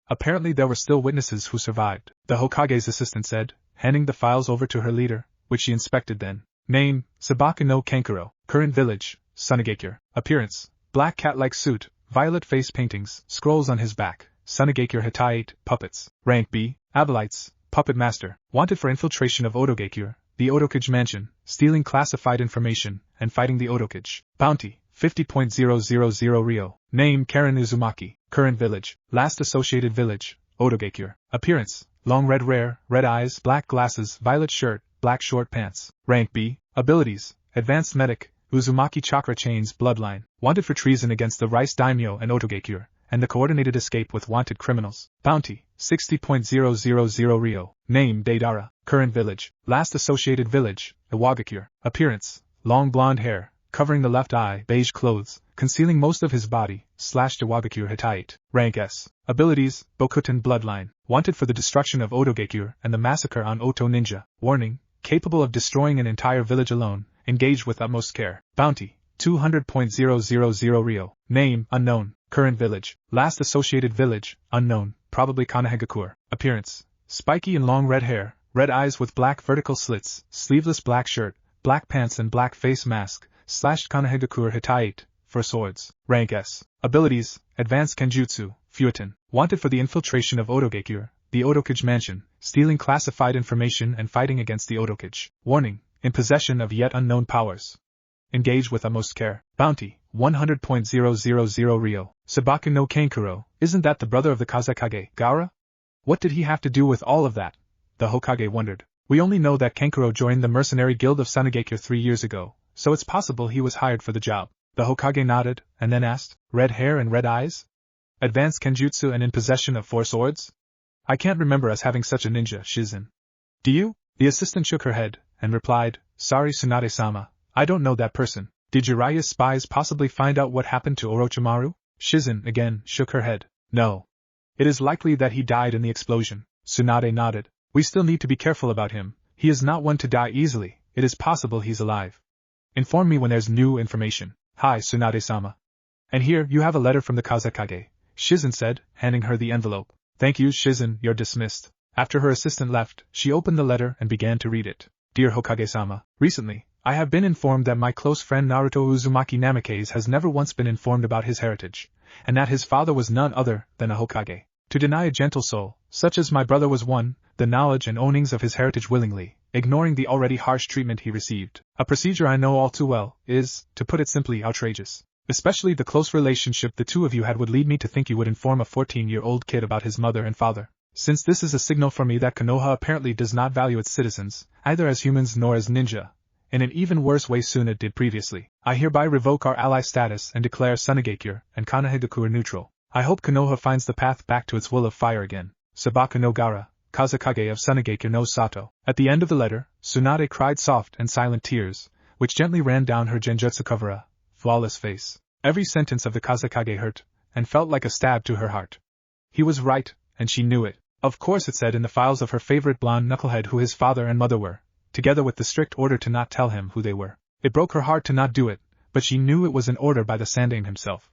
Apparently there were still witnesses who survived, the Hokage's assistant said, handing the files over to her leader, which she inspected then. Name, Sabaka no Kankuro. Current village, Tsunade. Appearance, black cat-like suit, violet face paintings, scrolls on his back. Tsunade Hitai, puppets. Rank B, Abelites, puppet master. Wanted for infiltration of Otogekure, the Otokage mansion, stealing classified information, and fighting the Otokage. Bounty, 50.000 Rio. Name Karen Uzumaki. Current village, last associated village, Otogekure. Appearance, long red eyes, black glasses, violet shirt, black short pants. Rank B. Abilities, advanced medic, Uzumaki chakra chains bloodline. Wanted for treason against the Rice daimyo and Otogekure, and the coordinated escape with wanted criminals. Bounty, 60.000 Rio. Name Deidara. Current village, last associated village, Iwagakure. Appearance, long blonde hair, covering the left eye, beige clothes, concealing most of his body, / Iwagakure Hitai. Rank S. Abilities, Bokutan bloodline. Wanted for the destruction of Otogekure and the massacre on Oto ninja. Warning, capable of destroying an entire village alone, engaged with utmost care. Bounty, 200.000 Rio. Name, unknown. Current village, last associated village, unknown, probably Kanehagakure. Appearance, spiky and long red hair, red eyes with black vertical slits, sleeveless black shirt, black pants and black face mask, / Kanehagakure Hitai, for swords. Rank S. Abilities, advanced Kenjutsu, Fuetin. Wanted for the infiltration of Otogekure, the Otokage mansion, stealing classified information and fighting against the Otokage. Warning, in possession of yet unknown powers. Engage with utmost care. Bounty, 100.000 Rio. Sabaka no Kankuro, isn't that the brother of the Kazekage, Gaara? What did he have to do with all of that? The Hokage wondered. We only know that Kankuro joined the mercenary guild of Tsunade 3 years ago, so it's possible he was hired for the job. The Hokage nodded, and then asked, red hair and red eyes? Advanced Kenjutsu and in possession of 4 swords? I can't remember us having such a ninja, Shizen. Do you? The assistant shook her head, and replied, sorry Tsunade-sama, I don't know that person. Did Jiraiya's spies possibly find out what happened to Orochimaru? Shizen, again, shook her head. No. It is likely that he died in the explosion. Tsunade nodded. We still need to be careful about him. He is not one to die easily. It is possible he's alive. Inform me when there's new information. Hi, Tsunade-sama. And here, you have a letter from the Kazekage, Shizen said, handing her the envelope. Thank you, Shizen, you're dismissed. After her assistant left, she opened the letter and began to read it. Dear Hokage-sama, recently, I have been informed that my close friend Naruto Uzumaki Namikaze has never once been informed about his heritage, and that his father was none other than a Hokage. To deny a gentle soul, such as my brother was one, the knowledge and ownings of his heritage willingly, ignoring the already harsh treatment he received, a procedure I know all too well, is, to put it simply, outrageous. Especially the close relationship the two of you had would lead me to think you would inform a 14-year-old kid about his mother and father. Since this is a signal for me that Konoha apparently does not value its citizens, either as humans nor as ninja, in an even worse way Tsunade did previously, I hereby revoke our ally status and declare Tsunade and Kanehagakure neutral. I hope Konoha finds the path back to its will of fire again. Sabaka no Gaara, Kazekage of Tsunade no Sato. At the end of the letter, Tsunade cried soft and silent tears, which gently ran down her Genjutsu cover, flawless face. Every sentence of the Kazekage hurt, and felt like a stab to her heart. He was right, and she knew it. Of course it said in the files of her favorite blonde knucklehead who his father and mother were, together with the strict order to not tell him who they were. It broke her heart to not do it, but she knew it was an order by the Sandaime himself.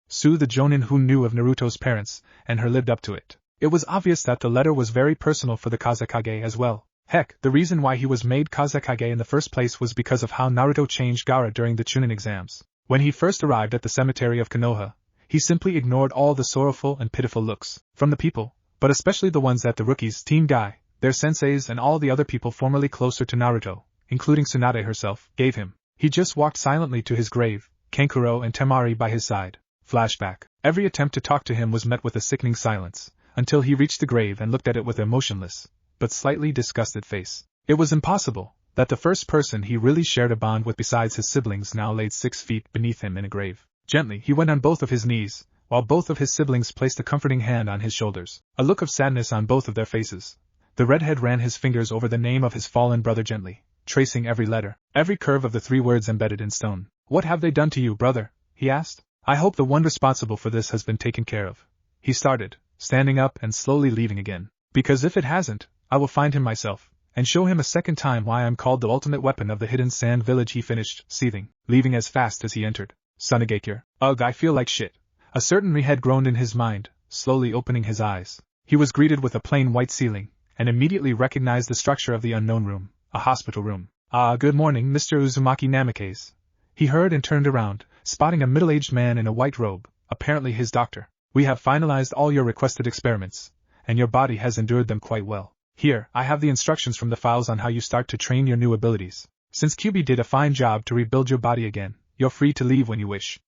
Sue the Jonin who knew of Naruto's parents, and her lived up to it. It was obvious that the letter was very personal for the Kazekage as well. Heck, the reason why he was made Kazekage in the first place was because of how Naruto changed Gaara during the Chunin exams. When he first arrived at the cemetery of Konoha, he simply ignored all the sorrowful and pitiful looks from the people, but especially the ones that the rookies, Team Guy, their senseis and all the other people formerly closer to Naruto, including Tsunade herself, gave him. He just walked silently to his grave, Kankuro and Temari by his side. Flashback. Every attempt to talk to him was met with a sickening silence, until he reached the grave and looked at it with a motionless, but slightly disgusted face. It was impossible, that the first person he really shared a bond with besides his siblings now laid 6 feet beneath him in a grave. Gently, he went on both of his knees, while both of his siblings placed a comforting hand on his shoulders, a look of sadness on both of their faces. The redhead ran his fingers over the name of his fallen brother gently, tracing every letter, every curve of the 3 words embedded in stone. "What have they done to you, brother?" he asked. "I hope the one responsible for this has been taken care of." He started, standing up and slowly leaving again. "Because if it hasn't, I will find him myself, and show him a second time why I'm called the ultimate weapon of the hidden sand village," he finished, seething, leaving as fast as he entered. Tsunade. Ugh, I feel like shit. A certain redhead groaned in his mind, slowly opening his eyes. He was greeted with a plain white ceiling, and immediately recognized the structure of the unknown room, a hospital room. "Ah, good morning, Mr. Uzumaki Namikaze." He heard and turned around, spotting a middle-aged man in a white robe, apparently his doctor. "We have finalized all your requested experiments, and your body has endured them quite well. Here, I have the instructions from the files on how you start to train your new abilities. Since QB did a fine job to rebuild your body again, you're free to leave when you wish.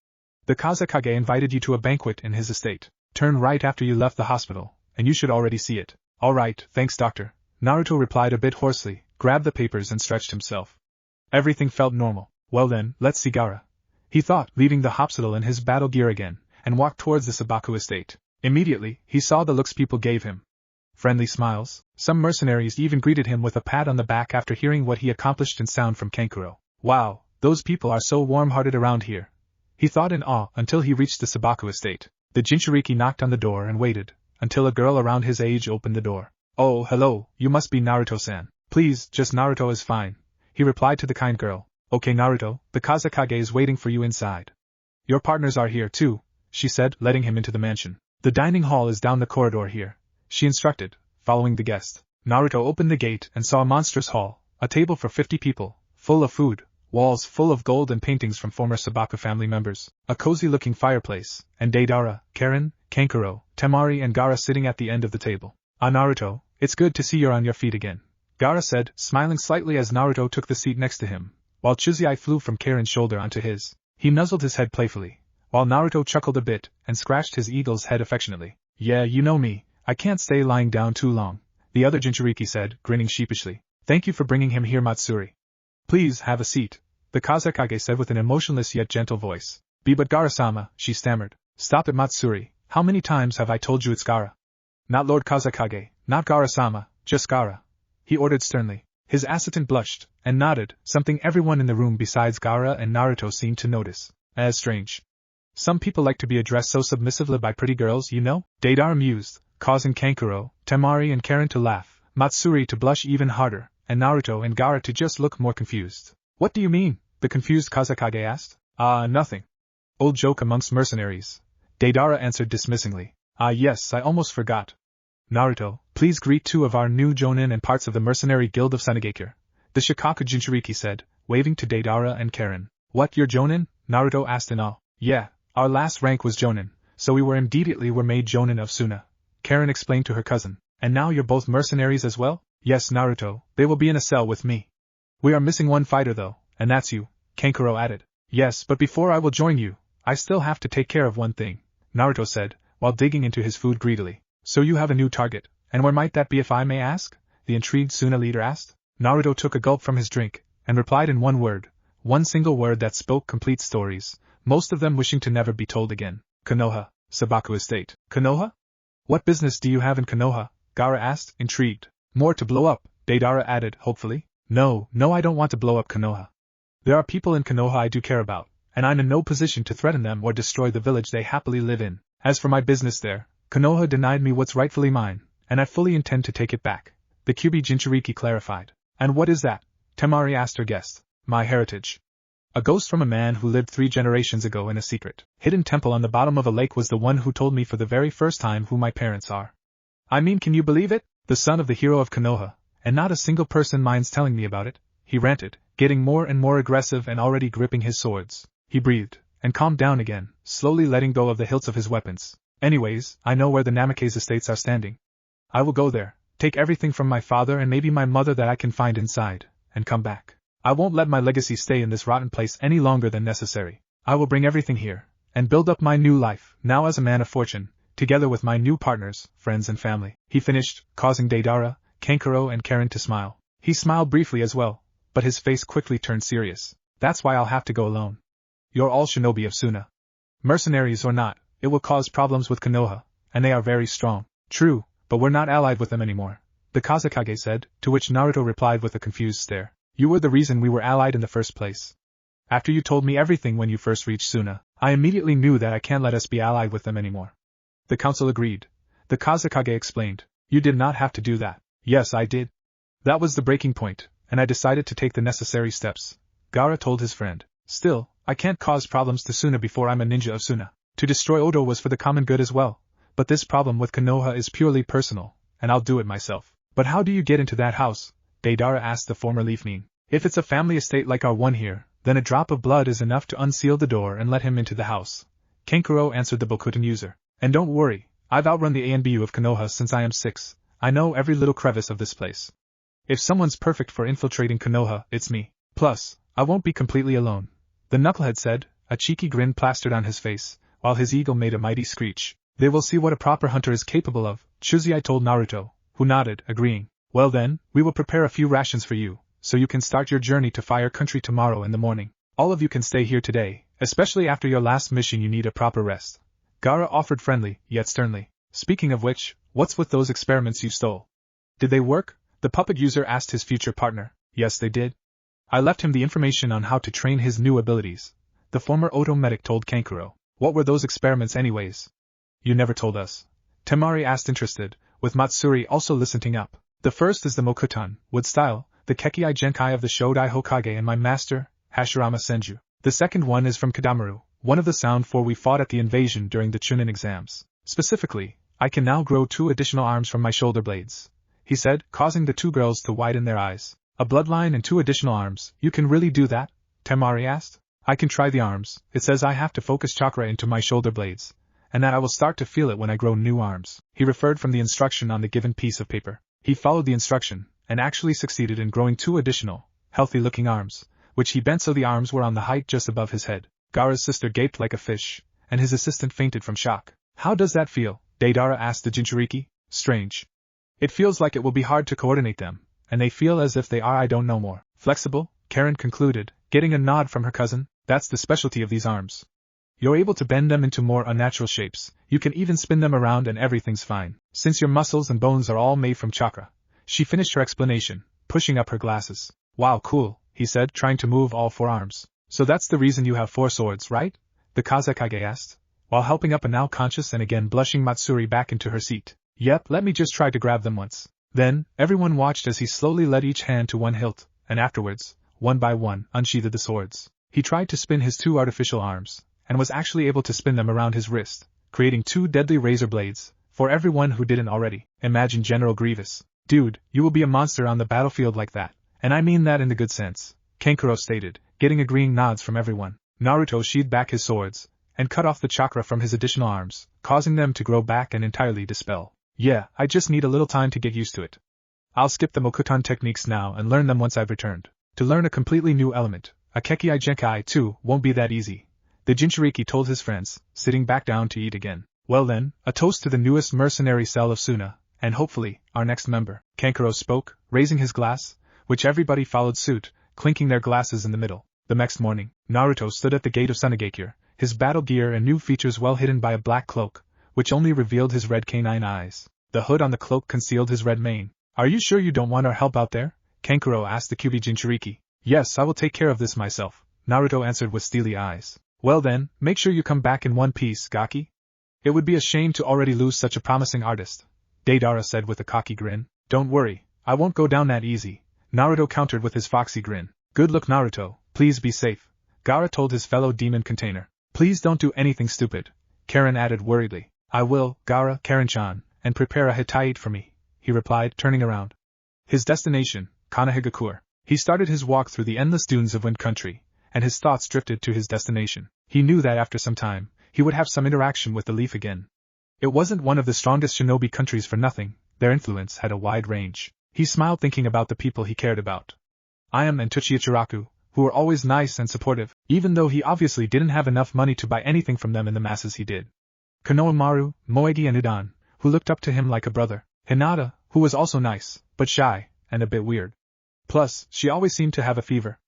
The Kazekage invited you to a banquet in his estate. Turn right after you left the hospital, and you should already see it." "All right, thanks, doctor," Naruto replied a bit hoarsely, grabbed the papers and stretched himself. Everything felt normal. Well then, let's see Gaara, he thought, leaving the hospital in his battle gear again, and walked towards the Sabaku estate. Immediately, he saw the looks people gave him. Friendly smiles. Some mercenaries even greeted him with a pat on the back after hearing what he accomplished in sound from Kankuro. Wow, those people are so warm-hearted around here, he thought in awe until he reached the Sabaku estate. The Jinchuriki knocked on the door and waited, until a girl around his age opened the door. "Oh, hello, you must be Naruto-san." "Please, just Naruto is fine," he replied to the kind girl. "Okay Naruto, the Kazekage is waiting for you inside." "Your partners are here too," she said, letting him into the mansion. "The dining hall is down the corridor here," she instructed, following the guest. Naruto opened the gate and saw a monstrous hall, a table for 50 people, full of food, walls full of gold and paintings from former Sabaku family members, a cozy-looking fireplace, and Deidara, Karen, Kankuro, Temari and Gaara sitting at the end of the table. "Ah Naruto, it's good to see you're on your feet again," Gaara said, smiling slightly as Naruto took the seat next to him, while Chizai flew from Karen's shoulder onto his. He nuzzled his head playfully, while Naruto chuckled a bit and scratched his eagle's head affectionately. "Yeah, you know me, I can't stay lying down too long," the other Jinchuriki said, grinning sheepishly. "Thank you for bringing him here, Matsuri." "Please, have a seat," the Kazekage said with an emotionless yet gentle voice. But Gaara-sama," she stammered. "Stop it, Matsuri, how many times have I told you it's Gaara?" "Not Lord Kazekage, not Gaara-sama, just Gaara," he ordered sternly. His assistant blushed, and nodded, something everyone in the room besides Gaara and Naruto seemed to notice as strange. "Some people like to be addressed so submissively by pretty girls, you know?" Deidara mused, causing Kankuro, Temari and Karen to laugh, Matsuri to blush even harder, and Naruto and Gaara to just look more confused. "What do you mean?" the confused Kazekage asked. "Ah, nothing. Old joke amongst mercenaries," Deidara answered dismissingly. "Ah yes, I almost forgot. Naruto, please greet 2 of our new jonin and parts of the mercenary guild of Tsunade," the Shikaku Jinchuriki said, waving to Deidara and Karen. "What, your jonin?" Naruto asked in awe. "Yeah, our last rank was jonin, so we were made jonin of Suna," Karen explained to her cousin. "And now you're both mercenaries as well?" "Yes Naruto, they will be in a cell with me. We are missing one fighter though, and that's you," Kankuro added. "Yes, but before I will join you, I still have to take care of one thing," Naruto said, while digging into his food greedily. "So you have a new target, and where might that be if I may ask?" the intrigued Suna leader asked. Naruto took a gulp from his drink, and replied in one word, one single word that spoke complete stories, most of them wishing to never be told again. "Konoha, Sabaku Estate." "Konoha? What business do you have in Konoha?" Gaara asked, intrigued. "More to blow up," Deidara added, hopefully. No, I don't want to blow up Konoha. There are people in Konoha I do care about, and I'm in no position to threaten them or destroy the village they happily live in. As for my business there, Konoha denied me what's rightfully mine, and I fully intend to take it back," the Kyubi Jinchuriki clarified. "And what is that?" Temari asked her guest. "My heritage. A ghost from a man who lived 3 generations ago in a secret, hidden temple on the bottom of a lake was the one who told me for the very first time who my parents are. I mean, can you believe it? The son of the hero of Konoha, and not a single person minds telling me about it," he ranted, getting more and more aggressive and already gripping his swords. He breathed, and calmed down again, slowly letting go of the hilts of his weapons. "Anyways, I know where the Namikaze estates are standing. I will go there, take everything from my father and maybe my mother that I can find inside, and come back. I won't let my legacy stay in this rotten place any longer than necessary. I will bring everything here, and build up my new life, now as a man of fortune, together with my new partners, friends and family," he finished, causing Deidara, Kankuro and Karen to smile. He smiled briefly as well, but his face quickly turned serious. That's why I'll have to go alone. You're all shinobi of Suna. Mercenaries or not, it will cause problems with Konoha, and they are very strong. True, but we're not allied with them anymore, the Kazekage said, to which Naruto replied with a confused stare. You were the reason we were allied in the first place. After you told me everything when you first reached Suna, I immediately knew that I can't let us be allied with them anymore. The council agreed. The Kazekage explained. You did not have to do that. Yes, I did. That was the breaking point, and I decided to take the necessary steps, Gaara told his friend. Still, I can't cause problems to Suna before I'm a ninja of Suna. To destroy Odo was for the common good as well, but this problem with Konoha is purely personal, and I'll do it myself. But how do you get into that house? Deidara asked the former Leaf Nin. If it's a family estate like our one here, then a drop of blood is enough to unseal the door and let him into the house. Kankuro answered the Bokuten user. And don't worry, I've outrun the ANBU of Konoha since I am 6. I know every little crevice of this place. If someone's perfect for infiltrating Konoha, it's me. Plus, I won't be completely alone, the knucklehead said, a cheeky grin plastered on his face, while his eagle made a mighty screech. They will see what a proper hunter is capable of, Chuzai told Naruto, who nodded, agreeing. Well then, we will prepare a few rations for you, so you can start your journey to Fire Country tomorrow in the morning. All of you can stay here today, especially after your last mission you need a proper rest. Gaara offered friendly, yet sternly. Speaking of which, what's with those experiments you stole? Did they work? The puppet user asked his future partner. Yes, they did. I left him the information on how to train his new abilities, the former Oto medic told Kankuro. What were those experiments anyways? You never told us. Temari asked interested, with Matsuri also listening up. The first is the Mokutan, wood style, the Kekei Genkai of the Shodai Hokage and my master, Hashirama Senju. The second one is from Kadamaru, one of the sound four we fought at the invasion during the Chunin exams. Specifically, I can now grow 2 additional arms from my shoulder blades, he said, causing the 2 girls to widen their eyes. A bloodline and 2 additional arms, you can really do that? Temari asked. I can try the arms, it says I have to focus chakra into my shoulder blades, and that I will start to feel it when I grow new arms. He referred from the instruction on the given piece of paper. He followed the instruction, and actually succeeded in growing 2 additional, healthy-looking arms, which he bent so the arms were on the height just above his head. Gaara's sister gaped like a fish, and his assistant fainted from shock. How does that feel? Deidara asked the Jinchuriki. Strange. It feels like it will be hard to coordinate them, and they feel as if they are I don't know more. Flexible, Karen concluded, getting a nod from her cousin. That's the specialty of these arms. You're able to bend them into more unnatural shapes, you can even spin them around and everything's fine, since your muscles and bones are all made from chakra. She finished her explanation, pushing up her glasses. Wow, cool, he said, trying to move all 4 arms. So that's the reason you have 4 swords, right? The Kazekage asked, while helping up a now conscious and again blushing Matsuri back into her seat. Yep, let me just try to grab them once. Then, everyone watched as he slowly led each hand to one hilt, and afterwards, one by one, unsheathed the swords. He tried to spin his 2 artificial arms, and was actually able to spin them around his wrist, creating 2 deadly razor blades, for everyone who didn't already. Imagine General Grievous. Dude, you will be a monster on the battlefield like that, and I mean that in the good sense, Kankuro stated, getting agreeing nods from everyone. Naruto sheathed back his swords, and cut off the chakra from his additional arms, causing them to grow back and entirely dispel. Yeah, I just need a little time to get used to it. I'll skip the Mokutan techniques now and learn them once I've returned. To learn a completely new element, a Kekei Genkai too, won't be that easy, the Jinchuriki told his friends, sitting back down to eat again. Well then, a toast to the newest mercenary cell of Suna, and hopefully, our next member. Kankuro spoke, raising his glass, which everybody followed suit, clinking their glasses in the middle. The next morning, Naruto stood at the gate of Sunagakure, his battle gear and new features well hidden by a black cloak, which only revealed his red canine eyes. The hood on the cloak concealed his red mane. Are you sure you don't want our help out there? Kankuro asked the Kyuubi Jinchuriki. Yes, I will take care of this myself, Naruto answered with steely eyes. Well then, make sure you come back in one piece, Gaki. It would be a shame to already lose such a promising artist, Deidara said with a cocky grin. Don't worry, I won't go down that easy, Naruto countered with his foxy grin. Good luck, Naruto, please be safe, Gaara told his fellow demon container. Please don't do anything stupid, Karen added worriedly. I will, Gaara, Karen-chan, and prepare a Hittite for me, he replied, turning around. His destination, Kanahigakure. He started his walk through the endless dunes of Wind Country, and his thoughts drifted to his destination. He knew that after some time, he would have some interaction with the leaf again. It wasn't one of the strongest shinobi countries for nothing, their influence had a wide range. He smiled thinking about the people he cared about. Ayame and Tuchiichiraku, who were always nice and supportive, even though he obviously didn't have enough money to buy anything from them in the masses he did. Konohamaru, Moegi and Udan, who looked up to him like a brother. Hinata, who was also nice, but shy, and a bit weird. Plus, she always seemed to have a fever.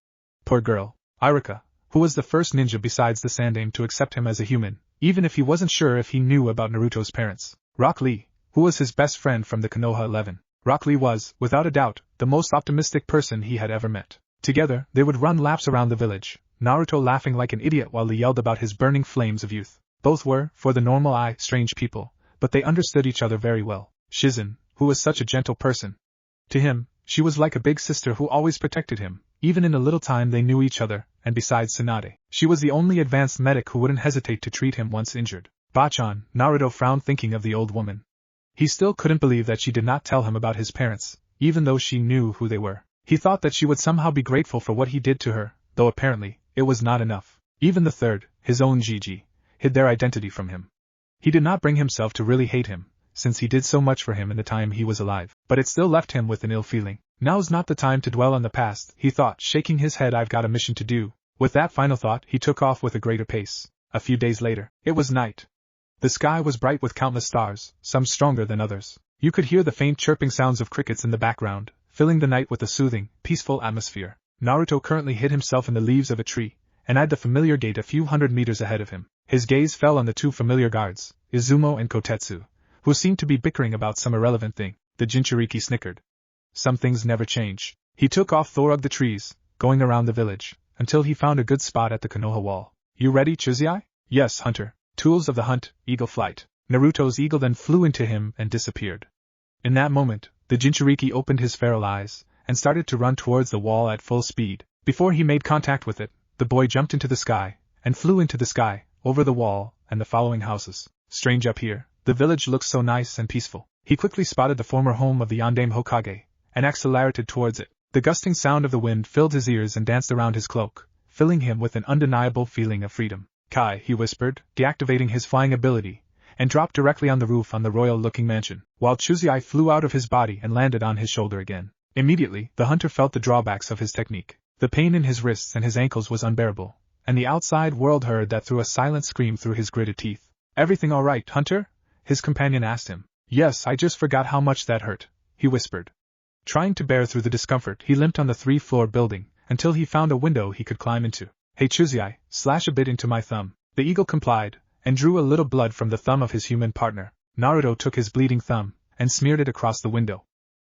Poor girl. Irika, who was the first ninja besides the Sandaime to accept him as a human, even if he wasn't sure if he knew about Naruto's parents. Rock Lee, who was his best friend from the Konoha 11. Rock Lee was, without a doubt, the most optimistic person he had ever met. Together, they would run laps around the village, Naruto laughing like an idiot while he yelled about his burning flames of youth. Both were, for the normal eye, strange people, but they understood each other very well. Shizen, who was such a gentle person. To him, she was like a big sister who always protected him, even in the little time they knew each other, and besides Tsunade, she was the only advanced medic who wouldn't hesitate to treat him once injured. Bachan, Naruto frowned thinking of the old woman. He still couldn't believe that she did not tell him about his parents, even though she knew who they were. He thought that she would somehow be grateful for what he did to her, though apparently, it was not enough. Even the third, his own Gigi, hid their identity from him. He did not bring himself to really hate him, since he did so much for him in the time he was alive, but it still left him with an ill feeling. Now's not the time to dwell on the past, he thought, shaking his head. I've got a mission to do. With that final thought, he took off with a greater pace. A few days later, it was night. The sky was bright with countless stars, some stronger than others. You could hear the faint chirping sounds of crickets in the background, filling the night with a soothing, peaceful atmosphere. Naruto currently hid himself in the leaves of a tree, and eyed the familiar gate a few hundred meters ahead of him. His gaze fell on the two familiar guards, Izumo and Kotetsu, who seemed to be bickering about some irrelevant thing. The Jinchuriki snickered. Some things never change. He took off through the trees, going around the village, until he found a good spot at the Konoha wall. You ready, Chuzai? Yes, Hunter. Tools of the hunt, eagle flight. Naruto's eagle then flew into him and disappeared. In that moment, the Jinchuriki opened his feral eyes, and started to run towards the wall at full speed. Before he made contact with it, the boy jumped into the sky, and flew into the sky, over the wall, and the following houses. Strange up here, the village looked so nice and peaceful. He quickly spotted the former home of the Yondaime Hokage, and accelerated towards it. The gusting sound of the wind filled his ears and danced around his cloak, filling him with an undeniable feeling of freedom. Kai, he whispered, deactivating his flying ability, and dropped directly on the roof on the royal-looking mansion, while Chuzai flew out of his body and landed on his shoulder again. Immediately, the hunter felt the drawbacks of his technique. The pain in his wrists and his ankles was unbearable, and the outside world heard that through a silent scream through his gritted teeth. Everything all right, Hunter? His companion asked him. Yes, I just forgot how much that hurt, he whispered. Trying to bear through the discomfort, he limped on the 3-floor building, until he found a window he could climb into. Hey Chuzai, slash a bit into my thumb. The eagle complied, and drew a little blood from the thumb of his human partner. Naruto took his bleeding thumb, and smeared it across the window.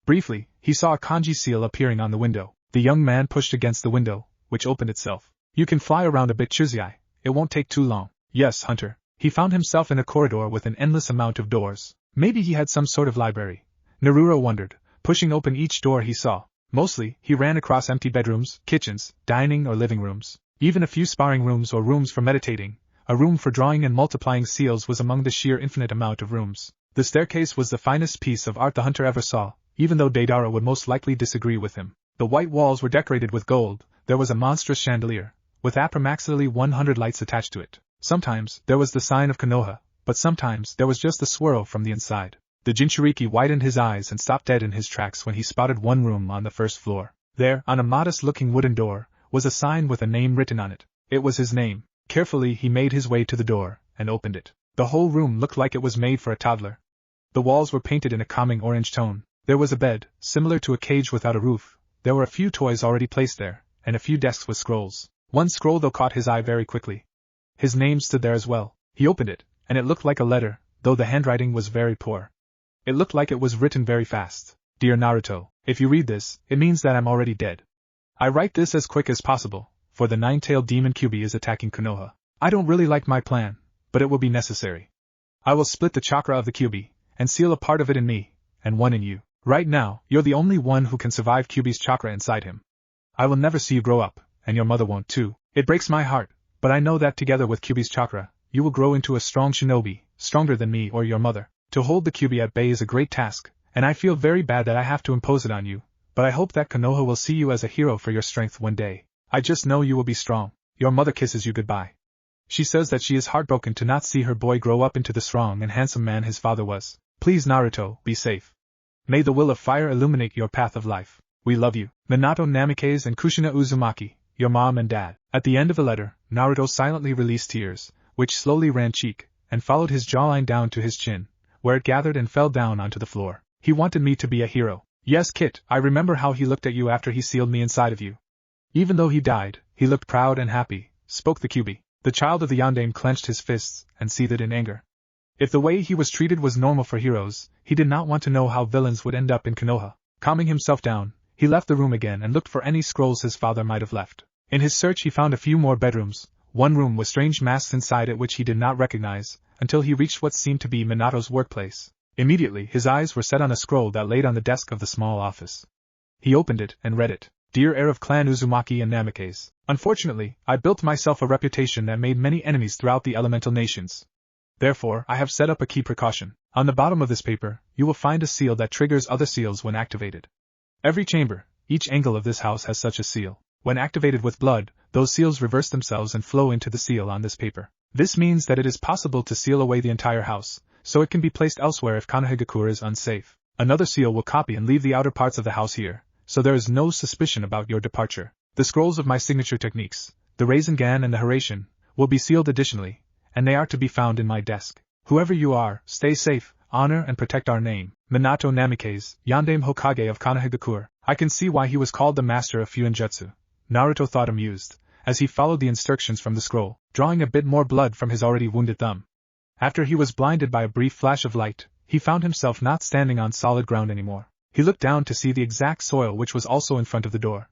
Briefly, he saw a kanji seal appearing on the window. The young man pushed against the window, which opened itself. You can fly around a bit, Chuzai. It won't take too long. Yes, Hunter. He found himself in a corridor with an endless amount of doors. Maybe he had some sort of library. Naruto wondered, pushing open each door he saw. Mostly, he ran across empty bedrooms, kitchens, dining or living rooms. Even a few sparring rooms or rooms for meditating. A room for drawing and multiplying seals was among the sheer infinite amount of rooms. The staircase was the finest piece of art the hunter ever saw, even though Deidara would most likely disagree with him. The white walls were decorated with gold. There was a monstrous chandelier, with approximately 100 lights attached to it. Sometimes, there was the sign of Konoha, but sometimes there was just a swirl from the inside. The Jinchuriki widened his eyes and stopped dead in his tracks when he spotted one room on the first floor. There, on a modest-looking wooden door, was a sign with a name written on it. It was his name. Carefully he made his way to the door, and opened it. The whole room looked like it was made for a toddler. The walls were painted in a calming orange tone. There was a bed, similar to a cage without a roof. There were a few toys already placed there, and a few desks with scrolls. One scroll though caught his eye very quickly. His name stood there as well. He opened it, and it looked like a letter, though the handwriting was very poor. It looked like it was written very fast. Dear Naruto, if you read this, it means that I'm already dead. I write this as quick as possible, for the nine-tailed demon Kyuubi is attacking Konoha. I don't really like my plan, but it will be necessary. I will split the chakra of the Kyuubi, and seal a part of it in me, and one in you. Right now, you're the only one who can survive Kyuubi's chakra inside him. I will never see you grow up, and your mother won't too. It breaks my heart, but I know that together with Kyuubi's chakra, you will grow into a strong shinobi, stronger than me or your mother. To hold the Kyuubi at bay is a great task, and I feel very bad that I have to impose it on you, but I hope that Konoha will see you as a hero for your strength one day. I just know you will be strong. Your mother kisses you goodbye. She says that she is heartbroken to not see her boy grow up into the strong and handsome man his father was. Please Naruto, be safe. May the will of fire illuminate your path of life. We love you. Minato Namikaze and Kushina Uzumaki, your mom and dad. At the end of the letter, Naruto silently released tears, which slowly ran cheek, and followed his jawline down to his chin, where it gathered and fell down onto the floor. He wanted me to be a hero. Yes, Kit, I remember how he looked at you after he sealed me inside of you. Even though he died, he looked proud and happy, spoke the Kyubi. The child of the yondaime clenched his fists and seethed in anger. If the way he was treated was normal for heroes, he did not want to know how villains would end up in Konoha. Calming himself down, he left the room again and looked for any scrolls his father might have left. In his search he found a few more bedrooms, one room with strange masks inside it which he did not recognize, until he reached what seemed to be Minato's workplace. Immediately his eyes were set on a scroll that laid on the desk of the small office. He opened it and read it. Dear heir of Clan Uzumaki and Namikaze, unfortunately, I built myself a reputation that made many enemies throughout the elemental nations. Therefore, I have set up a key precaution. On the bottom of this paper, you will find a seal that triggers other seals when activated. Every chamber, each angle of this house has such a seal. When activated with blood, those seals reverse themselves and flow into the seal on this paper. This means that it is possible to seal away the entire house, so it can be placed elsewhere if Konohagakure is unsafe. Another seal will copy and leave the outer parts of the house here, so there is no suspicion about your departure. The scrolls of my signature techniques, the Rasengan and the Hiraishin, will be sealed additionally, and they are to be found in my desk. Whoever you are, stay safe, honor and protect our name. Minato Namikaze, Yondaime Hokage of Konohagakure. I can see why he was called the master of Fuinjutsu. Naruto thought amused, as he followed the instructions from the scroll, drawing a bit more blood from his already wounded thumb. After he was blinded by a brief flash of light, he found himself not standing on solid ground anymore. He looked down to see the exact soil which was also in front of the door.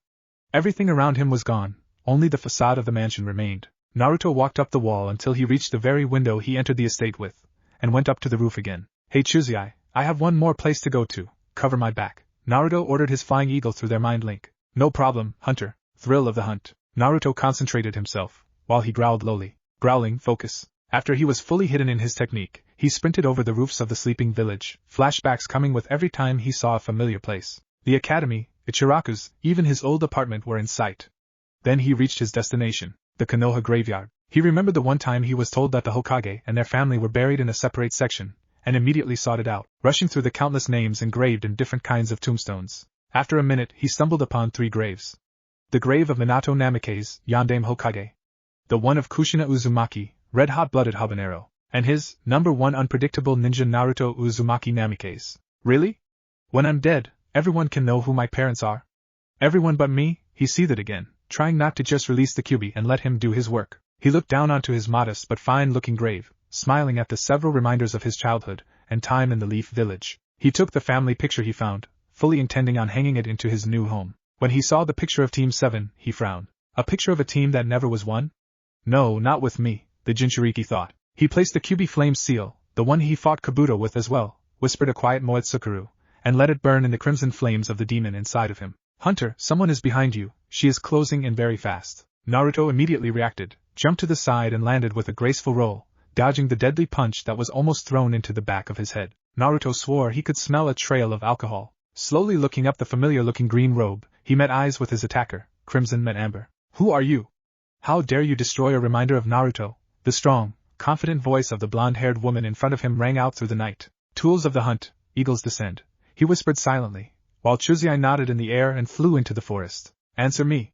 Everything around him was gone, only the facade of the mansion remained. Naruto walked up the wall until he reached the very window he entered the estate with, and went up to the roof again. Hey Chuzai, I have one more place to go to, cover my back. Naruto ordered his flying eagle through their mind link. No problem, hunter. Thrill of the hunt. Naruto concentrated himself, while he growled lowly. Growling, focus. After he was fully hidden in his technique, he sprinted over the roofs of the sleeping village, flashbacks coming with every time he saw a familiar place. The academy, Ichiraku's, even his old apartment were in sight. Then he reached his destination, the Konoha graveyard. He remembered the one time he was told that the Hokage and their family were buried in a separate section, and immediately sought it out, rushing through the countless names engraved in different kinds of tombstones. After a minute he stumbled upon 3 graves. The grave of Minato Namikaze, Yondaime Hokage. The one of Kushina Uzumaki, red-hot-blooded habanero. And his, number 1 unpredictable ninja Naruto Uzumaki Namikaze. Really? When I'm dead, everyone can know who my parents are? Everyone but me? He seethed again, trying not to just release the Kyubi and let him do his work. He looked down onto his modest but fine-looking grave, smiling at the several reminders of his childhood and time in the Leaf Village. He took the family picture he found, fully intending on hanging it into his new home. When he saw the picture of Team 7, he frowned. A picture of a team that never was won? No, not with me, the Jinchuriki thought. He placed the Kyubi flame seal, the one he fought Kabuto with as well, whispered a quiet Moetsukuru, and let it burn in the crimson flames of the demon inside of him. Hunter, someone is behind you, she is closing in very fast. Naruto immediately reacted, jumped to the side and landed with a graceful roll, dodging the deadly punch that was almost thrown into the back of his head. Naruto swore he could smell a trail of alcohol. Slowly looking up the familiar-looking green robe, he met eyes with his attacker, Crimson met Amber. Who are you? How dare you destroy a reminder of Naruto? The strong, confident voice of the blonde-haired woman in front of him rang out through the night. Tools of the hunt, eagles descend. He whispered silently, while Chuzai nodded in the air and flew into the forest. Answer me.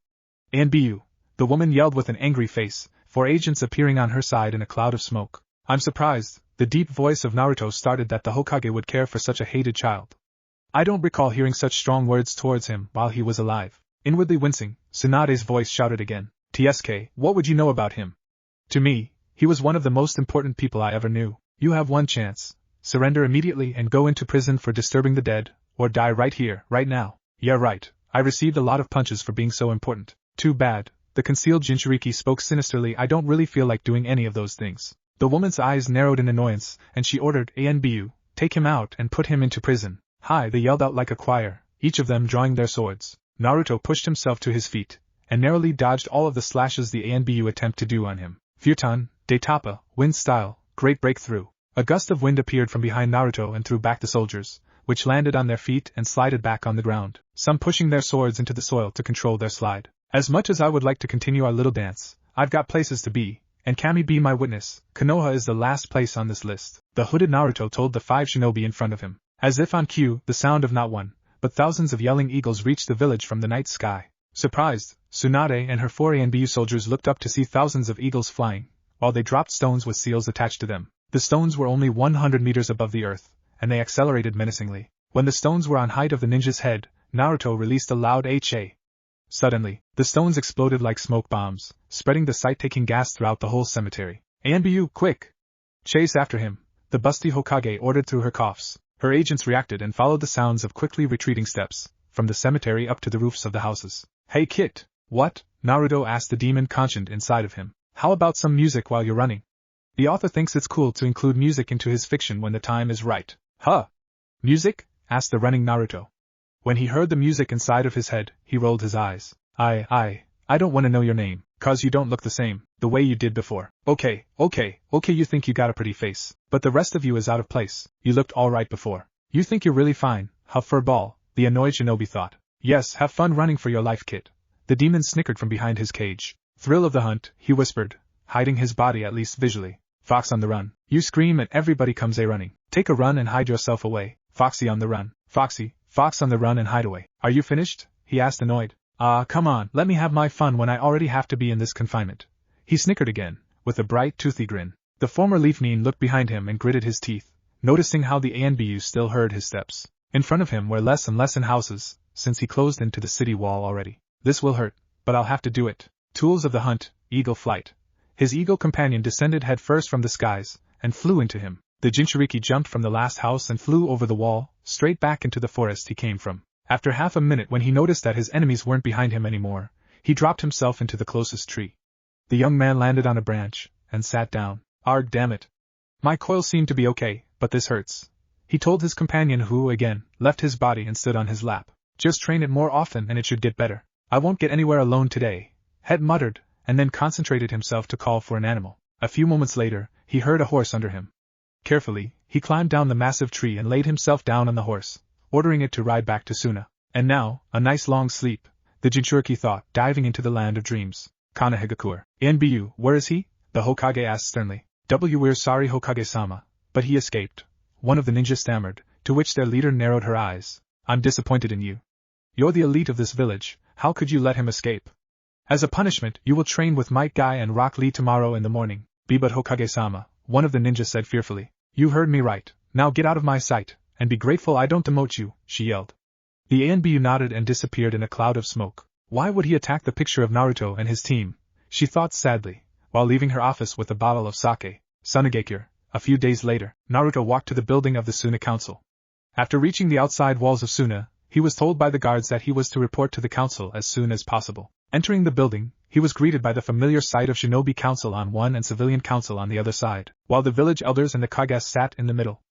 ANBU. The woman yelled with an angry face, 4 agents appearing on her side in a cloud of smoke. I'm surprised, the deep voice of Naruto started that the Hokage would care for such a hated child. I don't recall hearing such strong words towards him while he was alive. Inwardly wincing, Tsunade's voice shouted again. TSK, what would you know about him? To me, he was one of the most important people I ever knew. You have one chance. Surrender immediately and go into prison for disturbing the dead, or die right here, right now. Yeah right, I received a lot of punches for being so important. Too bad, the concealed Jinchuriki spoke sinisterly. I don't really feel like doing any of those things. The woman's eyes narrowed in annoyance, and she ordered, ANBU, take him out and put him into prison. Hi, they yelled out like a choir, each of them drawing their swords. Naruto pushed himself to his feet, and narrowly dodged all of the slashes the ANBU attempt to do on him. Futon, Daitapa, wind style, great breakthrough. A gust of wind appeared from behind Naruto and threw back the soldiers, which landed on their feet and slided back on the ground, some pushing their swords into the soil to control their slide. As much as I would like to continue our little dance, I've got places to be, and Kami be my witness. Konoha is the last place on this list. The hooded Naruto told the 5 shinobi in front of him. As if on cue, the sound of not one, but thousands of yelling eagles reached the village from the night sky. Surprised, Tsunade and her 4 ANBU soldiers looked up to see thousands of eagles flying, while they dropped stones with seals attached to them. The stones were only 100 meters above the earth, and they accelerated menacingly. When the stones were on height of the ninja's head, Naruto released a loud HA. Suddenly, the stones exploded like smoke bombs, spreading the sight-taking gas throughout the whole cemetery. "Anbu, quick! Chase after him," the busty Hokage ordered through her coughs. Her agents reacted and followed the sounds of quickly retreating steps, from the cemetery up to the roofs of the houses. "Hey Kit!" "What?" Naruto asked the demon conscient inside of him. "How about some music while you're running? The author thinks it's cool to include music into his fiction when the time is right." "Huh? Music?" asked the running Naruto. When he heard the music inside of his head, he rolled his eyes. I don't want to know your name, 'cause you don't look the same, the way you did before." Okay, you think you got a pretty face, but the rest of you is out of place. You looked alright before. You think you're really fine, huh, furball?" the annoyed shinobi thought. "Yes, have fun running for your life, Kit." The demon snickered from behind his cage. "Thrill of the hunt," he whispered, hiding his body at least visually. "Fox on the run." You scream and everybody comes a-running. "Take a run and hide yourself away." Foxy on the run. Fox on the run and hide away. "Are you finished?" he asked annoyed. Come on, let me have my fun when I already have to be in this confinement." He snickered again, with a bright toothy grin. The former Leaf Neen looked behind him and gritted his teeth, noticing how the ANBU still heard his steps. In front of him were less and less in houses, since he closed into the city wall already. "This will hurt, but I'll have to do it." Tools of the hunt, eagle flight. His eagle companion descended headfirst from the skies, and flew into him. The Jinchuriki jumped from the last house and flew over the wall, straight back into the forest he came from. After half a minute, when he noticed that his enemies weren't behind him anymore, he dropped himself into the closest tree. The young man landed on a branch, and sat down. "Arg, damn it. My coil seemed to be okay, but this hurts," he told his companion, who, again, left his body and stood on his lap. "Just train it more often and it should get better." "I won't get anywhere alone today," Het muttered, and then concentrated himself to call for an animal. A few moments later, he heard a horse under him. Carefully, he climbed down the massive tree and laid himself down on the horse, ordering it to ride back to Suna. And now, a nice long sleep, the Jinchuriki thought, diving into the land of dreams. "Kanehigakure. NBU, where is he?" the Hokage asked sternly. "We're sorry, Hokage-sama, but he escaped," one of the ninjas stammered, to which their leader narrowed her eyes. "I'm disappointed in you. You're the elite of this village, how could you let him escape? As a punishment, you will train with Might Guy and Rock Lee tomorrow in the morning." "But Hokage-sama," one of the ninjas said fearfully. "You heard me right, now get out of my sight, and be grateful I don't demote you," she yelled. The ANBU nodded and disappeared in a cloud of smoke. Why would he attack the picture of Naruto and his team? She thought sadly, while leaving her office with a bottle of sake. Tsunade. A few days later, Naruto walked to the building of the Suna Council. After reaching the outside walls of Suna, he was told by the guards that he was to report to the council as soon as possible. Entering the building, he was greeted by the familiar sight of Shinobi Council on one and Civilian Council on the other side, while the village elders and the Kages sat in the middle.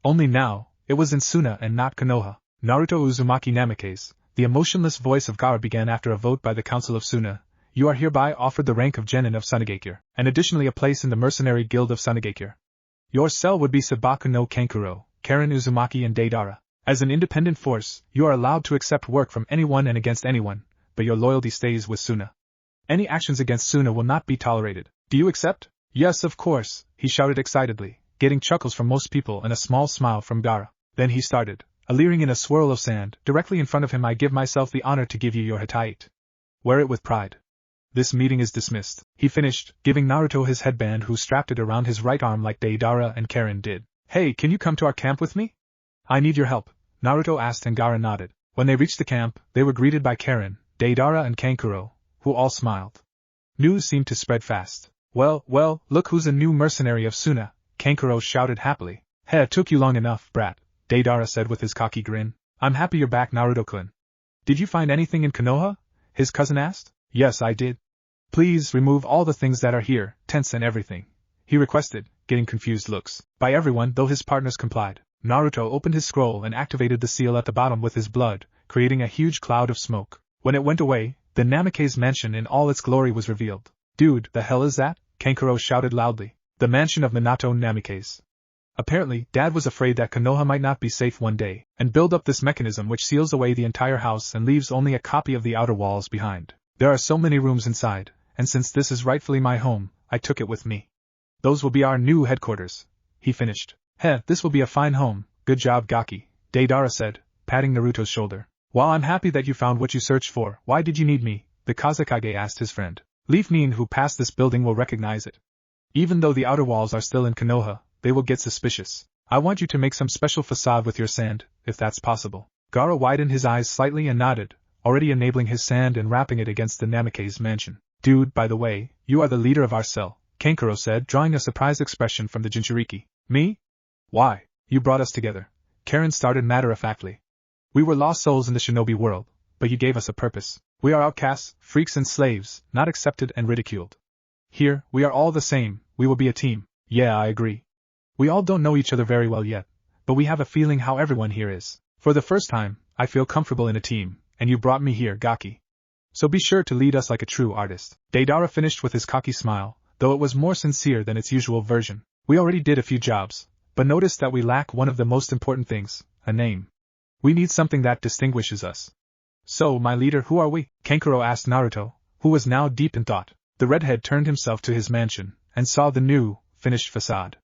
Only now, it was in Suna and not Konoha. "Naruto Uzumaki Namikaze," the emotionless voice of Gaara began after a vote by the Council of Suna, "you are hereby offered the rank of Genin of Tsunade, and additionally a place in the Mercenary Guild of Tsunade. Your cell would be Sabaku no Kankuro, Karen Uzumaki and Deidara. As an independent force, you are allowed to accept work from anyone and against anyone, but your loyalty stays with Suna. Any actions against Suna will not be tolerated. Do you accept?" "Yes, of course," he shouted excitedly, getting chuckles from most people and a small smile from Gaara. Then he started, leering in a swirl of sand, directly in front of him. "I give myself the honor to give you your Hittite. Wear it with pride. This meeting is dismissed," he finished, giving Naruto his headband, who strapped it around his right arm like Deidara and Karen did. "Hey, can you come to our camp with me?" "I need your help," Naruto asked, and Gaara nodded. When they reached the camp, they were greeted by Karen, Deidara and Kankuro, who all smiled. News seemed to spread fast. Well, look who's a new mercenary of Suna," Kankuro shouted happily. "Heh, took you long enough, brat," Deidara said with his cocky grin. "I'm happy you're back, Naruto-kun." "Did you find anything in Konoha?" his cousin asked. "Yes, I did." "Please remove all the things that are here, tents and everything," he requested, getting confused looks by everyone, though his partners complied. Naruto opened his scroll and activated the seal at the bottom with his blood, creating a huge cloud of smoke. When it went away, the Namikaze mansion in all its glory was revealed. "Dude, the hell is that?" Kankuro shouted loudly. "The mansion of Minato Namikaze." Apparently, Dad was afraid that Konoha might not be safe one day, and build up this mechanism which seals away the entire house and leaves only a copy of the outer walls behind. "There are so many rooms inside, and since this is rightfully my home, I took it with me. Those will be our new headquarters," he finished. This will be a fine home, good job Gaki," Deidara said, patting Naruto's shoulder. "While I'm happy that you found what you searched for, why did you need me?" the Kazekage asked his friend. "Leaf Neen who passed this building will recognize it. Even though the outer walls are still in Konoha, they will get suspicious." I want you to make some special facade with your sand, if that's possible. Gaara widened his eyes slightly and nodded, already enabling his sand and wrapping it against the Namikaze mansion. Dude, by the way, you are the leader of our cell, Kankuro said, drawing a surprised expression from the Jinchuriki. Me? Why? You brought us together. Karen started matter-of-factly. We were lost souls in the shinobi world, but you gave us a purpose. We are outcasts, freaks and slaves, not accepted and ridiculed. Here, we are all the same, we will be a team. Yeah, I agree. We all don't know each other very well yet, but we have a feeling how everyone here is. For the first time, I feel comfortable in a team, and you brought me here, Gaki. So be sure to lead us like a true artist. Deidara finished with his cocky smile, though it was more sincere than its usual version. We already did a few jobs, but notice that we lack one of the most important things, a name. We need something that distinguishes us. So, my leader, who are we? Kankuro asked Naruto, who was now deep in thought. The redhead turned himself to his mansion, and saw the new, finished facade.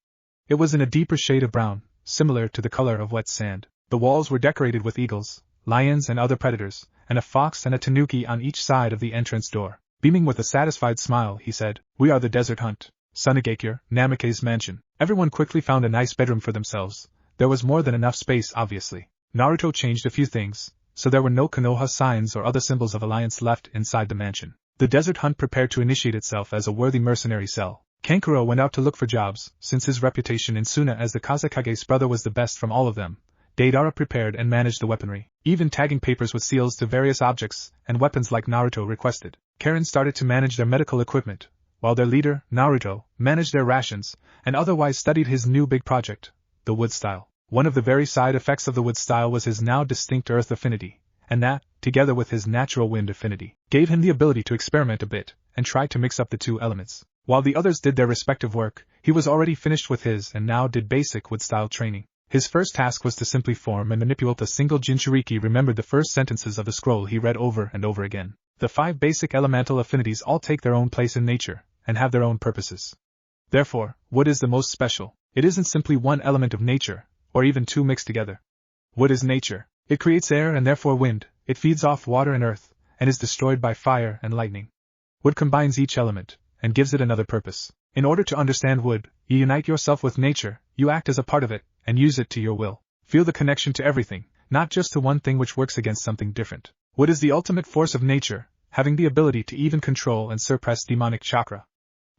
It was in a deeper shade of brown, similar to the color of wet sand. The walls were decorated with eagles, lions and other predators, and a fox and a tanuki on each side of the entrance door. Beaming with a satisfied smile, he said, We are the Desert Hunt, Tsunade, Namikaze mansion. Everyone quickly found a nice bedroom for themselves. There was more than enough space, obviously. Naruto changed a few things, so there were no Konoha signs or other symbols of alliance left inside the mansion. The Desert Hunt prepared to initiate itself as a worthy mercenary cell. Kankuro went out to look for jobs, since his reputation in Suna as the Kazekage's brother was the best from all of them. Deidara prepared and managed the weaponry, even tagging papers with seals to various objects and weapons like Naruto requested. Karen started to manage their medical equipment, while their leader, Naruto, managed their rations, and otherwise studied his new big project, the wood style. One of the very side effects of the wood style was his now distinct earth affinity, and that, together with his natural wind affinity, gave him the ability to experiment a bit, and try to mix up the two elements. While the others did their respective work, he was already finished with his and now did basic wood style training. His first task was to simply form and manipulate a single Jinchuriki. Remembered the first sentences of the scroll he read over and over again. The 5 basic elemental affinities all take their own place in nature, and have their own purposes. Therefore, wood is the most special. It isn't simply one element of nature, or even two mixed together. Wood is nature. It creates air and therefore wind, it feeds off water and earth, and is destroyed by fire and lightning. Wood combines each element, and gives it another purpose. In order to understand wood, you unite yourself with nature, you act as a part of it, and use it to your will. Feel the connection to everything, not just to one thing which works against something different. Wood is the ultimate force of nature, having the ability to even control and suppress demonic chakra.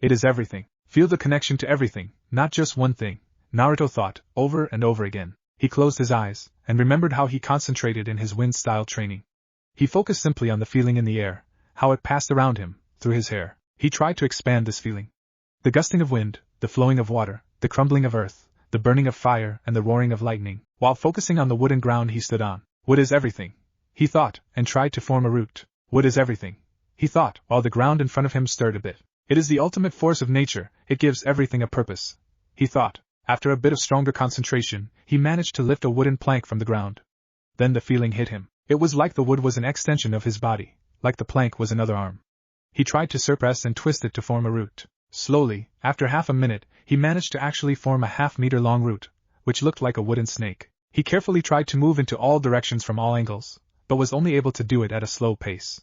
It is everything. Feel the connection to everything, not just one thing, Naruto thought, over and over again. He closed his eyes, and remembered how he concentrated in his wind-style training. He focused simply on the feeling in the air, how it passed around him, through his hair. He tried to expand this feeling. The gusting of wind, the flowing of water, the crumbling of earth, the burning of fire and the roaring of lightning. While focusing on the wooden ground he stood on. Wood is everything, he thought, and tried to form a root. Wood is everything, he thought, while the ground in front of him stirred a bit. It is the ultimate force of nature, it gives everything a purpose, he thought. After a bit of stronger concentration, he managed to lift a wooden plank from the ground. Then the feeling hit him. It was like the wood was an extension of his body, like the plank was another arm. He tried to suppress and twist it to form a root. Slowly, after half a minute, he managed to actually form a half-meter-long root, which looked like a wooden snake. He carefully tried to move into all directions from all angles, but was only able to do it at a slow pace.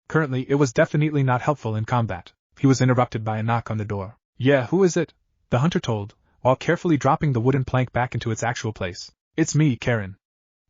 Currently, it was definitely not helpful in combat. He was interrupted by a knock on the door. Yeah, who is it? The hunter told, while carefully dropping the wooden plank back into its actual place. It's me, Karen.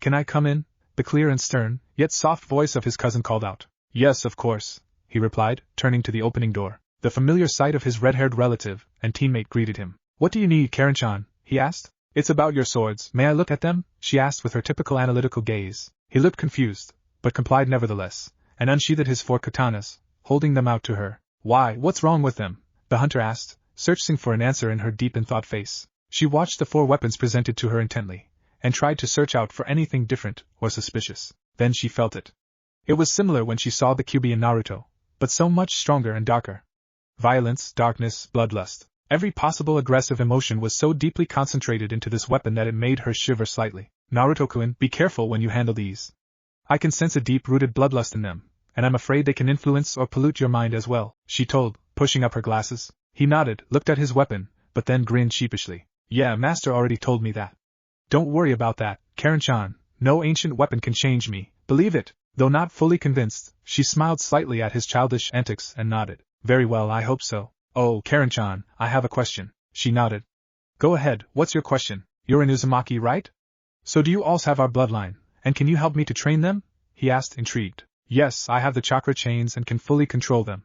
Can I come in? The clear and stern, yet soft voice of his cousin called out. Yes, of course, he replied, turning to the opening door. The familiar sight of his red-haired relative and teammate greeted him. What do you need, Karen-chan? He asked. It's about your swords. May I look at them? She asked with her typical analytical gaze. He looked confused, but complied nevertheless, and unsheathed his 4 katanas, holding them out to her. Why, what's wrong with them? The hunter asked, searching for an answer in her deep-in-thought face. She watched the 4 weapons presented to her intently, and tried to search out for anything different or suspicious. Then she felt it. It was similar when she saw the Kyuubi in Naruto, but so much stronger and darker. Violence, darkness, bloodlust. Every possible aggressive emotion was so deeply concentrated into this weapon that it made her shiver slightly. Naruto-kun, be careful when you handle these. I can sense a deep-rooted bloodlust in them, and I'm afraid they can influence or pollute your mind as well, she told, pushing up her glasses. He nodded, looked at his weapon, but then grinned sheepishly. Yeah, master already told me that. Don't worry about that, Karen-chan. No ancient weapon can change me, believe it. Though not fully convinced, she smiled slightly at his childish antics and nodded. Very well, I hope so. Oh, Karen-chan, I have a question. She nodded. Go ahead, what's your question? You're an Uzumaki, right? So do you also have our bloodline, and can you help me to train them? He asked, intrigued. Yes, I have the chakra chains and can fully control them.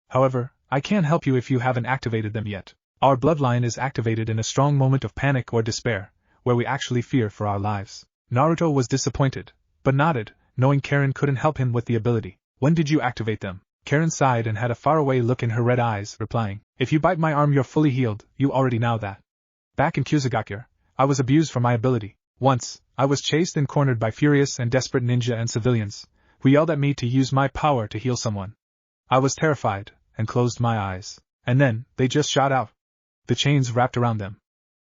However, I can't help you if you haven't activated them yet. Our bloodline is activated in a strong moment of panic or despair, where we actually fear for our lives. Naruto was disappointed, but nodded, knowing Karen couldn't help him with the ability. When did you activate them? Karen sighed and had a faraway look in her red eyes, replying, If you bite my arm you're fully healed, you already know that. Back in Kusagakure, I was abused for my ability. Once, I was chased and cornered by furious and desperate ninja and civilians, who yelled at me to use my power to heal someone. I was terrified, and closed my eyes. And then, they just shot out. The chains wrapped around them.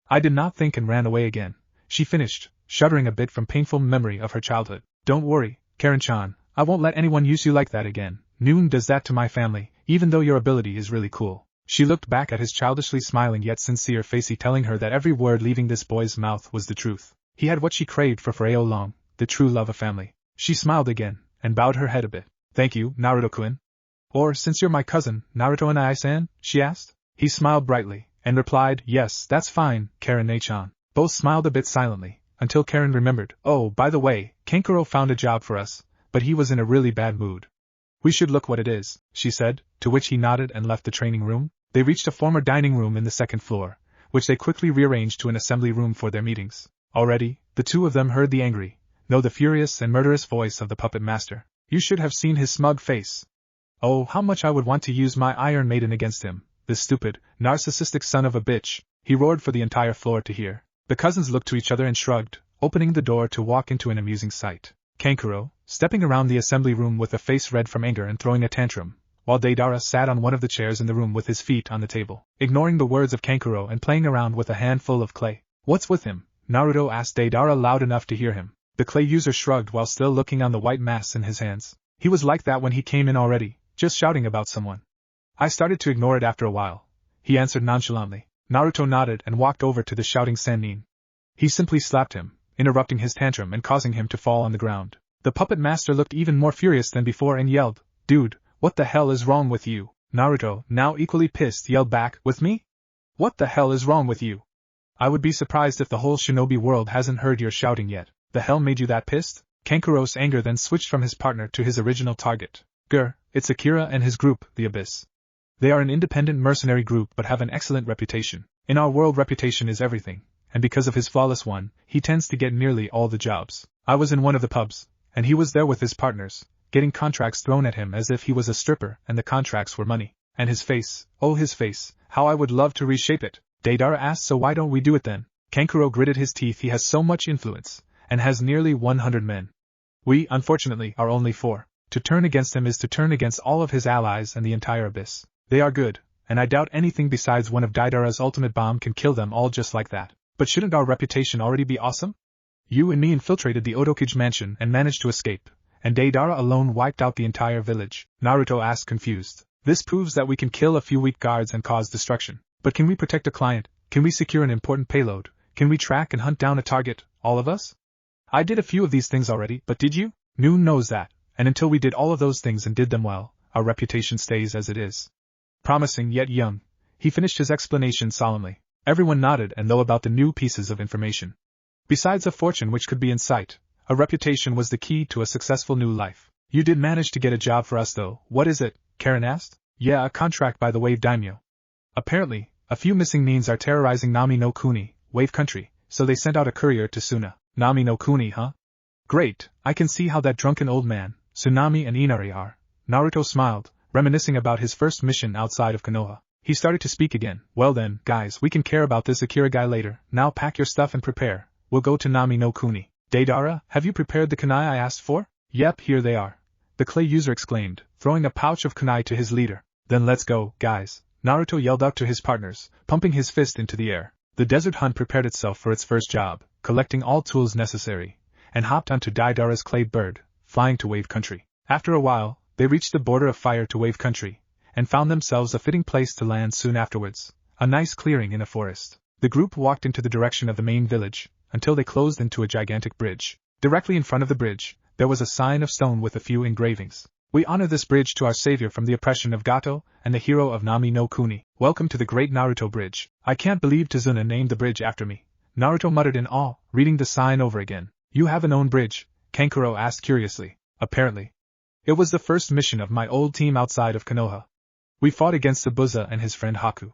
I did not think and ran away again, she finished, shuddering a bit from painful memory of her childhood. Don't worry, Karen-chan, I won't let anyone use you like that again. Noon does that to my family, even though your ability is really cool. She looked back at his childishly smiling yet sincere face, telling her that every word leaving this boy's mouth was the truth. He had what she craved for so long, the true love of family. She smiled again, and bowed her head a bit. Thank you, Naruto-kun. Or, since you're my cousin, Naruto and I-san, she asked. He smiled brightly, and replied, Yes, that's fine, Karen-chan. Both smiled a bit silently, until Karen remembered, Oh, by the way, Kankuro found a job for us, but he was in a really bad mood. We should look what it is, she said, to which he nodded and left the training room. They reached a former dining room in the second floor, which they quickly rearranged to an assembly room for their meetings. Already, the two of them heard the angry, no, the furious and murderous voice of the puppet master. You should have seen his smug face. Oh, how much I would want to use my Iron Maiden against him, this stupid, narcissistic son of a bitch, he roared for the entire floor to hear. The cousins looked to each other and shrugged, opening the door to walk into an amusing sight. Kankuro, stepping around the assembly room with a face red from anger and throwing a tantrum, while Deidara sat on one of the chairs in the room with his feet on the table, ignoring the words of Kankuro and playing around with a handful of clay. What's with him? Naruto asked Deidara loud enough to hear him. The clay user shrugged while still looking on the white mass in his hands. He was like that when he came in already, just shouting about someone. I started to ignore it after a while, he answered nonchalantly. Naruto nodded and walked over to the shouting Sannin. He simply slapped him, interrupting his tantrum and causing him to fall on the ground. The puppet master looked even more furious than before and yelled, Dude, what the hell is wrong with you? Naruto, now equally pissed, yelled back, With me? What the hell is wrong with you? I would be surprised if the whole shinobi world hasn't heard your shouting yet. The hell made you that pissed? Kankuro's anger then switched from his partner to his original target. Grr, it's Akira and his group, the Abyss. They are an independent mercenary group but have an excellent reputation. In our world, reputation is everything, and because of his flawless one, he tends to get nearly all the jobs. I was in one of the pubs, and he was there with his partners, getting contracts thrown at him as if he was a stripper and the contracts were money. And his face, oh his face, how I would love to reshape it. Deidara asked, So why don't we do it then? Kankuro gritted his teeth. He has so much influence, and has nearly 100 men. We, unfortunately, are only 4. To turn against him is to turn against all of his allies and the entire Abyss. They are good, and I doubt anything besides one of Deidara's ultimate bomb can kill them all just like that. But shouldn't our reputation already be awesome? You and me infiltrated the Otokage mansion and managed to escape, and Deidara alone wiped out the entire village. Naruto asked, confused. This proves that we can kill a few weak guards and cause destruction. But can we protect a client? Can we secure an important payload? Can we track and hunt down a target, all of us? I did a few of these things already, but did you? Noon knows that, and until we did all of those things and did them well, our reputation stays as it is. Promising yet young, he finished his explanation solemnly. Everyone nodded and though about the new pieces of information. Besides a fortune which could be in sight, a reputation was the key to a successful new life. You did manage to get a job for us though. What is it? Karen asked. Yeah, a contract by the Wave Daimyo. Apparently, a few missing Nins are terrorizing Nami no Kuni, Wave Country, so they sent out a courier to Suna. Nami no Kuni, huh? Great, I can see how that drunken old man, Tsunami and Inari are. Naruto smiled, reminiscing about his first mission outside of Konoha. He started to speak again. Well then, guys, we can care about this Akira guy later. Now pack your stuff and prepare. We'll go to Nami no Kuni. Deidara, have you prepared the kunai I asked for? Yep, here they are. The clay user exclaimed, throwing a pouch of kunai to his leader. Then let's go, guys. Naruto yelled out to his partners, pumping his fist into the air. The desert hunt prepared itself for its first job, collecting all tools necessary, and hopped onto Deidara's clay bird, flying to Wave Country. After a while, they reached the border of fire to Wave Country, and found themselves a fitting place to land soon afterwards, a nice clearing in a forest. The group walked into the direction of the main village, until they closed into a gigantic bridge. Directly in front of the bridge, there was a sign of stone with a few engravings. We honor this bridge to our savior from the oppression of Gato, and the hero of Nami no Kuni. Welcome to the great Naruto Bridge. I can't believe Tazuna named the bridge after me. Naruto muttered in awe, reading the sign over again. You have an own bridge? Kankuro asked curiously. Apparently. It was the first mission of my old team outside of Konoha. We fought against Zabuza and his friend Haku.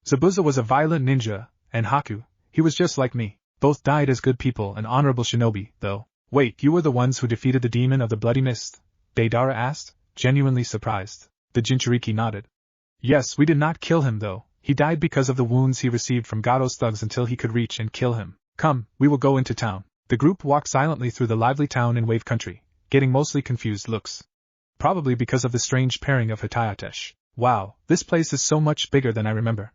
Zabuza was a violent ninja, and Haku, he was just like me. Both died as good people and honorable shinobi, though. Wait, you were the ones who defeated the demon of the bloody mist? Deidara asked, genuinely surprised. The Jinchuriki nodded. Yes, we did not kill him though. He died because of the wounds he received from Gado's thugs until he could reach and kill him. Come, we will go into town. The group walked silently through the lively town in Wave Country, getting mostly confused looks. Probably because of the strange pairing of Hitayatesh. Wow, this place is so much bigger than I remember.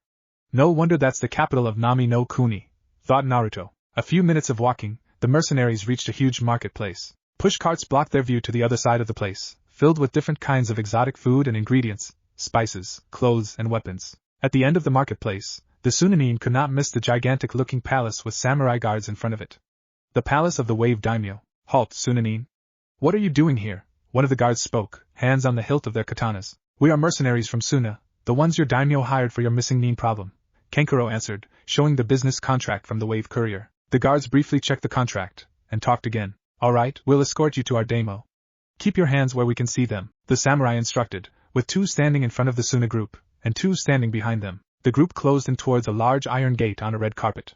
No wonder that's the capital of Nami no Kuni, thought Naruto. A few minutes of walking, the mercenaries reached a huge marketplace. Push carts blocked their view to the other side of the place, filled with different kinds of exotic food and ingredients, spices, clothes, and weapons. At the end of the marketplace, the tsunade could not miss the gigantic-looking palace with samurai guards in front of it. The palace of the Wave Daimyo. Halt, tsunade. What are you doing here? One of the guards spoke, hands on the hilt of their katanas. We are mercenaries from Suna, the ones your daimyo hired for your missing nin problem. Kankuro answered, showing the business contract from the Wave Courier. The guards briefly checked the contract, and talked again. Alright, we'll escort you to our daimyo. Keep your hands where we can see them, the samurai instructed, with 2 standing in front of the Suna group, and 2 standing behind them. The group closed in towards a large iron gate on a red carpet.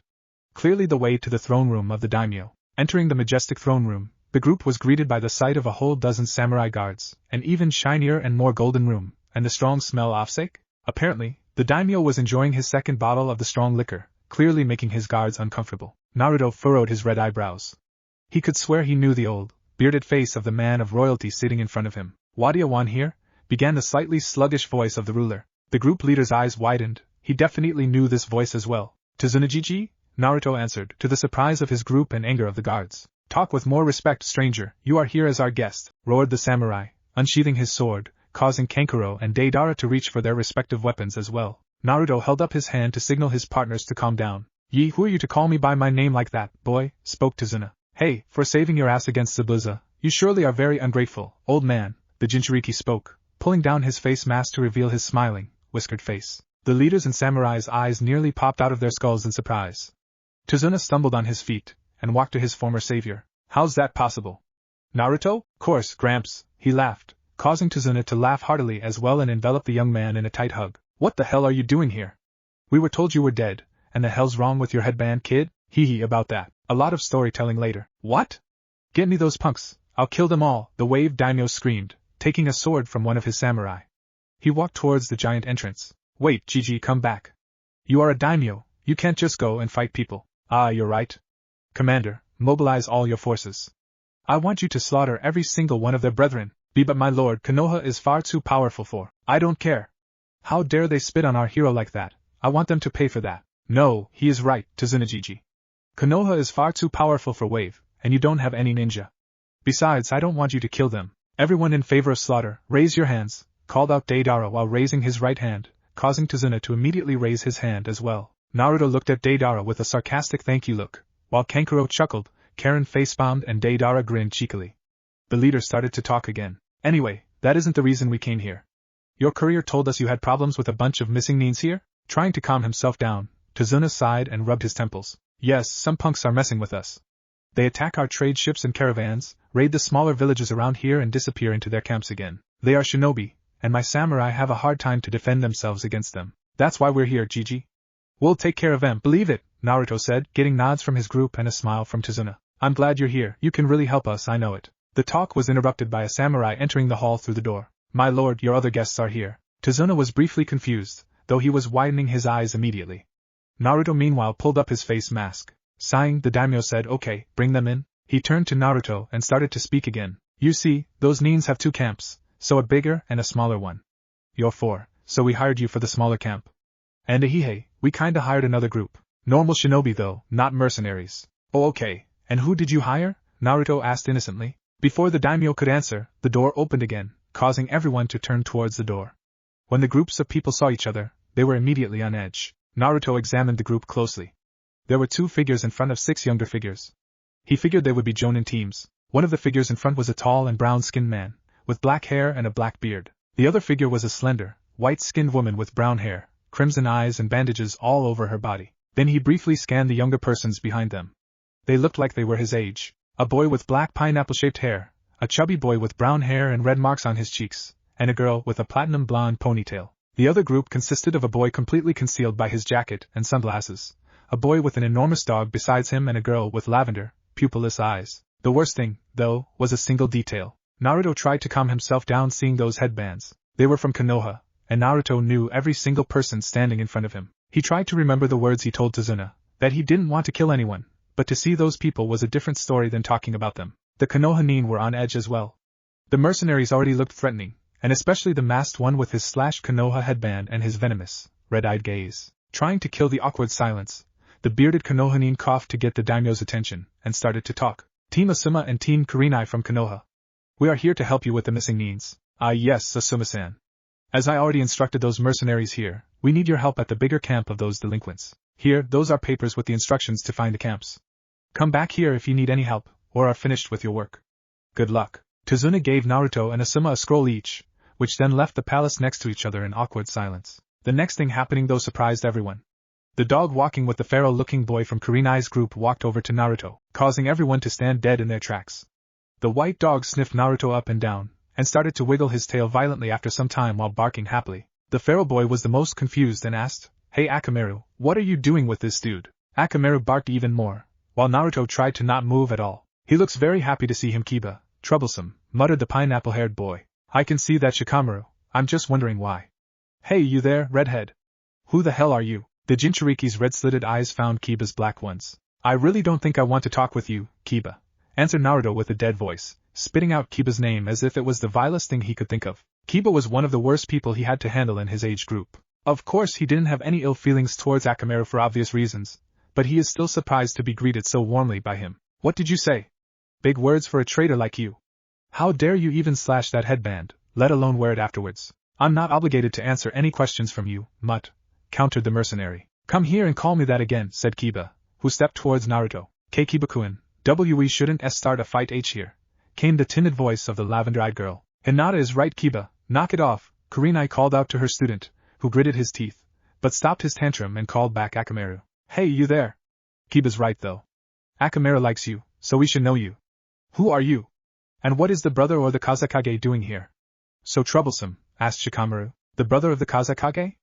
Clearly the way to the throne room of the daimyo. Entering the majestic throne room, the group was greeted by the sight of a whole dozen samurai guards, an even shinier and more golden room, and the strong smell of sake. Apparently, the daimyo was enjoying his second bottle of the strong liquor, clearly making his guards uncomfortable. Naruto furrowed his red eyebrows. He could swear he knew the old, bearded face of the man of royalty sitting in front of him. Wadiawan here? Began the slightly sluggish voice of the ruler. The group leader's eyes widened. He definitely knew this voice as well. Tsunade? Naruto answered, to the surprise of his group and anger of the guards. Talk with more respect, stranger. You are here as our guest, roared the samurai, unsheathing his sword, causing Kankuro and Deidara to reach for their respective weapons as well. Naruto held up his hand to signal his partners to calm down. Who are you to call me by my name like that, boy? Spoke Tazuna. Hey, for saving your ass against Zabuza, you surely are very ungrateful, old man, the Jinchuriki spoke, pulling down his face mask to reveal his smiling, whiskered face. The leaders and samurai's eyes nearly popped out of their skulls in surprise. Tazuna stumbled on his feet, and walked to his former savior. How's that possible? Naruto? Course, Gramps, he laughed, causing Tazuna to laugh heartily as well and envelop the young man in a tight hug. What the hell are you doing here? We were told you were dead, and the hell's wrong with your headband, kid? Hee about that. A lot of storytelling later. What? Get me those punks, I'll kill them all, the Wave Daimyo screamed, taking a sword from one of his samurai. He walked towards the giant entrance. Wait, Gigi, come back. You are a daimyo, you can't just go and fight people. Ah, you're right. Commander, mobilize all your forces. I want you to slaughter every single one of their brethren. But my lord, Konoha is far too powerful for. I don't care. How dare they spit on our hero like that? I want them to pay for that. No, he is right, Tsunade. Konoha is far too powerful for Wave, and you don't have any ninja. Besides, I don't want you to kill them. Everyone in favor of slaughter, raise your hands, called out Deidara while raising his right hand, causing Tazuna to immediately raise his hand as well. Naruto looked at Deidara with a sarcastic thank you look, while Kankuro chuckled, Karen facepalmed and Deidara grinned cheekily. The leader started to talk again. Anyway, that isn't the reason we came here. Your courier told us you had problems with a bunch of missing nins here? Trying to calm himself down, Tazuna sighed and rubbed his temples. Yes, some punks are messing with us. They attack our trade ships and caravans, raid the smaller villages around here and disappear into their camps again. They are shinobi, and my samurai have a hard time to defend themselves against them. That's why we're here, Gigi. We'll take care of them, believe it, Naruto said, getting nods from his group and a smile from Tazuna. I'm glad you're here, you can really help us, I know it. The talk was interrupted by a samurai entering the hall through the door. My lord, your other guests are here. Tazuna was briefly confused, though he was widening his eyes immediately. Naruto meanwhile pulled up his face mask. Sighing, the daimyo said, okay, bring them in. He turned to Naruto and started to speak again. You see, those nins have 2 camps, so a bigger and a smaller one. You're 4, so we hired you for the smaller camp. And we kinda hired another group. Normal shinobi though, not mercenaries. Oh okay, and who did you hire? Naruto asked innocently. Before the daimyo could answer, the door opened again, causing everyone to turn towards the door. When the groups of people saw each other, they were immediately on edge. Naruto examined the group closely. There were 2 figures in front of 6 younger figures. He figured they would be jonin teams. One of the figures in front was a tall and brown-skinned man, with black hair and a black beard. The other figure was a slender, white-skinned woman with brown hair, crimson eyes and bandages all over her body. Then he briefly scanned the younger persons behind them. They looked like they were his age. A boy with black pineapple-shaped hair, a chubby boy with brown hair and red marks on his cheeks, and a girl with a platinum blonde ponytail. The other group consisted of a boy completely concealed by his jacket and sunglasses, a boy with an enormous dog besides him and a girl with lavender, pupilless eyes. The worst thing, though, was a single detail. Naruto tried to calm himself down seeing those headbands. They were from Konoha, and Naruto knew every single person standing in front of him. He tried to remember the words he told Tsuna, that he didn't want to kill anyone, but to see those people was a different story than talking about them. The Konoha nin were on edge as well. The mercenaries already looked threatening, and especially the masked one with his Konoha headband and his venomous, red-eyed gaze. Trying to kill the awkward silence, the bearded Konoha nin coughed to get the daimyo's attention, and started to talk. Team Asuma and Team Kurenai from Konoha. We are here to help you with the missing nins. Ah yes, Asuma-san. As I already instructed those mercenaries here, we need your help at the bigger camp of those delinquents. Here, those are papers with the instructions to find the camps. Come back here if you need any help, or are finished with your work. Good luck. Tsuna gave Naruto and Asuma a scroll each, which then left the palace next to each other in awkward silence. The next thing happening though surprised everyone. The dog walking with the feral-looking boy from Kurenai's group walked over to Naruto, causing everyone to stand dead in their tracks. The white dog sniffed Naruto up and down, and started to wiggle his tail violently after some time while barking happily. The feral boy was the most confused and asked, "Hey Akamaru, what are you doing with this dude?" Akamaru barked even more, while Naruto tried to not move at all. "He looks very happy to see him, Kiba. Troublesome," muttered the pineapple-haired boy. "I can see that, Shikamaru. I'm just wondering why." "Hey you there, redhead. Who the hell are you?" The Jinchuriki's red-slitted eyes found Kiba's black ones. "I really don't think I want to talk with you, Kiba," answered Naruto with a dead voice, spitting out Kiba's name as if it was the vilest thing he could think of. Kiba was one of the worst people he had to handle in his age group. Of course he didn't have any ill feelings towards Akamaru for obvious reasons, but he is still surprised to be greeted so warmly by him. "What did you say? Big words for a traitor like you. How dare you even slash that headband, let alone wear it afterwards?" "I'm not obligated to answer any questions from you, mutt," countered the mercenary. "Come here and call me that again," said Kiba, who stepped towards Naruto. "K Kiba-kun, we shouldn't start a fight here," came the timid voice of the lavender-eyed girl. "Hinata is right, Kiba, knock it off," Kurenai called out to her student, who gritted his teeth, but stopped his tantrum and called back Akamaru. "Hey you there. Kiba's right though. Akamaru likes you, so we should know you. Who are you? And what is the brother or the Kazekage doing here?" "So troublesome?" asked Shikamaru. "The brother of the Kazekage?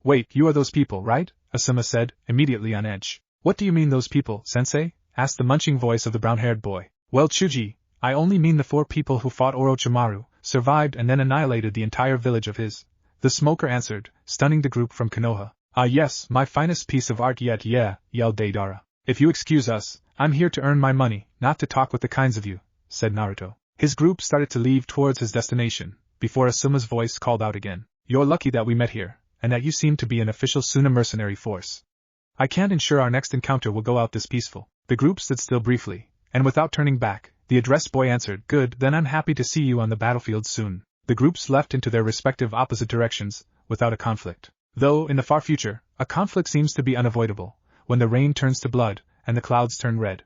Wait, you are those people, right?" Asuma said, immediately on edge. "What do you mean those people, sensei?" asked the munching voice of the brown-haired boy. "Well Chuji, I only mean the 4 people who fought Orochimaru, survived and then annihilated the entire village of his," the smoker answered, stunning the group from Konoha. "Ah yes, my finest piece of art yet, yeah," yelled Deidara. "If you excuse us, I'm here to earn my money, not to talk with the kinds of you," said Naruto. His group started to leave towards his destination, before Asuma's voice called out again. "You're lucky that we met here, and that you seem to be an official Suna mercenary force. I can't ensure our next encounter will go out this peaceful." The group stood still briefly, and without turning back, the addressed boy answered, "Good, then I'm happy to see you on the battlefield soon." The groups left into their respective opposite directions, without a conflict. Though, in the far future, a conflict seems to be unavoidable, when the rain turns to blood, and the clouds turn red.